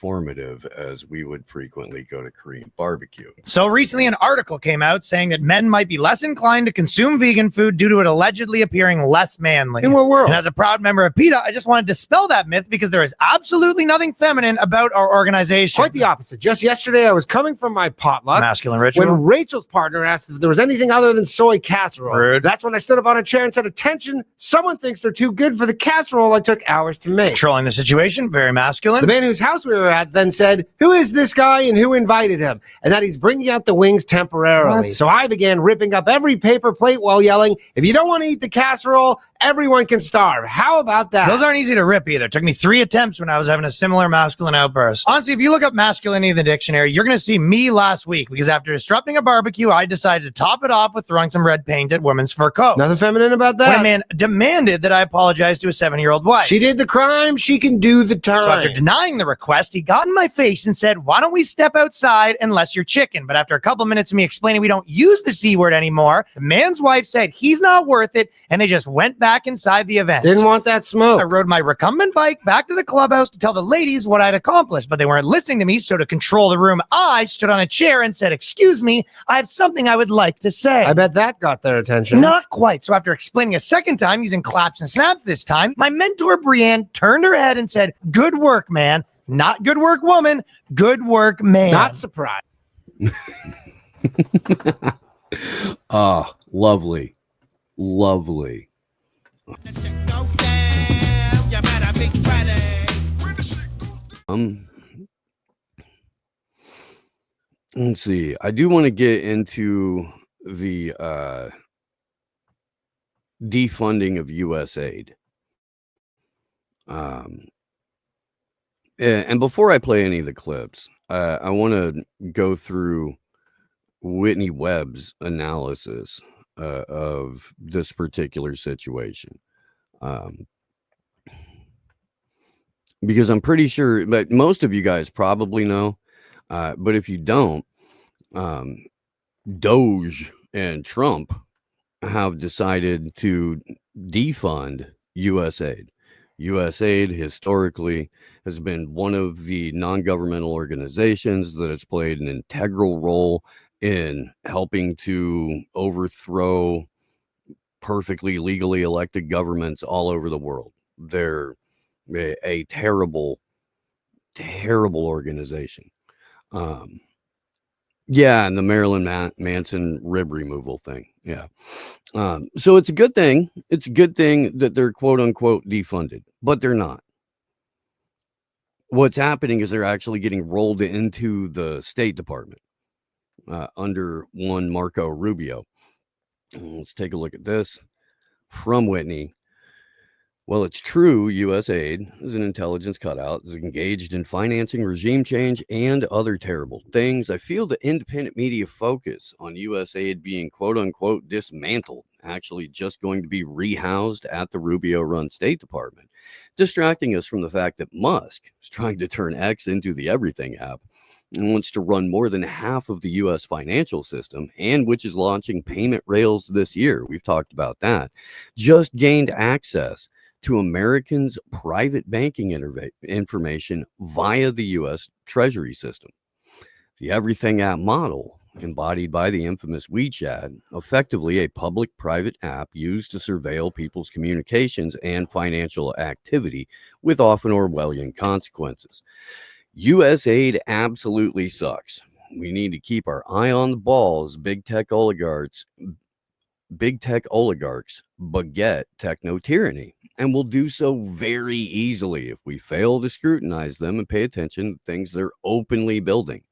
informative as we would frequently go to Korean barbecue. So recently, an article came out saying that men might be less inclined to consume vegan food due to it allegedly appearing less manly. In what world? And as a proud member of PETA, I just want to dispel that myth because there is absolutely nothing feminine about our organization. Quite the opposite. Just yesterday, I was coming from my potluck. Masculine ritual. When Rachel's partner asked if there was anything other than soy casserole. Rude. That's when I stood up on a chair and said, attention, someone thinks they're too good for the casserole I took hours to make. Controlling the situation, very masculine. The man whose house we were at then said, who is this guy and who invited him? And that he's bringing out the wings temporarily. What? So I began ripping up every paper plate while yelling, if you don't want to eat the casserole, everyone can starve. How about that? Those aren't easy to rip either. It took me 3 attempts when I was having a similar masculine outburst. Honestly, if you look up masculinity in the dictionary, you're going to see me last week because after disrupting a barbecue, I decided to top it off with throwing some red paint at women's fur coat. Nothing feminine about that. When a man demanded that I apologize to a 7-year-old wife. She did the crime, she can do the time. So after denying the request, he got in my face and said, why don't we step outside unless you're chicken? But after a couple minutes of me explaining we don't use the C word anymore, the man's wife said he's not worth it, and they just went back inside the event. Didn't want that smoke. I rode my recumbent bike back to the clubhouse to tell the ladies what I'd accomplished, but they weren't listening to me, so to control the room, I stood on a chair and said, excuse me, I have something I would like to say. I bet that got their attention. Not quite. So after explaining a second time, using claps and snaps this time, my mentor Brienne turned her head and said, good work, man. Not good work, woman. Good work, man. Not surprised. Ah, lovely. Lovely. Let's see. I do want to get into the defunding of U.S. aid. And before I play any of the clips, I want to go through Whitney Webb's analysis of this particular situation. Because I'm pretty sure, but most of you guys probably know, but if you don't, Doge and Trump have decided to defund U.S. aid. U.S. aid historically has been one of the non-governmental organizations that has played an integral role in helping to overthrow perfectly legally elected governments all over the world. They're a terrible, terrible organization. Yeah, and the Marilyn Manson rib removal thing. Yeah. So it's a good thing. It's a good thing that they're quote unquote defunded, but they're not. What's happening is they're actually getting rolled into the State Department under one Marco Rubio. Let's take a look at this from Whitney. Well, it's true, U.S. aid is an intelligence cutout, is engaged in financing regime change and other terrible things. I feel the independent media focus on U.S. aid being quote-unquote dismantled, actually just going to be rehoused at the Rubio-run State Department, distracting us from the fact that Musk is trying to turn X into the everything app and wants to run more than half of the U.S. financial system, and which is launching payment rails this year. We've talked about that. Just gained access to Americans' private banking information via the U.S. Treasury system. The Everything app model, embodied by the infamous WeChat, effectively a public-private app used to surveil people's communications and financial activity with often Orwellian consequences. U.S. aid absolutely sucks. We need to keep our eye on the ball as big tech oligarchs beget techno-tyranny, and will do so very easily if we fail to scrutinize them and pay attention to things they're openly building.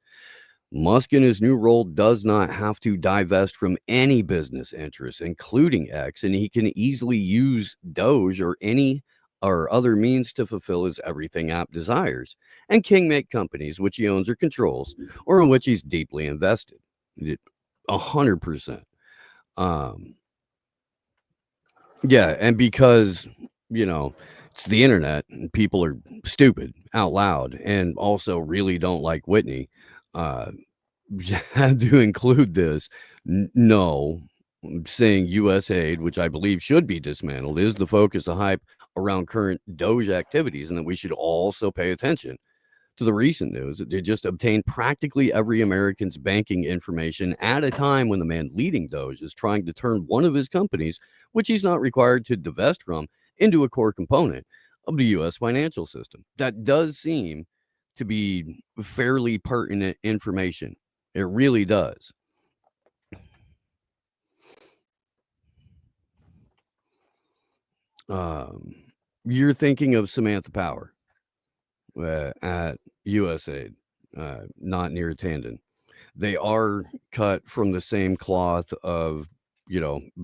Musk in his new role does not have to divest from any business interests, including X, and he can easily use Doge or any or other means to fulfill his everything app desires, and kingmake companies which he owns or controls, or in which he's deeply invested. 100%. Yeah, and because, you know, it's the internet and people are stupid out loud and also really don't like Whitney, had to include this. No, saying U.S. aid, which I believe should be dismantled, is the focus of hype around current Doge activities, and that we should also pay attention to the recent news that they just obtained practically every American's banking information at a time when the man leading Doge is trying to turn one of his companies, which he's not required to divest from, into a core component of the U.S. financial system. That does seem to be fairly pertinent information. It really does. You're thinking of Samantha Power at USAID, not near Tandon. They are cut from the same cloth of,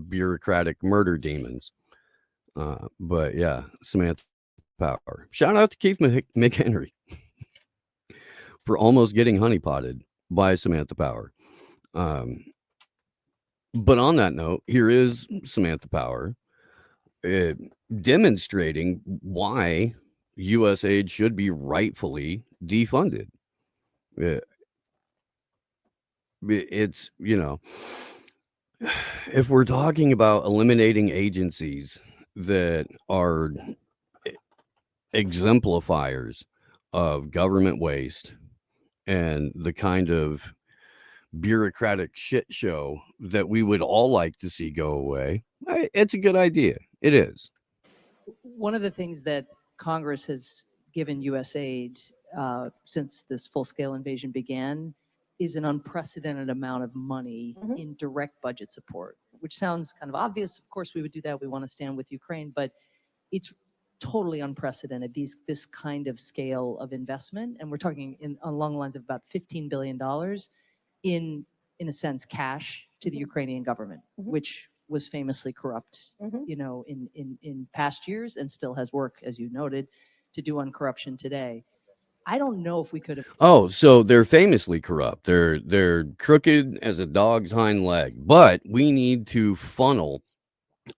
bureaucratic murder demons. But yeah, Samantha Power. Shout out to Keith McHenry for almost getting honeypotted by Samantha Power. But on that note, here is Samantha Power demonstrating why USAID should be rightfully defunded. It's, if we're talking about eliminating agencies that are exemplifiers of government waste and the kind of bureaucratic shit show that we would all like to see go away, it's a good idea. It is. One of the things that Congress has given USAID since this full-scale invasion began is an unprecedented amount of money in direct budget support, which sounds kind of obvious. Of course, we would do that. We want to stand with Ukraine, but it's totally unprecedented, this kind of scale of investment. And we're talking along the lines of about $15 billion in a sense, cash to the Ukrainian government, which was famously corrupt, in past years, and still has work, as you noted, to do on corruption today. I don't know if we could have. Oh, so they're famously corrupt. They're crooked as a dog's hind leg, but we need to funnel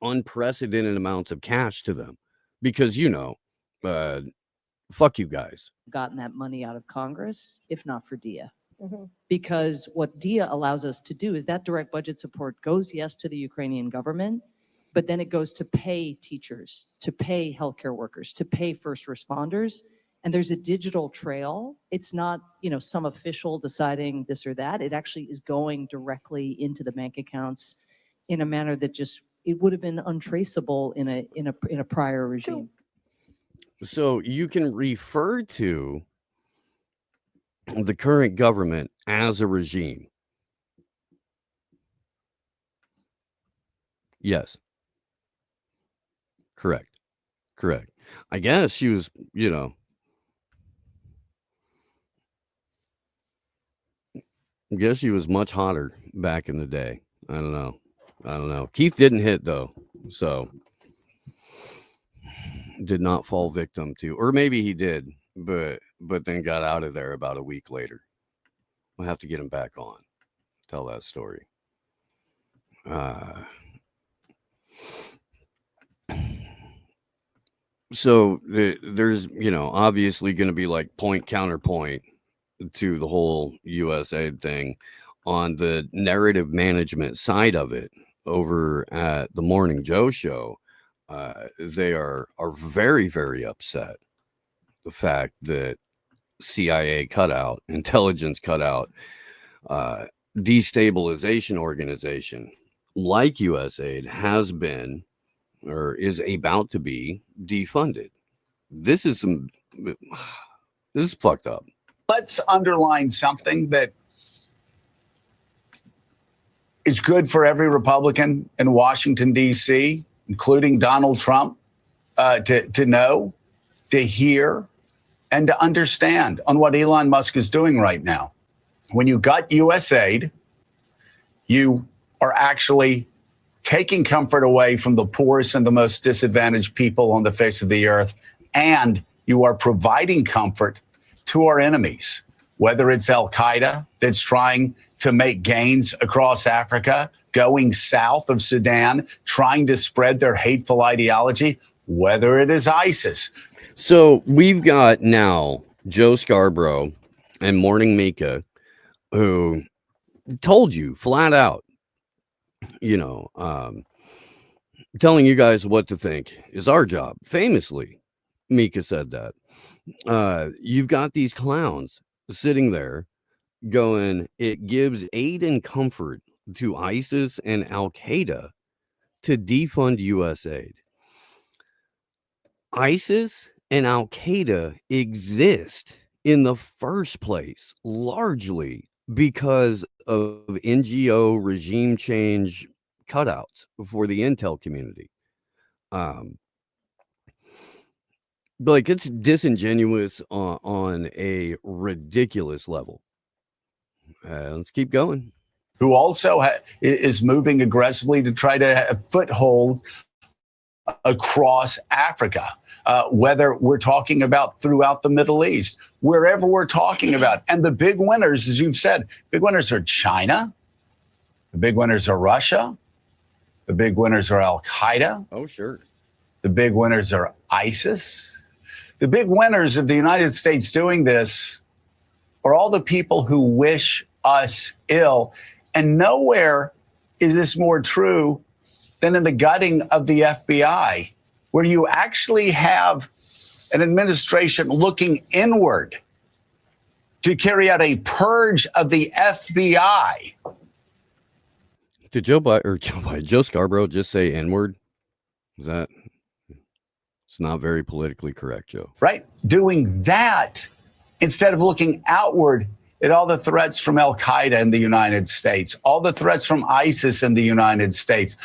unprecedented amounts of cash to them because, fuck you guys. Gotten that money out of Congress, if not for DIA. Because what DIA allows us to do is that direct budget support goes, yes, to the Ukrainian government, but then it goes to pay teachers, to pay healthcare workers, to pay first responders. And there's a digital trail. It's not, some official deciding this or that. It actually is going directly into the bank accounts in a manner that it would have been untraceable in a prior regime. So you can refer to the current government as a regime. Yes. Correct. I guess she was, I guess she was much hotter back in the day. I don't know. Keith didn't hit though, so did not fall victim to, or maybe he did, but then got out of there about a week later. We'll have to get him back on, tell that story. So there's, obviously going to be like point counterpoint to the whole USAID thing on the narrative management side of it over at the Morning Joe show. They are very, very upset. The fact that CIA cutout, intelligence cutout, destabilization organization like USAID has been or is about to be defunded. This is fucked up. Let's underline something that is good for every Republican in Washington, D.C., including Donald Trump, to know, to hear, and to understand on what Elon Musk is doing right now. When you got USAID, you are actually taking comfort away from the poorest and the most disadvantaged people on the face of the earth, and you are providing comfort to our enemies, whether it's Al-Qaeda that's trying to make gains across Africa, going south of Sudan, trying to spread their hateful ideology, whether it is ISIS. So we've got now Joe Scarborough and Morning Mika, who told you flat out, telling you guys what to think is our job. Famously, Mika said that. You've got these clowns sitting there going, it gives aid and comfort to ISIS and Al Qaeda to defund US aid. ISIS and Al Qaeda exist in the first place largely because of NGO regime change cutouts for the intel community. Like, it's disingenuous on a ridiculous level. Let's keep going. Who also is moving aggressively to try to have foothold across Africa, whether we're talking about throughout the Middle East, wherever we're talking about. And the big winners, as you've said, big winners are China. The big winners are Russia. The big winners are Al Qaeda. Oh, sure. The big winners are ISIS. The big winners of the United States doing this are all the people who wish us ill. And nowhere is this more true than in the gutting of the FBI, where you actually have an administration looking inward to carry out a purge of the FBI. Did Joe Scarborough just say N-word? Is that? It's not very politically correct, Joe. Right. Doing that instead of looking outward at all the threats from Al Qaeda in the United States, all the threats from ISIS in the United States,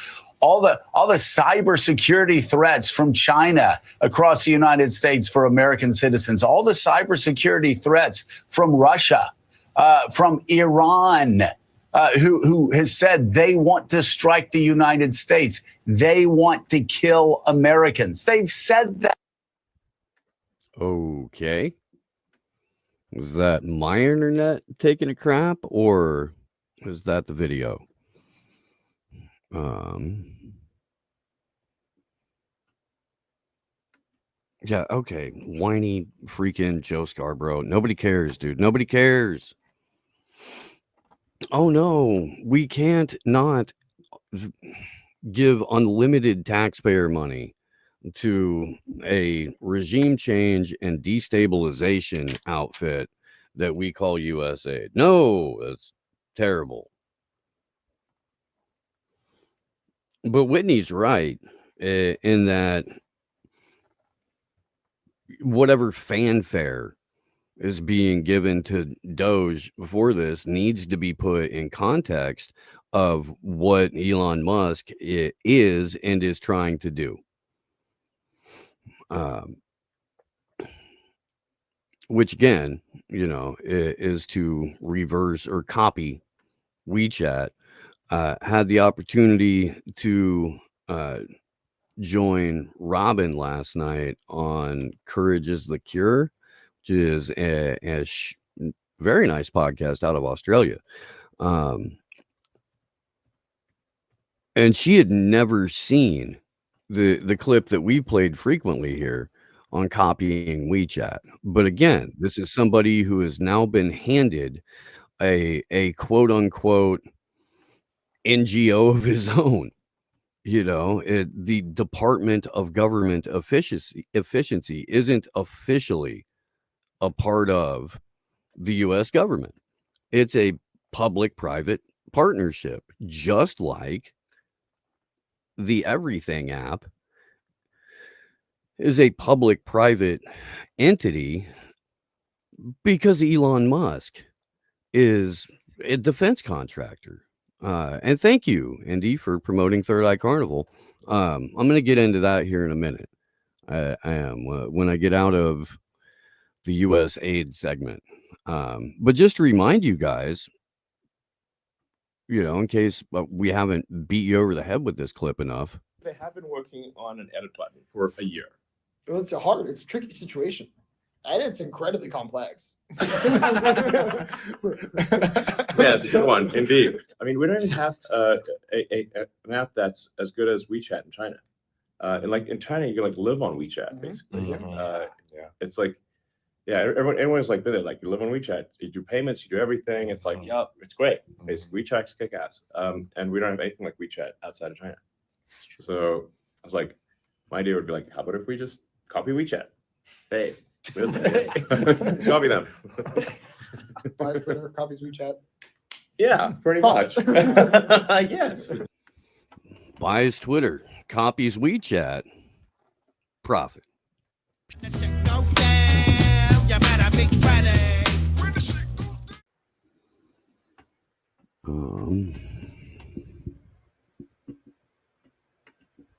all the cybersecurity threats from China across the United States for American citizens, all the cybersecurity threats from Russia, from Iran, who has said they want to strike the United States. They want to kill Americans. They've said that. Okay. Was that my internet taking a crap, or was that the video? Yeah, okay. Whiny freaking Joe Scarborough. Nobody cares, dude. Nobody cares. Oh no, we can't not give unlimited taxpayer money to a regime change and destabilization outfit that we call USAID. No, that's terrible. But Whitney's right in that whatever fanfare is being given to Doge for this needs to be put in context of what Elon Musk is and is trying to do. Which again, is to reverse or copy WeChat. Had the opportunity to join Robin last night on Courage is the Cure, which is a very nice podcast out of Australia. And she had never seen the clip that we played frequently here on copying WeChat. But again, this is somebody who has now been handed a quote unquote NGO of his own. The Department of Government Efficiency isn't officially a part of the U.S. government. It's a public-private partnership, just like the Everything app is a public-private entity because Elon Musk is a defense contractor. And thank you, Andy, for promoting Third Eye Carnival. I'm going to get into that here in a minute. I am when I get out of the U.S. aid segment. But just to remind you guys, in case we haven't beat you over the head with this clip enough. They have been working on an edit button for a year. Well, it's a tricky situation. And it's incredibly complex. Yes, good one, indeed. I mean, we don't even have an app that's as good as WeChat in China. And like in China, you can live on WeChat, basically. Mm-hmm. It's like, everyone's like, you live on WeChat, you do payments, you do everything. It's like, yeah, it's great. Basically, WeChat's kick ass. And we don't have anything like WeChat outside of China. So I was like, my idea would be like, how about if we just copy WeChat? Hey. Copy them. Buys Twitter, copies WeChat. Yeah, pretty much. Profit. Yes. Buys Twitter, copies WeChat, profit.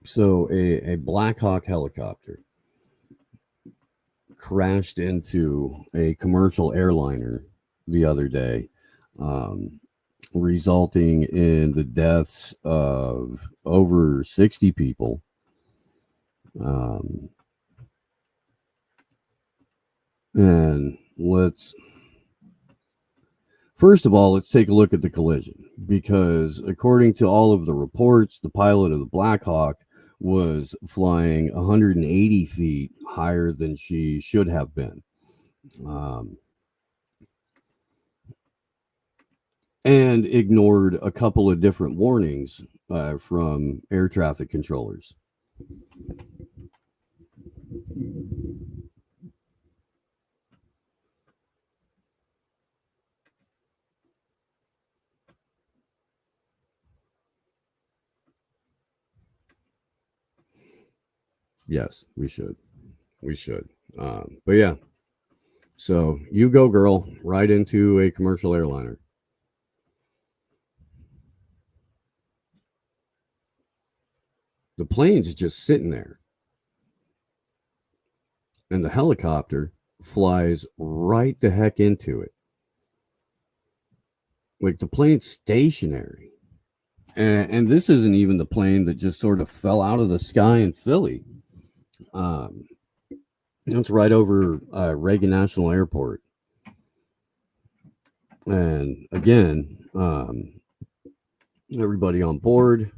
So a Black Hawk helicopter crashed into a commercial airliner the other day, resulting in the deaths of over 60 people. And first of all, let's take a look at the collision, because according to all of the reports, the pilot of the Black Hawk was flying 180 feet higher than she should have been. And ignored a couple of different warnings from air traffic controllers. Yes, we should. We should. But yeah. So you go, girl, right into a commercial airliner. The plane's just sitting there. And the helicopter flies right the heck into it. Like, the plane's stationary. And this isn't even the plane that just sort of fell out of the sky in Philly. It's right over Reagan National Airport. And again, everybody on board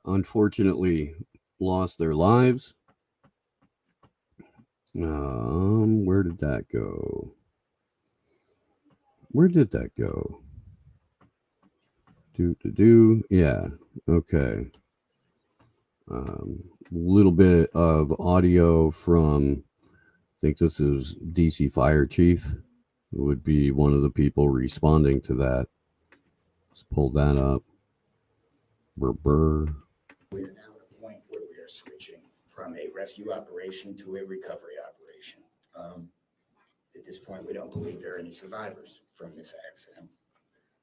unfortunately lost their lives. Where did that go? Where did that go? Yeah, okay. Little bit of audio from, I think this is DC Fire Chief, would be one of the people responding to that. Let's pull that up. Brr, brr. We are now at a point where we are switching from a rescue operation to a recovery operation. At this point, we don't believe there are any survivors from this accident.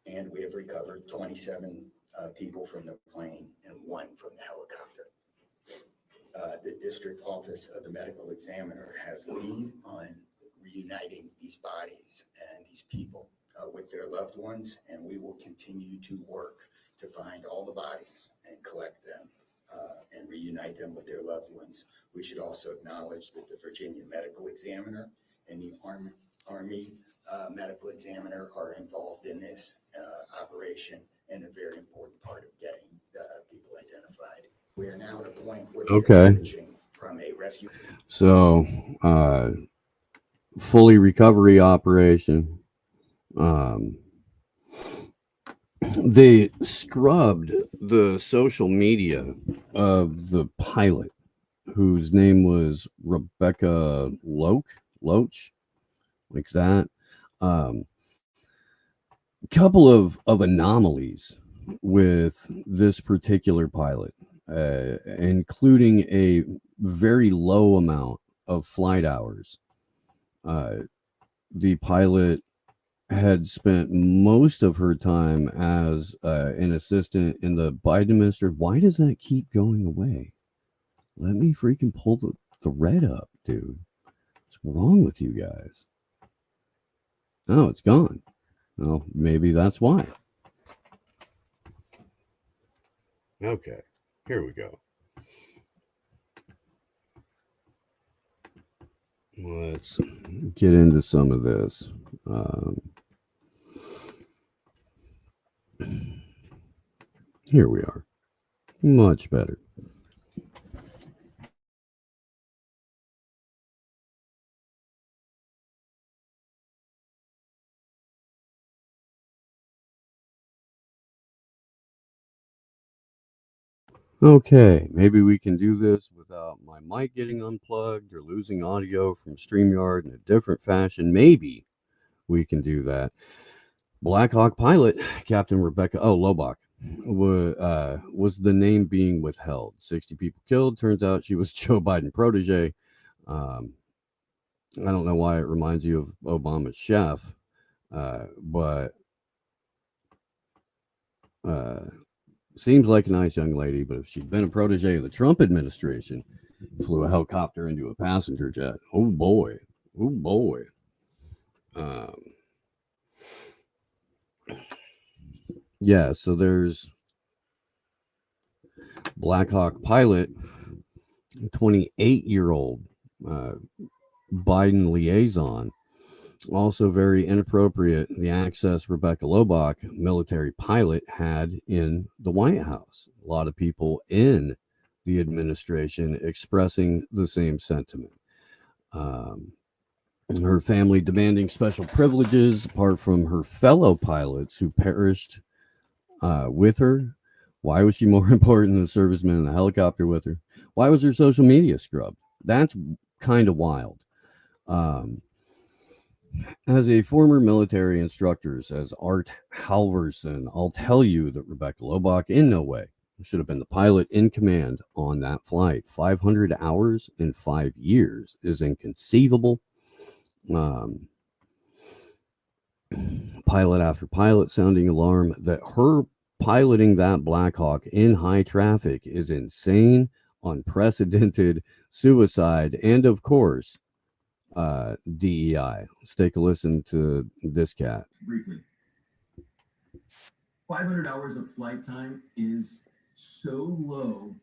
And we have recovered 27 people from the plane and 1 from the helicopter. The district office of the medical examiner has lead on reuniting these bodies and these people with their loved ones, and we will continue to work to find all the bodies and collect them and reunite them with their loved ones. We should also acknowledge that the Virginia medical examiner and the Army medical examiner are involved in this operation and a very important part of getting people identified. We are now at a point where we are switching from a rescue. So, fully recovery operation. They scrubbed the social media of the pilot, whose name was Rebecca Loach, like that. Couple of anomalies with this particular pilot, including a very low amount of flight hours. The pilot had spent most of her time as an assistant in the Biden administration. Why does that keep going away? Let me freaking pull the thread up, dude. What's wrong with you guys? Oh, it's gone. Well, maybe that's why. Okay, here we go. Let's get into some of this. Here we are. Much better. Okay, maybe we can do this without my mic getting unplugged or losing audio from StreamYard in a different fashion. Maybe we can do that. Black Hawk pilot, Captain Rebecca Lobach, was the name being withheld. 60 people killed. Turns out she was Joe Biden protege. I don't know why it reminds you of Obama's chef, but seems like a nice young lady. But if she'd been a protege of the Trump administration, flew a helicopter into a passenger jet. Oh boy. Yeah, so there's Black Hawk pilot, 28-year-old Biden liaison. Also very inappropriate, the access Rebecca Lobach, military pilot, had in the White House. A lot of people in the administration expressing the same sentiment. Her family demanding special privileges apart from her fellow pilots who perished with her. Why was she more important than the servicemen in the helicopter with her? Why was her social media scrubbed? That's kind of wild. As a former military instructor, says Art Halverson, I'll tell you that Rebecca Lobach in no way should have been the pilot in command on that flight. 500 hours in 5 years is inconceivable. Pilot after pilot sounding alarm that her piloting that Black Hawk in high traffic is insane, unprecedented, suicide, and of course, DEI. Let's take a listen to this cat. Briefly, 500 hours of flight time is so low.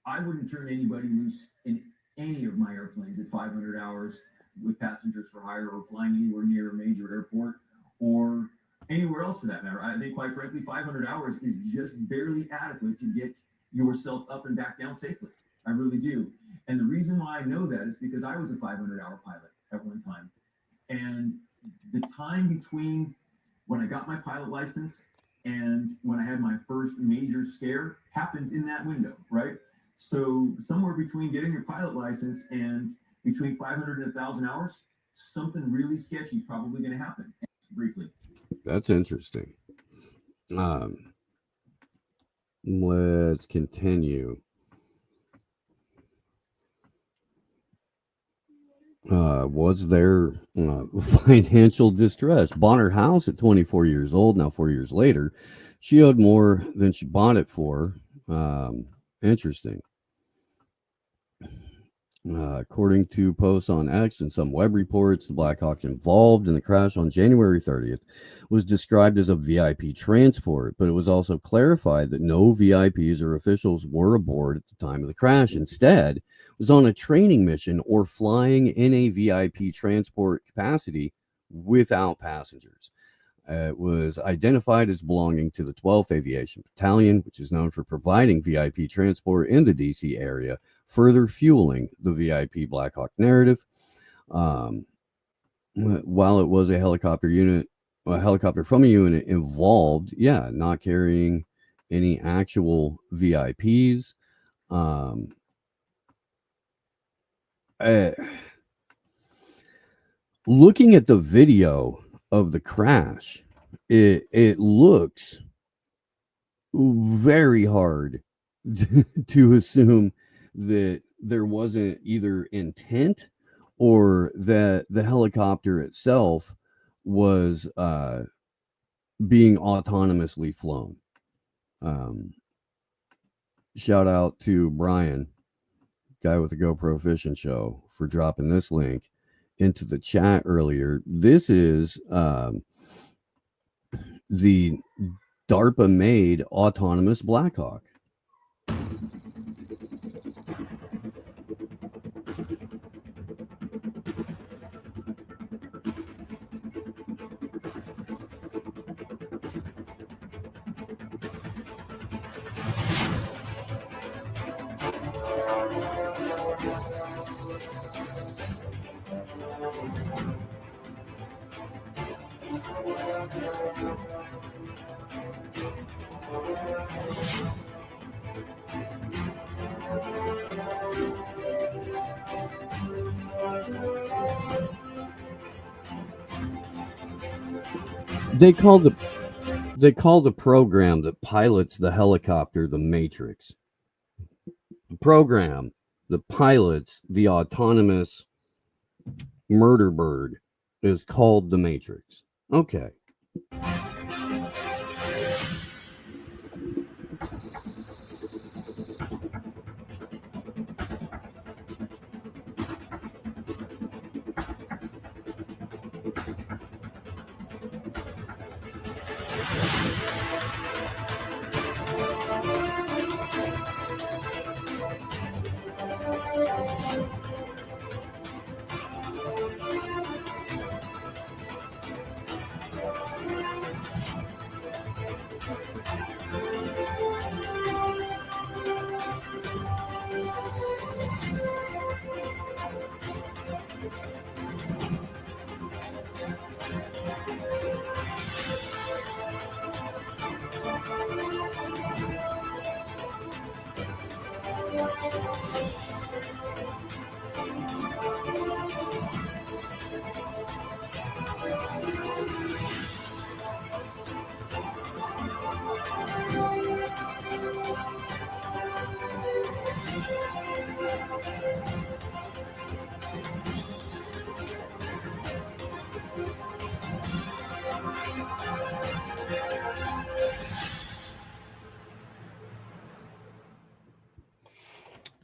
I wouldn't turn anybody loose in any of my airplanes at 500 hours with passengers for hire or flying anywhere near a major airport or anywhere else for that matter. I think, quite frankly, 500 hours is just barely adequate to get yourself up and back down safely. I really do. And the reason why I know that is because I was a 500-hour pilot at one time. And the time between when I got my pilot license and when I had my first major scare happens in that window, right? So somewhere between getting your pilot license and between 500 and 1,000 hours, something really sketchy is probably going to happen. Briefly. That's interesting. Let's continue. Was there financial distress? Bought her house at 24 years old. Now, 4 years later, she owed more than she bought it for. Interesting. According to posts on X and some web reports, the Black Hawk involved in the crash on January 30th was described as a VIP transport, but it was also clarified that no VIPs or officials were aboard at the time of the crash. Instead, it was on a training mission or flying in a VIP transport capacity without passengers. It was identified as belonging to the 12th Aviation Battalion, which is known for providing VIP transport in the DC area, further fueling the VIP Black Hawk narrative. While it was a helicopter from a unit involved, not carrying any actual VIPs. Looking at the video of the crash, it looks very hard to assume that there wasn't either intent or that the helicopter itself was being autonomously flown. Shout out to Brian, guy with the GoPro Fishing Show, for dropping this link into the chat earlier. This is the DARPA-made autonomous Black Hawk. They call the program that pilots the helicopter the Matrix. The program that pilots the autonomous murder bird is called the Matrix. Okay.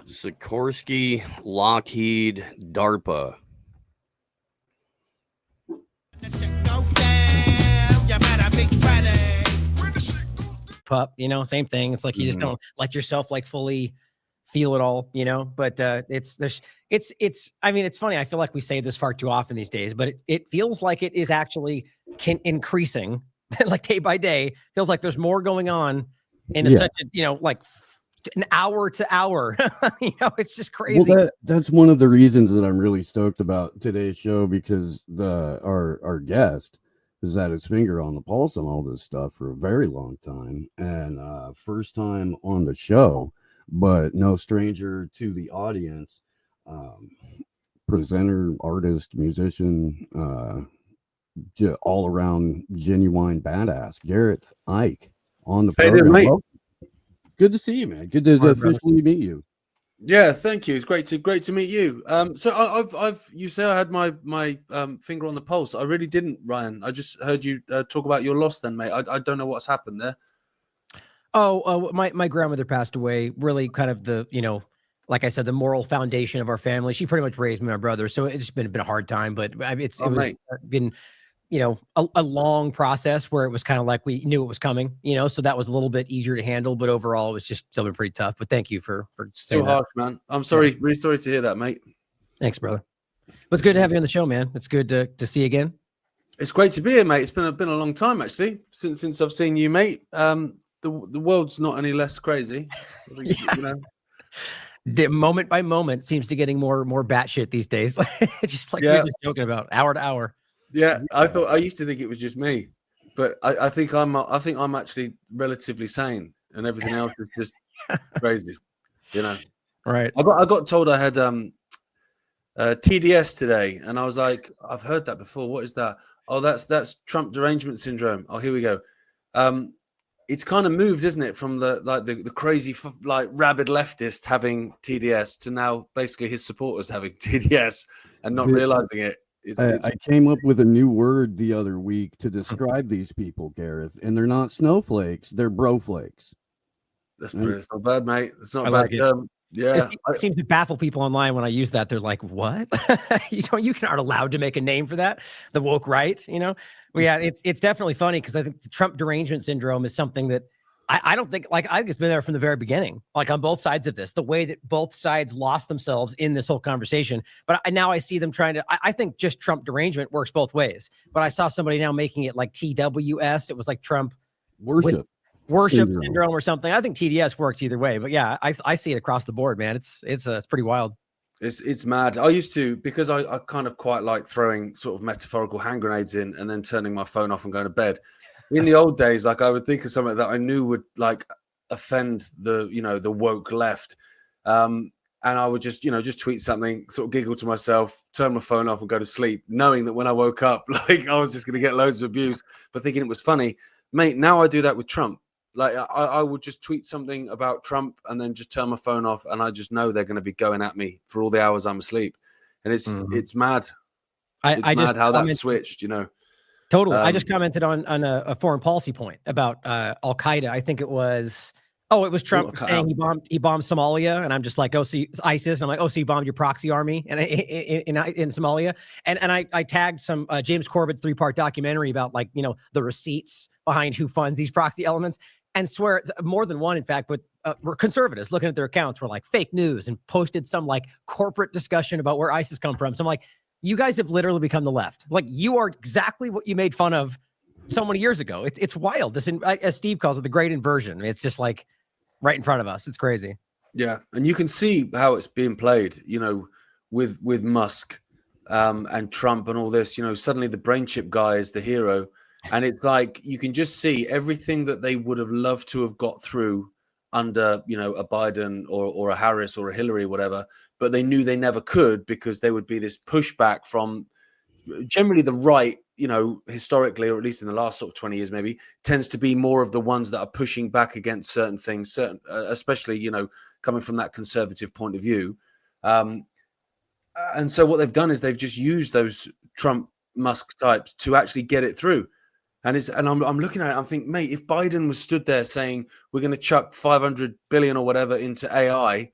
Sikorsky, Lockheed, DARPA. Pup, same thing. It's like you just don't let yourself like fully feel it all, but it's I mean, it's funny. I feel like we say this far too often these days, but it feels like it is actually increasing like day by day. Feels like there's more going on in such a, like an hour to hour. It's just crazy. Well, that's one of the reasons that I'm really stoked about today's show, because our guest has had his finger on the pulse on all this stuff for a very long time, and first time on the show, but no stranger to the audience. Presenter, artist, musician, all around genuine badass, Gareth Ike on the program. Mate. Good to see you, man. Good to officially meet you. Yeah, thank you. It's great to meet you. So I've you say I had my finger on the pulse. I really didn't, Ryan. I just heard you talk about your loss then, mate. I don't know what's happened there. My grandmother passed away. Really, kind of the like I said, the moral foundation of our family. She pretty much raised me and my brother, so it's been a hard time. But it was been a long process where it was kind of like we knew it was coming. So that was a little bit easier to handle. But overall, it was just still been pretty tough. But thank you for Still harsh, man. I'm sorry, really sorry to hear that, mate. Thanks, brother. But it's good to have you on the show, man. It's good to see you again. It's great to be here, mate. It's been a long time actually since I've seen you, mate. The world's not any less crazy. Moment by moment seems to getting more batshit these days. It's just like we're just joking about hour to hour. Yeah, I used to think it was just me, but I think I'm actually relatively sane, and everything else is just crazy. Right. I got told I had TDS today, and I was like, I've heard that before. What is that? Oh, that's Trump derangement syndrome. Oh, here we go. It's kind of moved, isn't it, from the crazy rabid leftist having TDS to now basically his supporters having TDS and not realizing it. I came up with a new word the other week to describe these people, Gareth, and they're not snowflakes; they're broflakes. That's pretty. It's not bad, mate. It's not I bad. like it. Yeah, it seems to baffle people online when I use that. They're like, "What? You aren't allowed to make a name for that." The woke right, Well, yeah, it's definitely funny because I think the Trump derangement syndrome is something that I don't think, I think it's been there from the very beginning, like on both sides of this, the way that both sides lost themselves in this whole conversation. But now I see them trying to, I think just Trump derangement works both ways. But I saw somebody now making it like TWS. It was like Trump worship syndrome or something. I think TDS works either way. But yeah, I see it across the board, man. It's pretty wild. It's mad. I used to, because I kind of quite like throwing sort of metaphorical hand grenades in and then turning my phone off and going to bed. In the old days, I would think of something that I knew would offend the the woke left. And I would just tweet something, sort of giggle to myself, turn my phone off and go to sleep, knowing that when I woke up, like I was just going to get loads of abuse, but thinking it was funny. Mate, now I do that with Trump. Like I would just tweet something about Trump and then just turn my phone off, and I just know they're going to be going at me for all the hours I'm asleep. And it's mad. It's mad how that switched, Totally. I just commented on a foreign policy point about Al Qaeda. I think it was Trump saying he bombed Somalia, and I'm just like, oh, see ISIS. I'm like, oh, so you bombed your proxy army and in Somalia, and I tagged some James Corbett 3-part documentary about the receipts behind who funds these proxy elements, and swear more than one, in fact, but were conservatives looking at their accounts were like fake news and posted some like corporate discussion about where ISIS come from. So I'm like, you guys have literally become the left. Like, you are exactly what you made fun of so many years ago. It's wild. This, as Steve calls it, the great inversion. It's just like right in front of us. It's crazy. Yeah, and you can see how it's being played, with Musk and Trump and all this. Suddenly the brain chip guy is the hero, and it's like you can just see everything that they would have loved to have got through under a Biden or a Harris or a Hillary or whatever, but they knew they never could because there would be this pushback from generally the right, historically, or at least in the last sort of 20 years, maybe tends to be more of the ones that are pushing back against certain things, especially, coming from that conservative point of view. And so what they've done is they've just used those Trump Musk types to actually get it through. And I'm looking at it, I'm thinking, mate, if Biden was stood there saying we're going to chuck 500 billion or whatever into AI,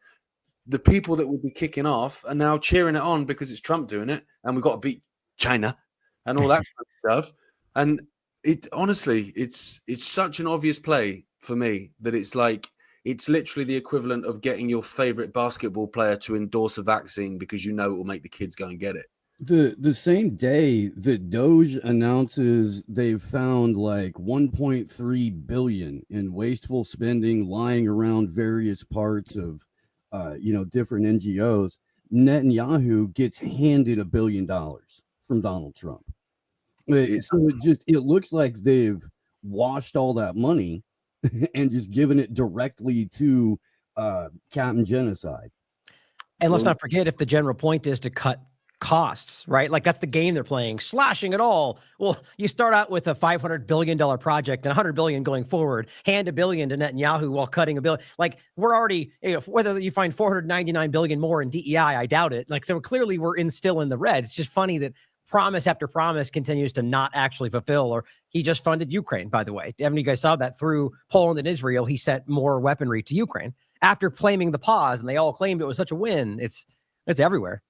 the people that would be kicking off are now cheering it on because it's Trump doing it, and we've got to beat China and all that kind of stuff. And it honestly, it's such an obvious play for me that it's like it's literally the equivalent of getting your favorite basketball player to endorse a vaccine because it will make the kids go and get it. The same day that Doge announces they've found like 1.3 billion in wasteful spending lying around various parts of different NGOs, Netanyahu gets handed $1 billion from Donald Trump. So it looks like they've washed all that money and just given it directly to Captain Genocide. And let's not forget, if the general point is to cut costs, right? Like, that's the game they're playing, slashing it all. Well, you start out with a $500 billion project and $100 billion going forward, hand $1 billion to Netanyahu while cutting $1 billion. Like, we're already, whether you find $499 billion more in DEI, I doubt it. Like, so clearly we're still in the red. It's just funny that promise after promise continues to not actually fulfill. Or he just funded Ukraine, by the way. Haven't you guys saw that? Through Poland and Israel, he sent more weaponry to Ukraine after claiming the pause, and they all claimed it was such a win. It's everywhere.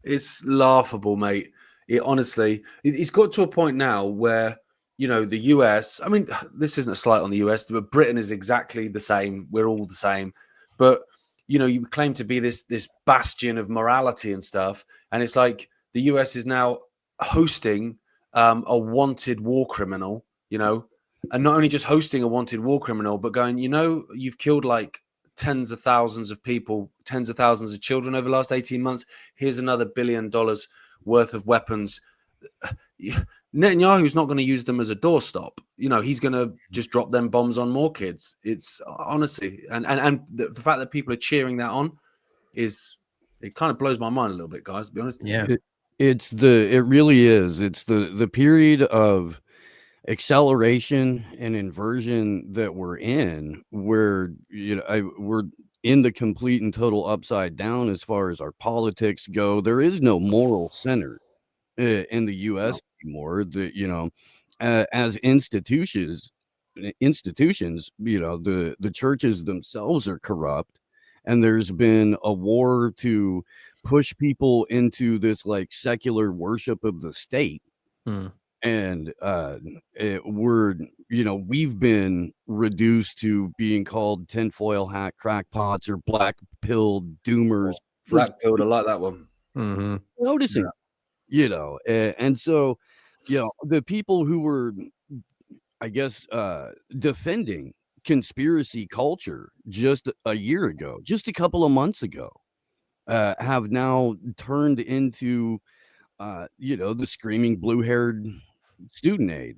It's laughable, mate. It's got to a point now where, the US, I mean, this isn't a slight on the US, but Britain is exactly the same. We're all the same. But, you claim to be this bastion of morality and stuff. And it's like the US is now hosting a wanted war criminal, and not only just hosting a wanted war criminal, but going, you've killed like tens of thousands of people, tens of thousands of children over the last 18 months. Here's another $1 billion worth of weapons. Netanyahu's not going to use them as a doorstop. He's going to just drop them bombs on more kids. It's honestly, and the fact that people are cheering that on it kind of blows my mind a little bit, guys, to be honest. Yeah. It really is. It's the period of acceleration and inversion that we're in, where we're in the complete and total upside down as far as our politics go. There is no moral center in the U.S. anymore. As institutions, the churches themselves are corrupt, and there's been a war to push people into this like secular worship of the state. And we've been reduced to being called tinfoil hat crackpots or black pilled doomers. Black pilled, I like that one. Noticing, and so, the people who were, I guess, defending conspiracy culture just a year ago, just a couple of months ago, have now turned into, the screaming blue-haired student aid.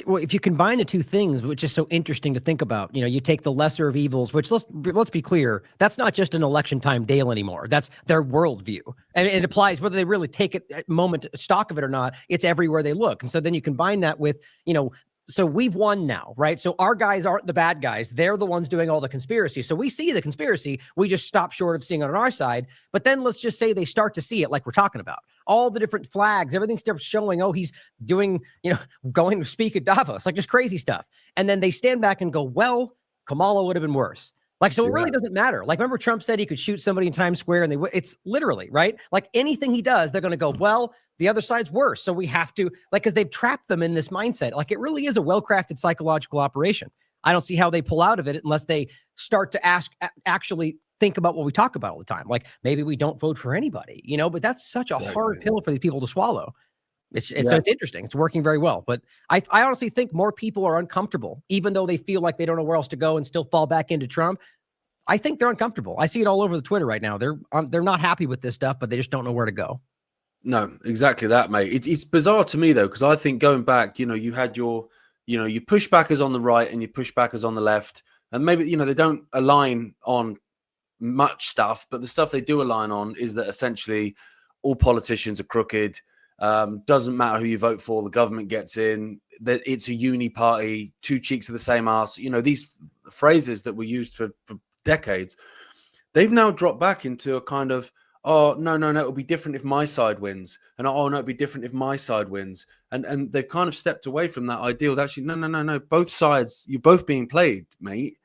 Well, if you combine the two things, which is so interesting to think about, you take the lesser of evils, which let's be clear, that's not just an election time deal anymore. That's their worldview, and it applies whether they really take it at stock of it or not. It's everywhere they look, and so then you combine that with, so we've won now, right? So our guys aren't the bad guys. They're the ones doing all the conspiracy. So we see the conspiracy. We just stop short of seeing it on our side. But then let's just say they start to see it like we're talking about. All the different flags, everything starts showing, oh, he's doing, going to speak at Davos, like just crazy stuff. And then they stand back and go, well, Kamala would have been worse. Like, so it really doesn't matter. Like, remember Trump said he could shoot somebody in Times Square and it's literally, right? Like anything he does, they're going to go, well, the other side's worse. So we have to, because they've trapped them in this mindset. Like it really is a well-crafted psychological operation. I don't see how they pull out of it unless they start to actually think about what we talk about all the time. Like maybe we don't vote for anybody, but that's such a hard pill for these people to swallow. So it's interesting. It's working very well. But I honestly think more people are uncomfortable, even though they feel like they don't know where else to go and still fall back into Trump. I think they're uncomfortable. I see it all over the Twitter right now. They're not happy with this stuff, but they just don't know where to go. No, exactly that, mate. It's bizarre to me though, because I think going back, you had your, your pushbackers on the right and your pushbackers on the left, and maybe they don't align on much stuff, but the stuff they do align on is that essentially all politicians are crooked. Doesn't matter who you vote for, the government gets in. That it's a uni party, two cheeks of the same ass. These phrases that were used for decades, they've now dropped back into a kind of, oh, no, it'll be different if my side wins. And oh, no, it'll be different if my side wins. And they've kind of stepped away from that ideal that actually, no. Both sides, you're both being played, mate.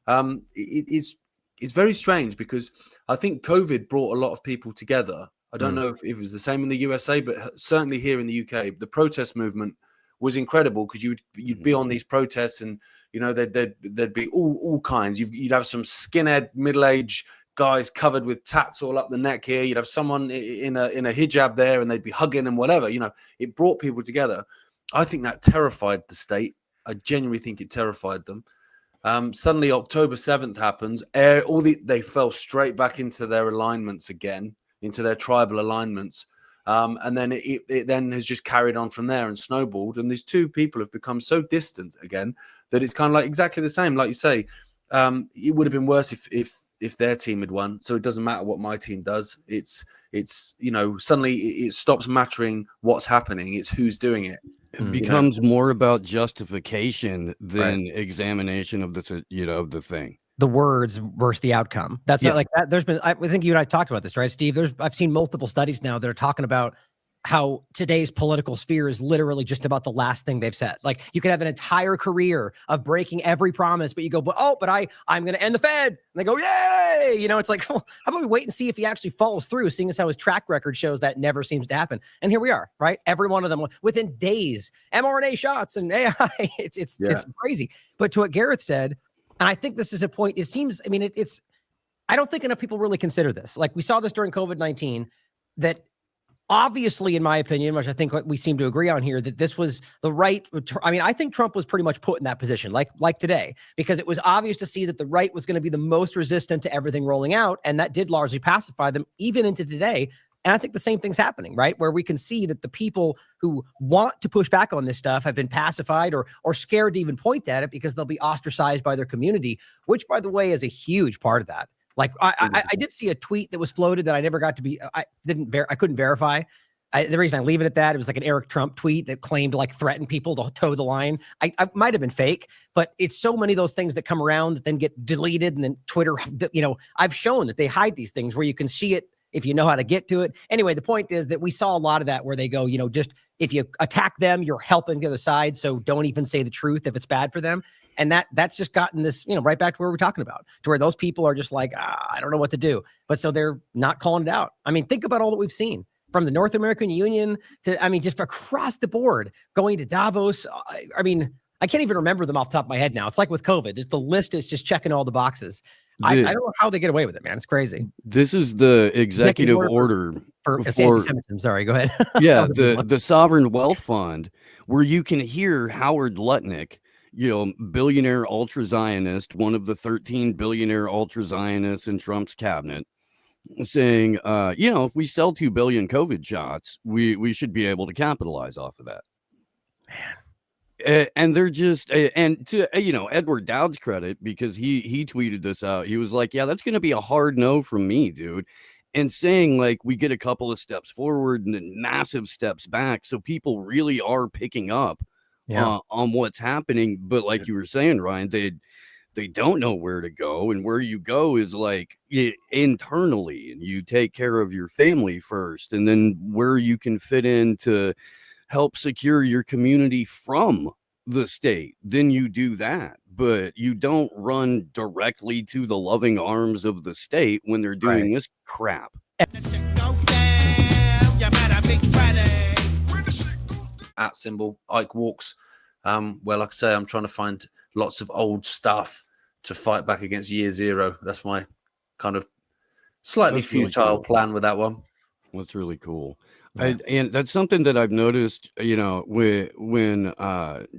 It's very strange because I think COVID brought a lot of people together. I don't know if it was the same in the USA, but certainly here in the UK, the protest movement was incredible because you'd be on these protests and, there'd be all kinds. You'd have some skinhead, middle-aged guys covered with tats all up the neck here. You'd have someone in a hijab there and they'd be hugging and whatever. It brought people together. I think that terrified the state. I genuinely think it terrified them. Suddenly October 7th happens. They fell straight back into their alignments again, into their tribal alignments. And then it then has just carried on from there and snowballed. And these two people have become so distant again that it's kind of like exactly the same. Like you say, it would have been worse if their team had won. So it doesn't matter what my team does. It's suddenly it stops mattering what's happening. It's who's doing it. It becomes more about justification than examination of the thing. The words versus the outcome. That's not like that. There's been, I think you and I talked about this, right, Steve? I've seen multiple studies now that are talking about how today's political sphere is literally just about the last thing they've said. Like you could have an entire career of breaking every promise, but you go, but I'm going to end the Fed. And they go, yay! It's like, well, how about we wait and see if he actually follows through, seeing as how his track record shows that never seems to happen. And here we are, right? Every one of them within days, mRNA shots and AI. It's crazy. But to what Gareth said, and I think this is a point, it seems, I don't think enough people really consider this. Like we saw this during COVID-19, that obviously, in my opinion, which I think we seem to agree on here, that this was the right. I think Trump was pretty much put in that position, like today, because it was obvious to see that the right was going to be the most resistant to everything rolling out. And that did largely pacify them even into today. And I think the same thing's happening, right? Where we can see that the people who want to push back on this stuff have been pacified or scared to even point at it because they'll be ostracized by their community, which, by the way, is a huge part of that. Like I did see a tweet that was floated that I never got to be, I couldn't verify. The reason I leave it at that, it was like an Eric Trump tweet that claimed to like threaten people to toe the line. I might've been fake, but it's so many of those things that come around that then get deleted. And then Twitter, I've shown that they hide these things where you can see it if you know how to get to it. Anyway, the point is that we saw a lot of that where they go, just if you attack them, you're helping the other side. So don't even say the truth if it's bad for them. And that's just gotten this, right back to where we're talking about, to where those people are just like, I don't know what to do. But so they're not calling it out. Think about all that we've seen from the North American Union to, just across the board, going to Davos. I can't even remember them off the top of my head now. It's like with COVID, the list is just checking all the boxes. I don't know how they get away with it, man. It's crazy. This is the executive order for anti-Semitism. Sorry, go ahead. Yeah, the Sovereign Wealth Fund, where you can hear Howard Lutnick, billionaire ultra-Zionist, one of the 13 billionaire ultra-Zionists in Trump's cabinet, saying, if we sell 2 billion COVID shots, we should be able to capitalize off of that. Man. And they're just and to Edward Dowd's credit, because he tweeted this out. He was like, yeah, that's going to be a hard no from me, dude. And saying like we get a couple of steps forward and then massive steps back, so people really are picking up on what's happening. But like you were saying, Ryan, they don't know where to go, and where you go is like internally, and you take care of your family first, and then where you can fit in to help secure your community from the state, then you do that. But you don't run directly to the loving arms of the state when they're doing this crap. At symbol Ike Walks, where, like I say, I'm trying to find lots of old stuff to fight back against Year Zero. That's my kind of slightly futile plan with that one. That's really cool. And that's something that I've noticed, when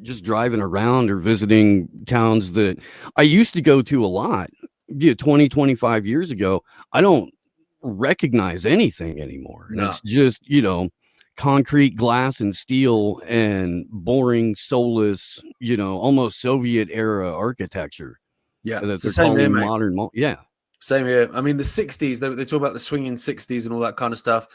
just driving around or visiting towns that I used to go to a lot 20, 25 years ago. I don't recognize anything anymore. No. It's just, concrete, glass, and steel, and boring, soulless, almost Soviet era architecture. Yeah, That it's the they're same here, calling mate. modern. Yeah. Same here. I mean, the 60s, they talk about the swinging 60s and all that kind of stuff.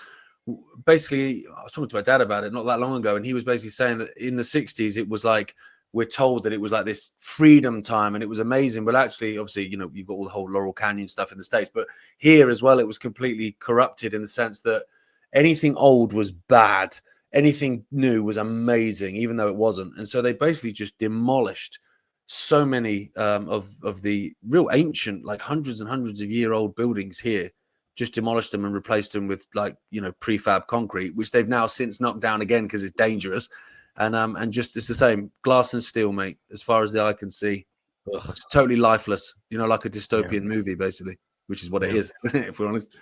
Basically, I was talking to my dad about it not that long ago, and he was basically saying that in the 60s, it was like, we're told that it was like this freedom time and it was amazing. But actually, obviously, you've got all the whole Laurel Canyon stuff in the States. But here as well, it was completely corrupted in the sense that anything old was bad. Anything new was amazing, even though it wasn't. And so they basically just demolished so many of the real ancient, like hundreds and hundreds of year old buildings here, just demolished them and replaced them with prefab concrete, which they've now since knocked down again because it's dangerous. And just it's the same glass and steel, mate, as far as the eye can see. Ugh. It's totally lifeless, like a dystopian movie, basically, which is what it is, if we're honest.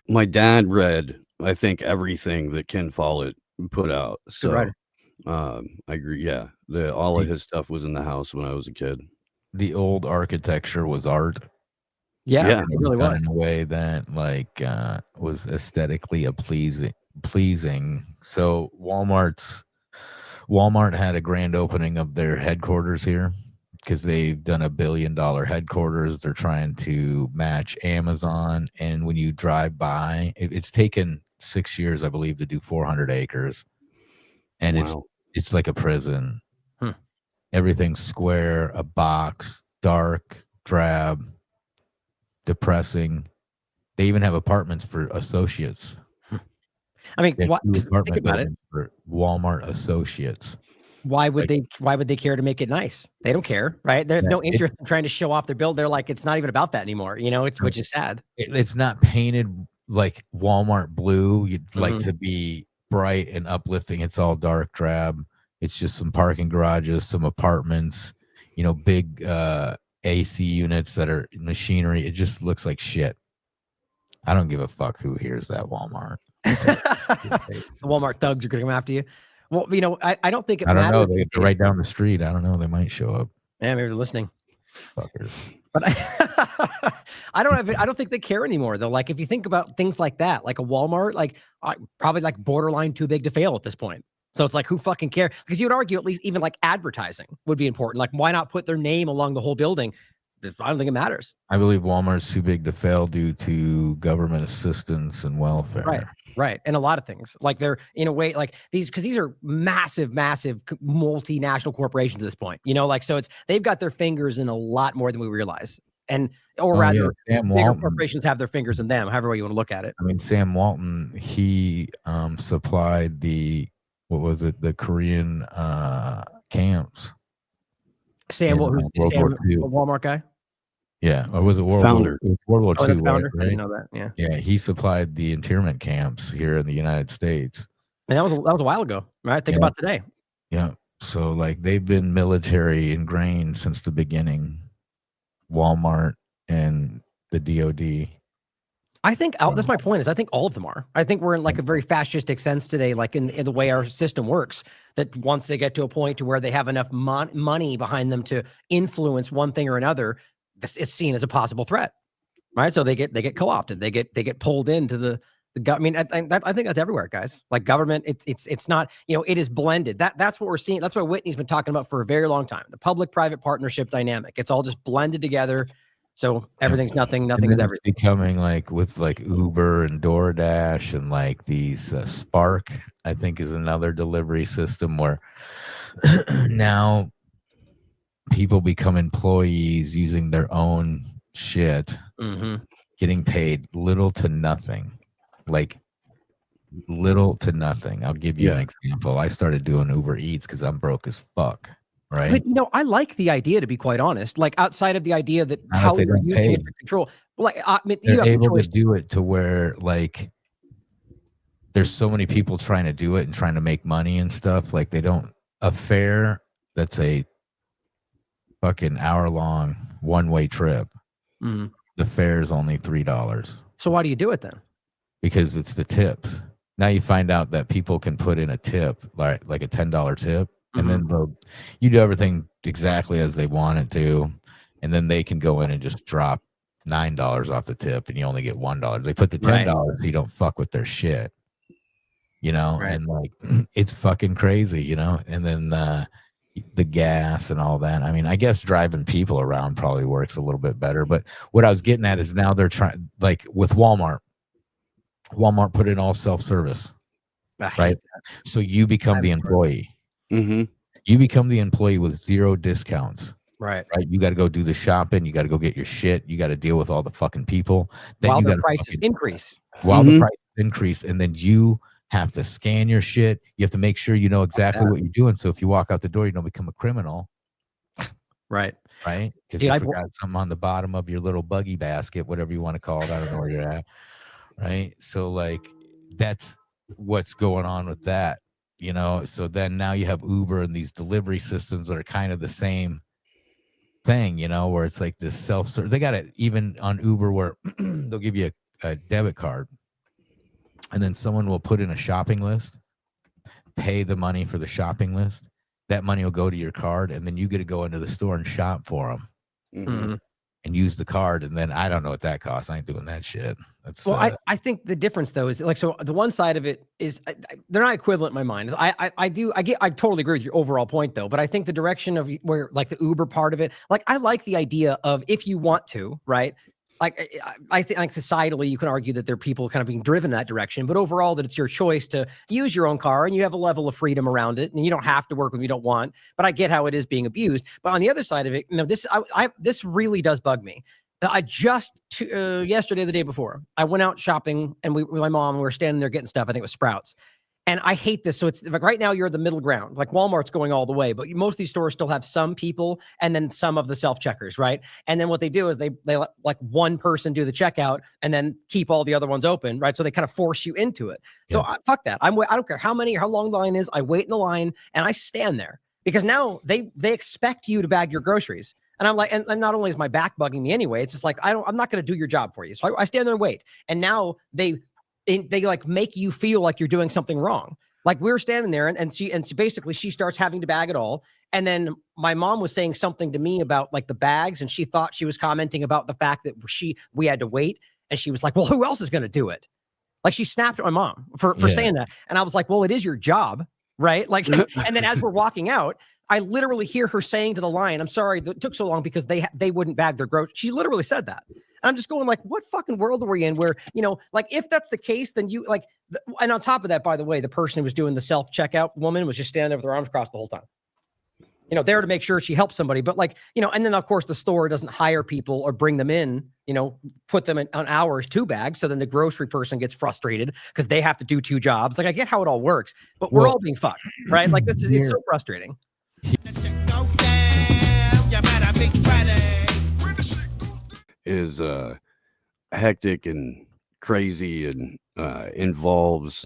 My dad read, I think, everything that Ken Follett put out. So I agree. Yeah. All of his stuff was in the house when I was a kid. The old architecture was art. Yeah, it really done was. in a way that was aesthetically pleasing. So Walmart had a grand opening of their headquarters here because they've done $1 billion headquarters. They're trying to match Amazon, and when you drive by, it's taken 6 years, I believe, to do 400 acres, and it's like a prison. Everything's square, a box, dark, drab, depressing. They even have apartments for associates. I mean, They have what, 2 think apartment about it. buildings for Walmart associates. Why would they care to make it nice? They don't care, right? They have no interest in trying to show off their build. They're like, it's not even about that anymore. Which is sad. It's not painted like Walmart blue. You'd like to be bright and uplifting. It's all dark, drab. It's just some parking garages, some apartments, big AC units that are machinery. It just looks like shit. I don't give a fuck who hears that Walmart. The Walmart thugs are going to come after you. Well, I don't think it I don't matters. know. They're right down the street. I don't know. They might show up. Yeah, maybe they're listening. Fuckers. But I don't think they care anymore though. Like if you think about things like that, like a Walmart, like probably like borderline too big to fail at this point. So it's like, who fucking care? Because you would argue at least even like advertising would be important. Like why not put their name along the whole building? I don't think it matters. I believe Walmart's too big to fail due to government assistance and welfare. Right. And a lot of things like they're in a way like these, because these are massive multinational corporations at this point, so they've got their fingers in a lot more than we realize. Rather, bigger corporations have their fingers in them, however way you want to look at it. I mean, Sam Walton, he supplied the Korean camps. Sam, who's Sam, a Walmart guy? Yeah, or was it World Founder? War II, founder? right? I didn't know that. Yeah. Yeah, he supplied the internment camps here in the United States. And that was a while ago, right? Think about today. Yeah. So like they've been military ingrained since the beginning. Walmart and the DOD. I think that's my point. I think all of them are. I think we're in like a very fascistic sense today, like in the way our system works. That once they get to a point to where they have enough money behind them to influence one thing or another, it's seen as a possible threat, right? So they get co-opted. They get pulled into the I mean, I think that's everywhere, guys. Like government, it's not, it is blended. That's what we're seeing. That's what Whitney's been talking about for a very long time. The public-private partnership dynamic. It's all just blended together. So everything's nothing is everything. It's becoming like with like Uber and DoorDash and like these Spark, I think is another delivery system where now people become employees using their own shit, getting paid little to nothing. Like little to nothing. I'll give you an example. I started doing Uber Eats because I'm broke as fuck. Right. But I like the idea, to be quite honest. Like outside of the idea that Not how if they you're don't using pay. it to control. Like I mean, you They're have a able choice. to do it to where like there's so many people trying to do it and trying to make money and stuff. Like they don't a fare that's a fucking hour-long one-way trip. The fare is only $3. So why do you do it then? Because it's the tips. Now you find out that people can put in a tip, like a $10 tip, and then you do everything exactly as they want it to, and then they can go in and just drop $9 off the tip, and you only get $1. They put the $10 so you don't fuck with their shit, and like it's fucking crazy, and then the gas and all that. I mean, I guess driving people around probably works a little bit better, but what I was getting at is now they're trying, like with Walmart put in all self-service, right? So you become the employee. You become the employee with 0 discounts. Right. You got to go do the shopping. You got to go get your shit. You got to deal with all the fucking people. Then While you the got prices increase. While the prices increase, and then you have to scan your shit. You have to make sure you know exactly what you're doing. So if you walk out the door, you don't become a criminal. Right. Because you forgot something on the bottom of your little buggy basket, whatever you want to call it. I don't know where you're at. Right. So like that's what's going on with that, So then now you have Uber and these delivery systems that are kind of the same thing, where it's like this self-serve. They got it even on Uber where they'll give you a debit card, and then someone will put in a shopping list, pay the money for the shopping list. That money will go to your card, and then you get to go into the store and shop for them. And use the card, and then I don't know what that costs. I ain't doing that shit. That's I think the difference though is like, so the one side of it is they're not equivalent in my mind. I totally agree with your overall point though, but I think the direction of where like the Uber part of it, like I like the idea of if you want to, right? Like I think like societally you can argue that there are people kind of being driven that direction, but overall that it's your choice to use your own car and you have a level of freedom around it, and you don't have to work when you don't want. But I get how it is being abused. But on the other side of it, this really does bug me. I just yesterday, the day before, I went out shopping and with my mom, we were standing there getting stuff. I think it was Sprouts. And I hate this. So it's like right now you're the middle ground. Like Walmart's going all the way, but most of these stores still have some people and then some of the self-checkers, right? And then what they do is they let like one person do the checkout and then keep all the other ones open, right? So they kind of force you into it. So fuck that. I don't care how long the line is. I wait in the line and I stand there because now they expect you to bag your groceries. And I'm like, and not only is my back bugging me anyway, it's just like, I'm not going to do your job for you. So I stand there and wait. And now they like make you feel like you're doing something wrong. Like we were standing there and she basically she starts having to bag it all. And then my mom was saying something to me about like the bags. And she thought she was commenting about the fact that we had to wait. And she was like, well, who else is going to do it? Like she snapped at my mom for saying that. And I was like, well, it is your job. Right. Like, and then as we're walking out, I literally hear her saying to the line, I'm sorry that it took so long because they wouldn't bag their groceries. She literally said that. And I'm just going like, what fucking world are we in where, like if that's the case, then you like, and on top of that, by the way, the person who was doing the self-checkout woman was just standing there with her arms crossed the whole time. There to make sure she helps somebody. But like, and then of course the store doesn't hire people or bring them in, put them on hours to bag. So then the grocery person gets frustrated because they have to do 2 jobs. Like I get how it all works, but we're all being fucked, right? Like it's so frustrating. Is hectic and crazy and involves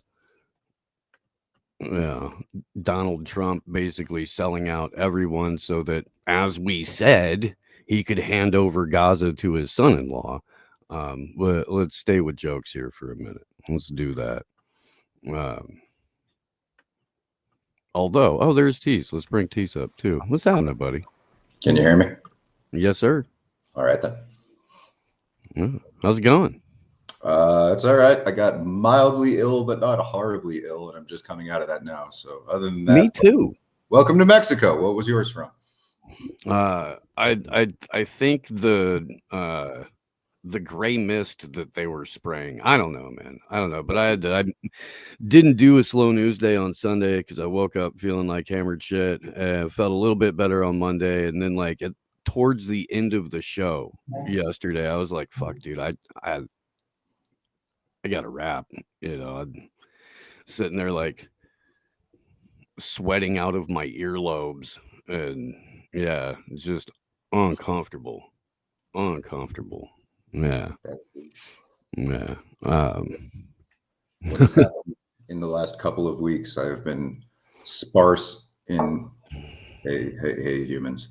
Donald Trump basically selling out everyone so that, as we said, he could hand over Gaza to his son-in-law. But let's stay with jokes here for a minute. Let's do that. Although, there's Tease. Let's bring Tease up too. What's happening, buddy? Can you hear me? Yes, sir. All right then. How's it going? It's all right. I got mildly ill, but not horribly ill, and I'm just coming out of that now. So other than that, Me too. Welcome to Mexico. What was yours from? I think the gray mist that they were spraying. I don't know, man. I don't know, but I didn't do a slow news day on Sunday because I woke up feeling like hammered shit. Felt a little bit better on Monday, and then like towards the end of the show yesterday, I was like, "Fuck, dude, I got to wrap." You know, I'm sitting there like sweating out of my earlobes, and yeah, it's just uncomfortable. Yeah. What has happened in the last couple of weeks? I've been sparse in hey humans,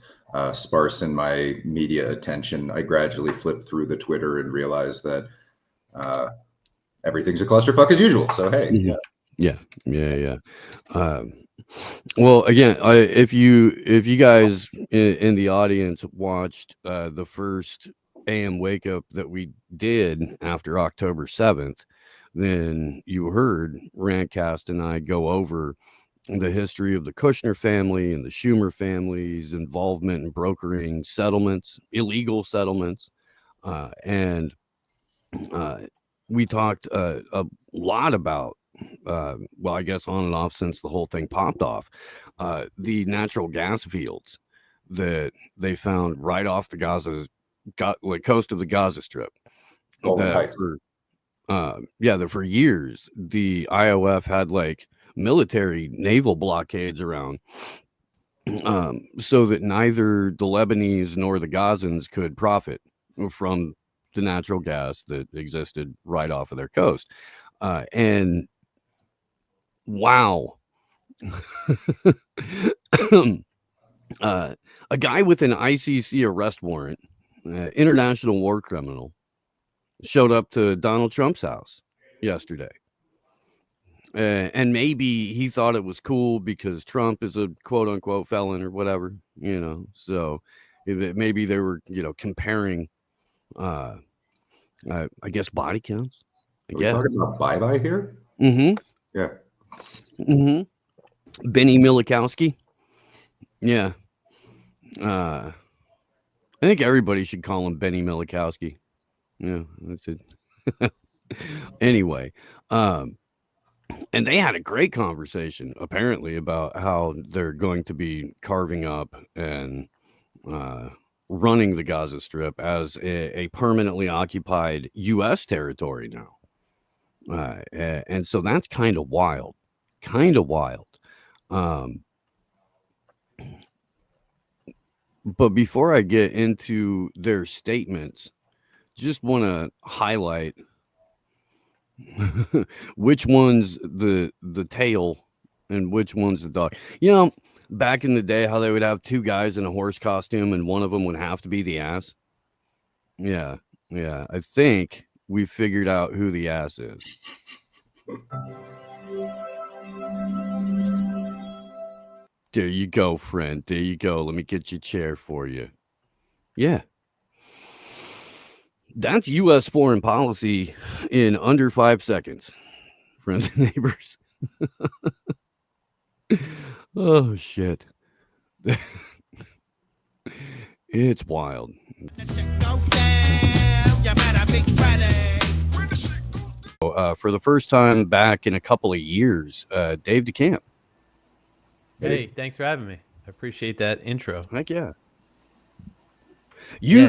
sparse in my media attention. I gradually flipped through the Twitter and realized that everything's a clusterfuck as usual. So hey, yeah. Well, again, if you guys in the audience watched the first AM Wake Up that we did after October 7th, then you heard Rantcast and I go over the history of the Kushner family and the Schumer family's involvement in brokering settlements, illegal settlements, and we talked a lot about, well, I guess on and off since the whole thing popped off, the natural gas fields that they found right off the coast of the Gaza Strip. That for years the IOF had like military naval blockades around, so that neither the Lebanese nor the Gazans could profit from the natural gas that existed right off of their coast. And wow. A guy with an ICC arrest warrant, international war criminal, showed up to Donald Trump's house yesterday. And maybe he thought it was cool because Trump is a quote unquote felon or whatever, you know. So maybe they were, comparing, I guess, body counts. Are we talking about bye-bye here? Mm-hmm. Yeah. Mm-hmm. Benny Milikowski. Yeah. I think everybody should call him Benny Milikowski. Yeah, that's it. Anyway, and they had a great conversation apparently about how they're going to be carving up and running the Gaza Strip as a permanently occupied U.S. territory now. And so that's kind of wild. But before I get into their statements, just want to highlight which one's the tail and which one's the dog. You know, back in the day, how they would have two guys in a horse costume and one of them would have to be the ass. Yeah. I think we figured out who the ass is. There you go, friend. There you go. Let me get your chair for you. Yeah. That's U.S. foreign policy in under 5 seconds, friends and neighbors. Oh, shit. It's wild. For the first time back in a couple of years, Dave DeCamp. Hey, thanks for having me. I appreciate that intro. Heck yeah. You're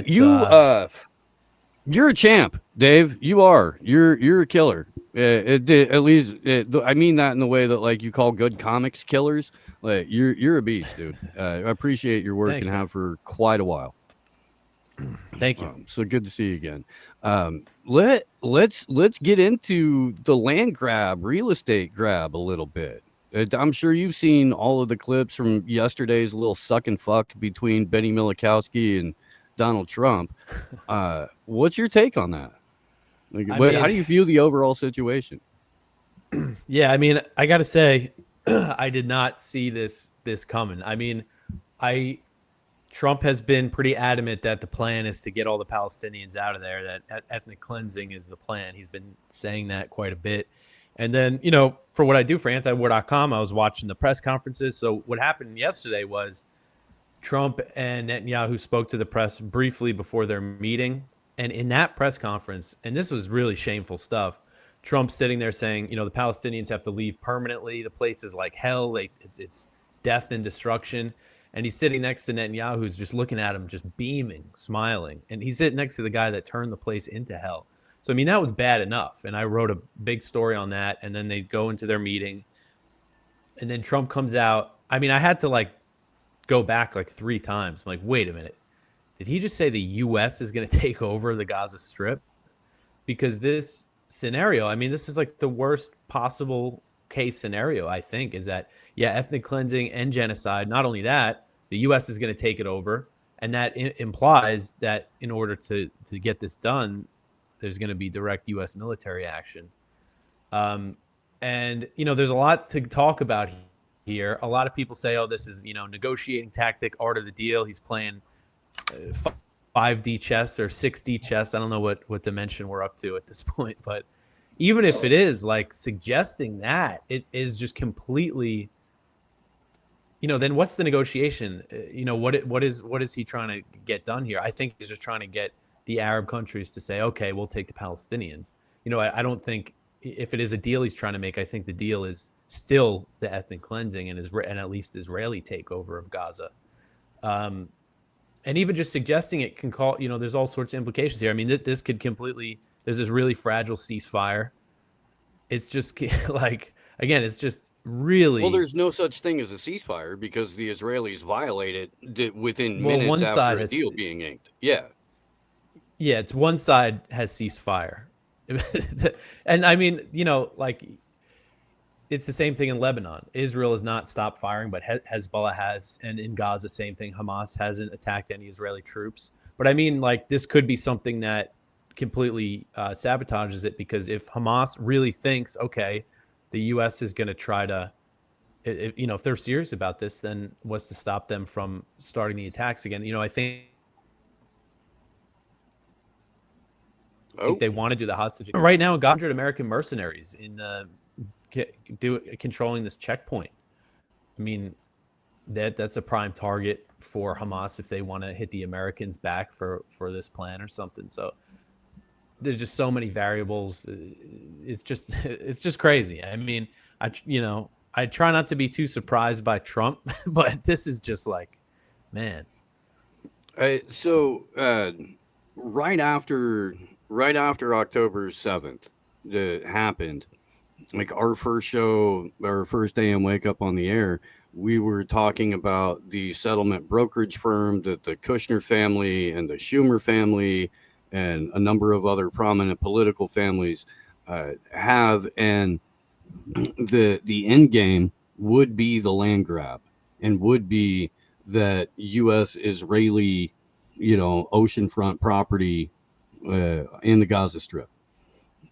a champ, Dave. You are. You're a killer. At least I mean that in the way that like you call good comics killers. Like you're a beast, dude. I appreciate your work and have for quite a while. Thank you. So good to see you again. Let's get into the land grab, real estate grab a little bit. I'm sure you've seen all of the clips from yesterday's little suck and fuck between Benny Milikowski and Donald Trump. What's your take on that? Like, how do you view the overall situation? Yeah, I mean, I got to say, I did not see this coming. I mean, I Trump has been pretty adamant that the plan is to get all the Palestinians out of there, that ethnic cleansing is the plan. He's been saying that quite a bit. And then, for what I do for antiwar.com, I was watching the press conferences. So what happened yesterday was Trump and Netanyahu spoke to the press briefly before their meeting. And in that press conference, and this was really shameful stuff, Trump sitting there saying, the Palestinians have to leave permanently. The place is like hell. It's death and destruction. And he's sitting next to Netanyahu, who's just looking at him, just beaming, smiling. And he's sitting next to the guy that turned the place into hell. So, that was bad enough. And I wrote a big story on that. And then they go into their meeting. And then Trump comes out. I had to go back 3 times. I'm like, wait a minute. Did he just say the U.S. is going to take over the Gaza Strip? Because this scenario, this is the worst possible case scenario, I think, is that, ethnic cleansing and genocide. Not only that, the U.S. is going to take it over. And that implies that in order to get this done, there's going to be direct U.S. military action. And, there's a lot to talk about here. A lot of people say, oh, this is, negotiating tactic, art of the deal. He's playing 5D chess or 6D chess. I don't know what dimension we're up to at this point. But even if it is, suggesting that, it is just completely... then what's the negotiation? What is he trying to get done here? I think he's just trying to get the Arab countries to say, okay, we'll take the Palestinians. I don't think if it is a deal he's trying to make, I think the deal is still the ethnic cleansing and at least Israeli takeover of Gaza. And even just suggesting it can call, there's all sorts of implications here. This could completely, there's this really fragile ceasefire. It's just again, it's just really... Well, there's no such thing as a ceasefire because the Israelis violated it within Well, minutes one after side a has- deal being inked. Yeah. Yeah, it's one side has ceased fire. And it's the same thing in Lebanon. Israel has not stopped firing, but Hezbollah has. And in Gaza, same thing. Hamas hasn't attacked any Israeli troops. But this could be something that completely sabotages it, because if Hamas really thinks, okay, the U.S. is going to try to, if they're serious about this, then what's to stop them from starting the attacks again? I think they want to do the hostage right now. 100 American mercenaries in controlling this checkpoint. That's a prime target for Hamas if they want to hit the Americans back for this plan or something. So there's just so many variables. It's just crazy. I try not to be too surprised by Trump, but this is just man. So right after October 7th that happened, our first show, our first AM Wake Up on the air, we were talking about the settlement brokerage firm that the Kushner family and the Schumer family and a number of other prominent political families have, and the end game would be the land grab, and would be that U.S. Israeli, oceanfront property in the Gaza Strip,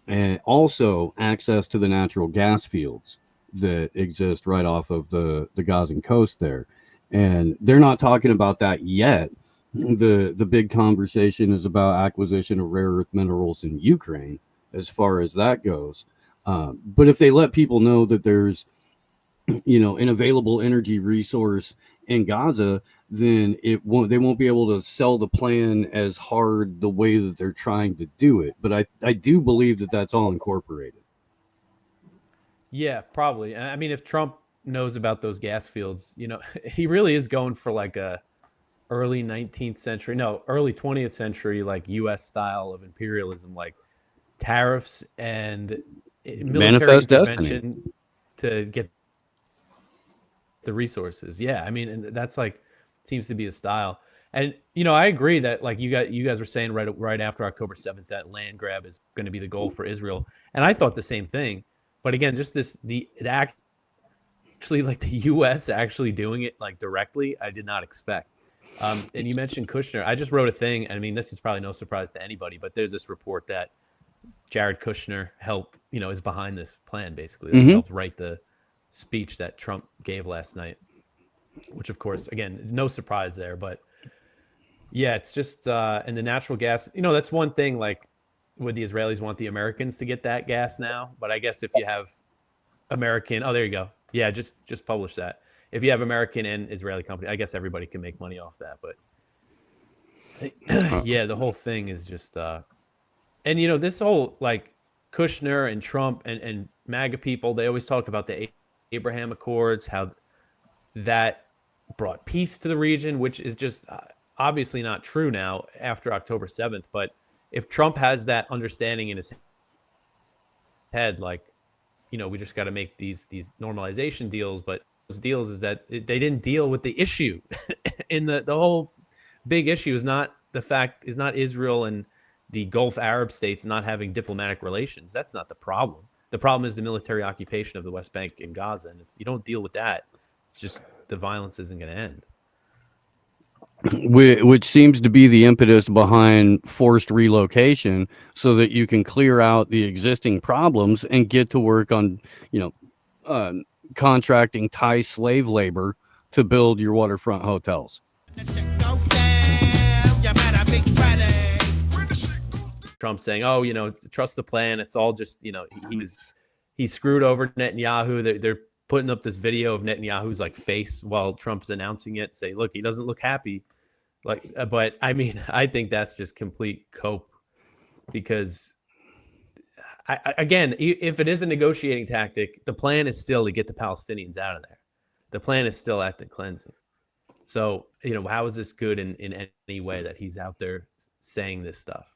and also access to the natural gas fields that exist right off of the Gazan coast there. And they're not talking about that yet. The big conversation is about acquisition of rare earth minerals in Ukraine, as far as that goes. But if they let people know that there's, an available energy resource in Gaza, then they won't be able to sell the plan as hard the way that they're trying to do it. But I do believe that that's all incorporated. Yeah, probably. If Trump knows about those gas fields, he really is going for a early 19th century, early 20th century, U.S. style of imperialism, tariffs and military Manifest intervention to get the resources. Yeah, and that's seems to be a style. And I agree that you guys were saying right after October 7th that land grab is going to be the goal for Israel, and I thought the same thing. But again, just the U.S. actually doing it directly, I did not expect. And you mentioned Kushner. I just wrote a thing. This is probably no surprise to anybody, but there's this report that Jared Kushner helped, is behind this plan, basically. Helped write the speech that Trump gave last night. which of course, again, no surprise there. But yeah, it's just and the natural gas. That's one thing. Like, would the Israelis want the Americans to get that gas now? But I guess if you have American, oh, there you go. Yeah, just publish that. If you have American and Israeli company, I guess everybody can make money off that. But yeah, the whole thing is just and this whole like Kushner and Trump and MAGA people, they always talk about the Abraham Accords, how that brought peace to the region, which is just obviously not true now after October 7th. But if Trump has that understanding in his head, like, we just got to make these normalization deals, but those deals is that they didn't deal with the issue. In the whole big issue is not Israel and the Gulf Arab states not having diplomatic relations. That's not the problem. The problem is the military occupation of the West Bank and Gaza. And if you don't deal with that, it's just the violence isn't going to end. Which seems to be the impetus behind forced relocation, so that you can clear out the existing problems and get to work on, contracting Thai slave labor to build your waterfront hotels. Trump saying, "Oh, trust the plan. It's all just, he screwed over Netanyahu." They're putting up this video of Netanyahu's like face while Trump's announcing it. Say, look, he doesn't look happy. Like, but I mean, I think that's just complete cope, because again, if it is a negotiating tactic, the plan is still to get the Palestinians out of there. The plan is still ethnic cleansing. So, how is this good in any way that he's out there saying this stuff?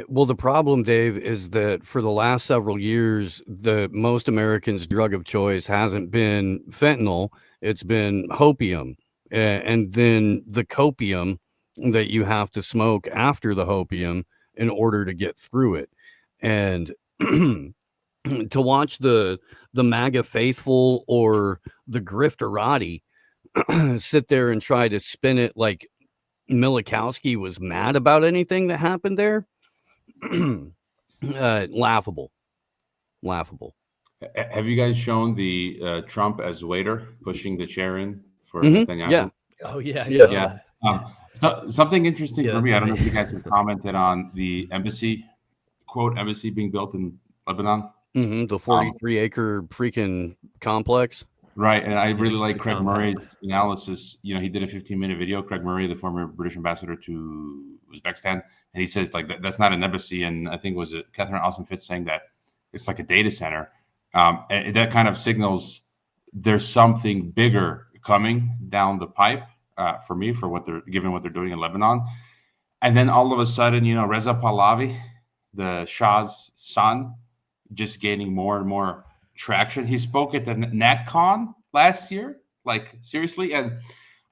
Well, the problem, Dave, is that for the last several years, the most Americans' drug of choice hasn't been fentanyl. It's been hopium, and then the copium that you have to smoke after the hopium in order to get through it. And to watch the MAGA faithful or the grifterati sit there and try to spin it like Milikowski was mad about anything that happened there. Laughable. Have you guys shown the Trump as waiter pushing the chair in for Netanyahu? Yeah. Oh yeah. Yeah. Something interesting Yeah, for me. that's I don't know if you amazing. guys have commented on the embassy being built in Lebanon. The 43-acre freaking complex. Right, and I really like the Craig compound. Murray's analysis. He did a 15-minute video. Craig Murray, the former British ambassador to Uzbekistan, and he says like that's not an embassy. And I think it was Catherine Austin-Fitz saying that it's like a data center. And that kind of signals there's something bigger coming down the pipe for me, for what they're doing in Lebanon. And then all of a sudden, Reza Pahlavi, the Shah's son, just gaining more and more traction. He spoke at the NatCon last year, like seriously. And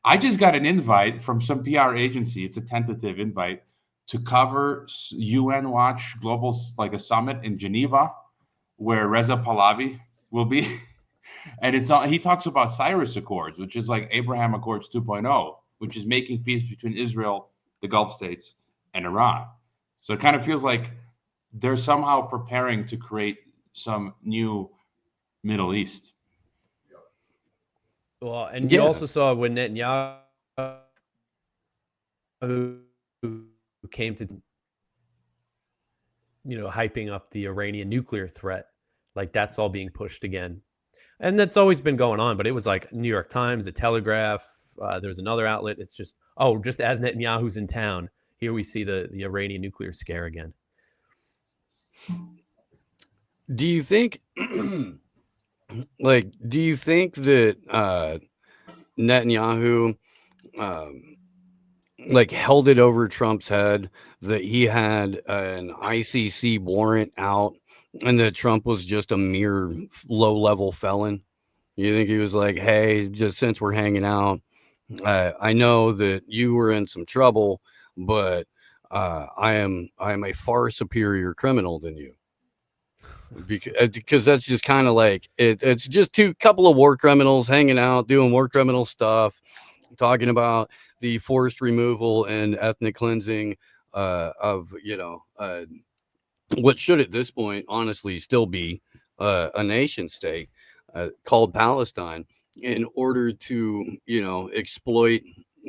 I just got an invite from some PR agency. It's a tentative invite to cover UN Watch Global, like a summit in Geneva, where Reza Pahlavi will be. And he talks about Cyrus Accords, which is like Abraham Accords 2.0, which is making peace between Israel, the Gulf states, and Iran. So it kind of feels like they're somehow preparing to create some new Middle East. Well, and you also saw when Netanyahu came to, hyping up the Iranian nuclear threat, like that's all being pushed again. And that's always been going on, but it was like New York Times, the Telegraph, there's another outlet. It's just, just as Netanyahu's in town, here we see the Iranian nuclear scare again. Do you think that Netanyahu held it over Trump's head that he had an ICC warrant out and that Trump was just a mere low-level felon? You think he was like, hey, just since we're hanging out, I know that you were in some trouble, but I am a far superior criminal than you? Because that's just kind of like it's just couple of war criminals hanging out, doing war criminal stuff, talking about the forced removal and ethnic cleansing of what should at this point honestly still be a nation state called Palestine. in order to, exploit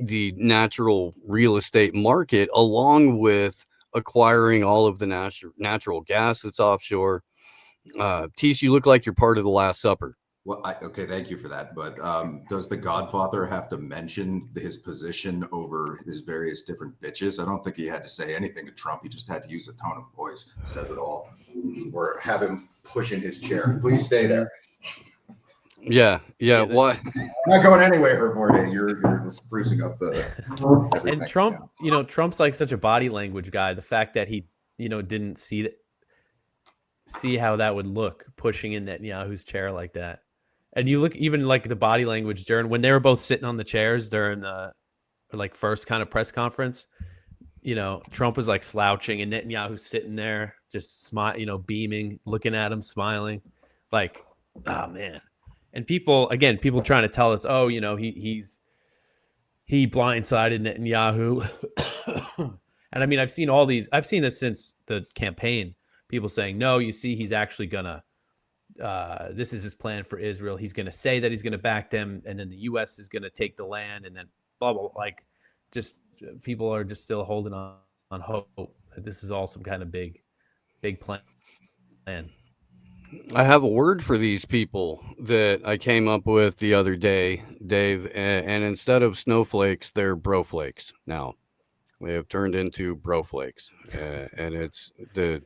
the natural real estate market, along with acquiring all of the natural gas that's offshore. Tease, you look like you're part of the Last Supper. Well, okay, thank you for that. But does the Godfather have to mention his position over his various different bitches? I don't think he had to say anything to Trump. He just had to use a tone of voice. Says it all. Or have him push in his chair. Please stay there. Yeah. What? Not going anywhere, Hermorde. You're sprucing up the. And Trump, Trump's like such a body language guy. The fact that he, didn't see how that would look pushing in Netanyahu's chair like that. And you look even like the body language during when they were both sitting on the chairs during the first kind of press conference. Trump was like slouching and Netanyahu's sitting there just beaming, looking at him, smiling, like, oh man. And people trying to tell us, oh, he blindsided Netanyahu. And I mean, I've seen this since the campaign. People saying, no, you see, he's actually gonna. This is his plan for Israel. He's gonna say that he's gonna back them, and then the U.S. is gonna take the land, and then blah blah. Like, just people are just still holding on hope that this is all some kind of big plan. I have a word for these people that I came up with the other day, Dave, and instead of snowflakes, they're broflakes now. They have turned into broflakes, and it's the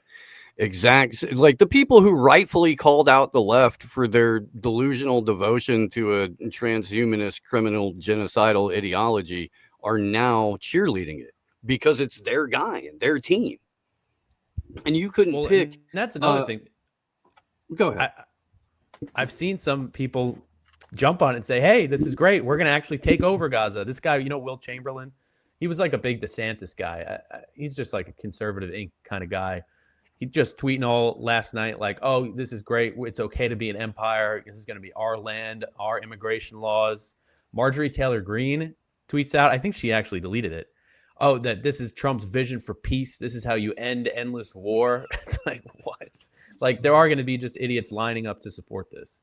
exact, like the people who rightfully called out the left for their delusional devotion to a transhumanist, criminal, genocidal ideology are now cheerleading it because it's their guy and their team. And you couldn't pick. And that's another thing. Go ahead. I've seen some people jump on it and say, hey, this is great. We're going to actually take over Gaza. This guy, Will Chamberlain, he was like a big DeSantis guy. He's just like a conservative Inc. kind of guy. He just tweeting all last night like, oh, this is great. It's okay to be an empire. This is going to be our land, our immigration laws. Marjorie Taylor Greene tweets out, I think she actually deleted it. Oh, that this is Trump's vision for peace. This is how you end endless war. It's like, what? Like, there are going to be just idiots lining up to support this.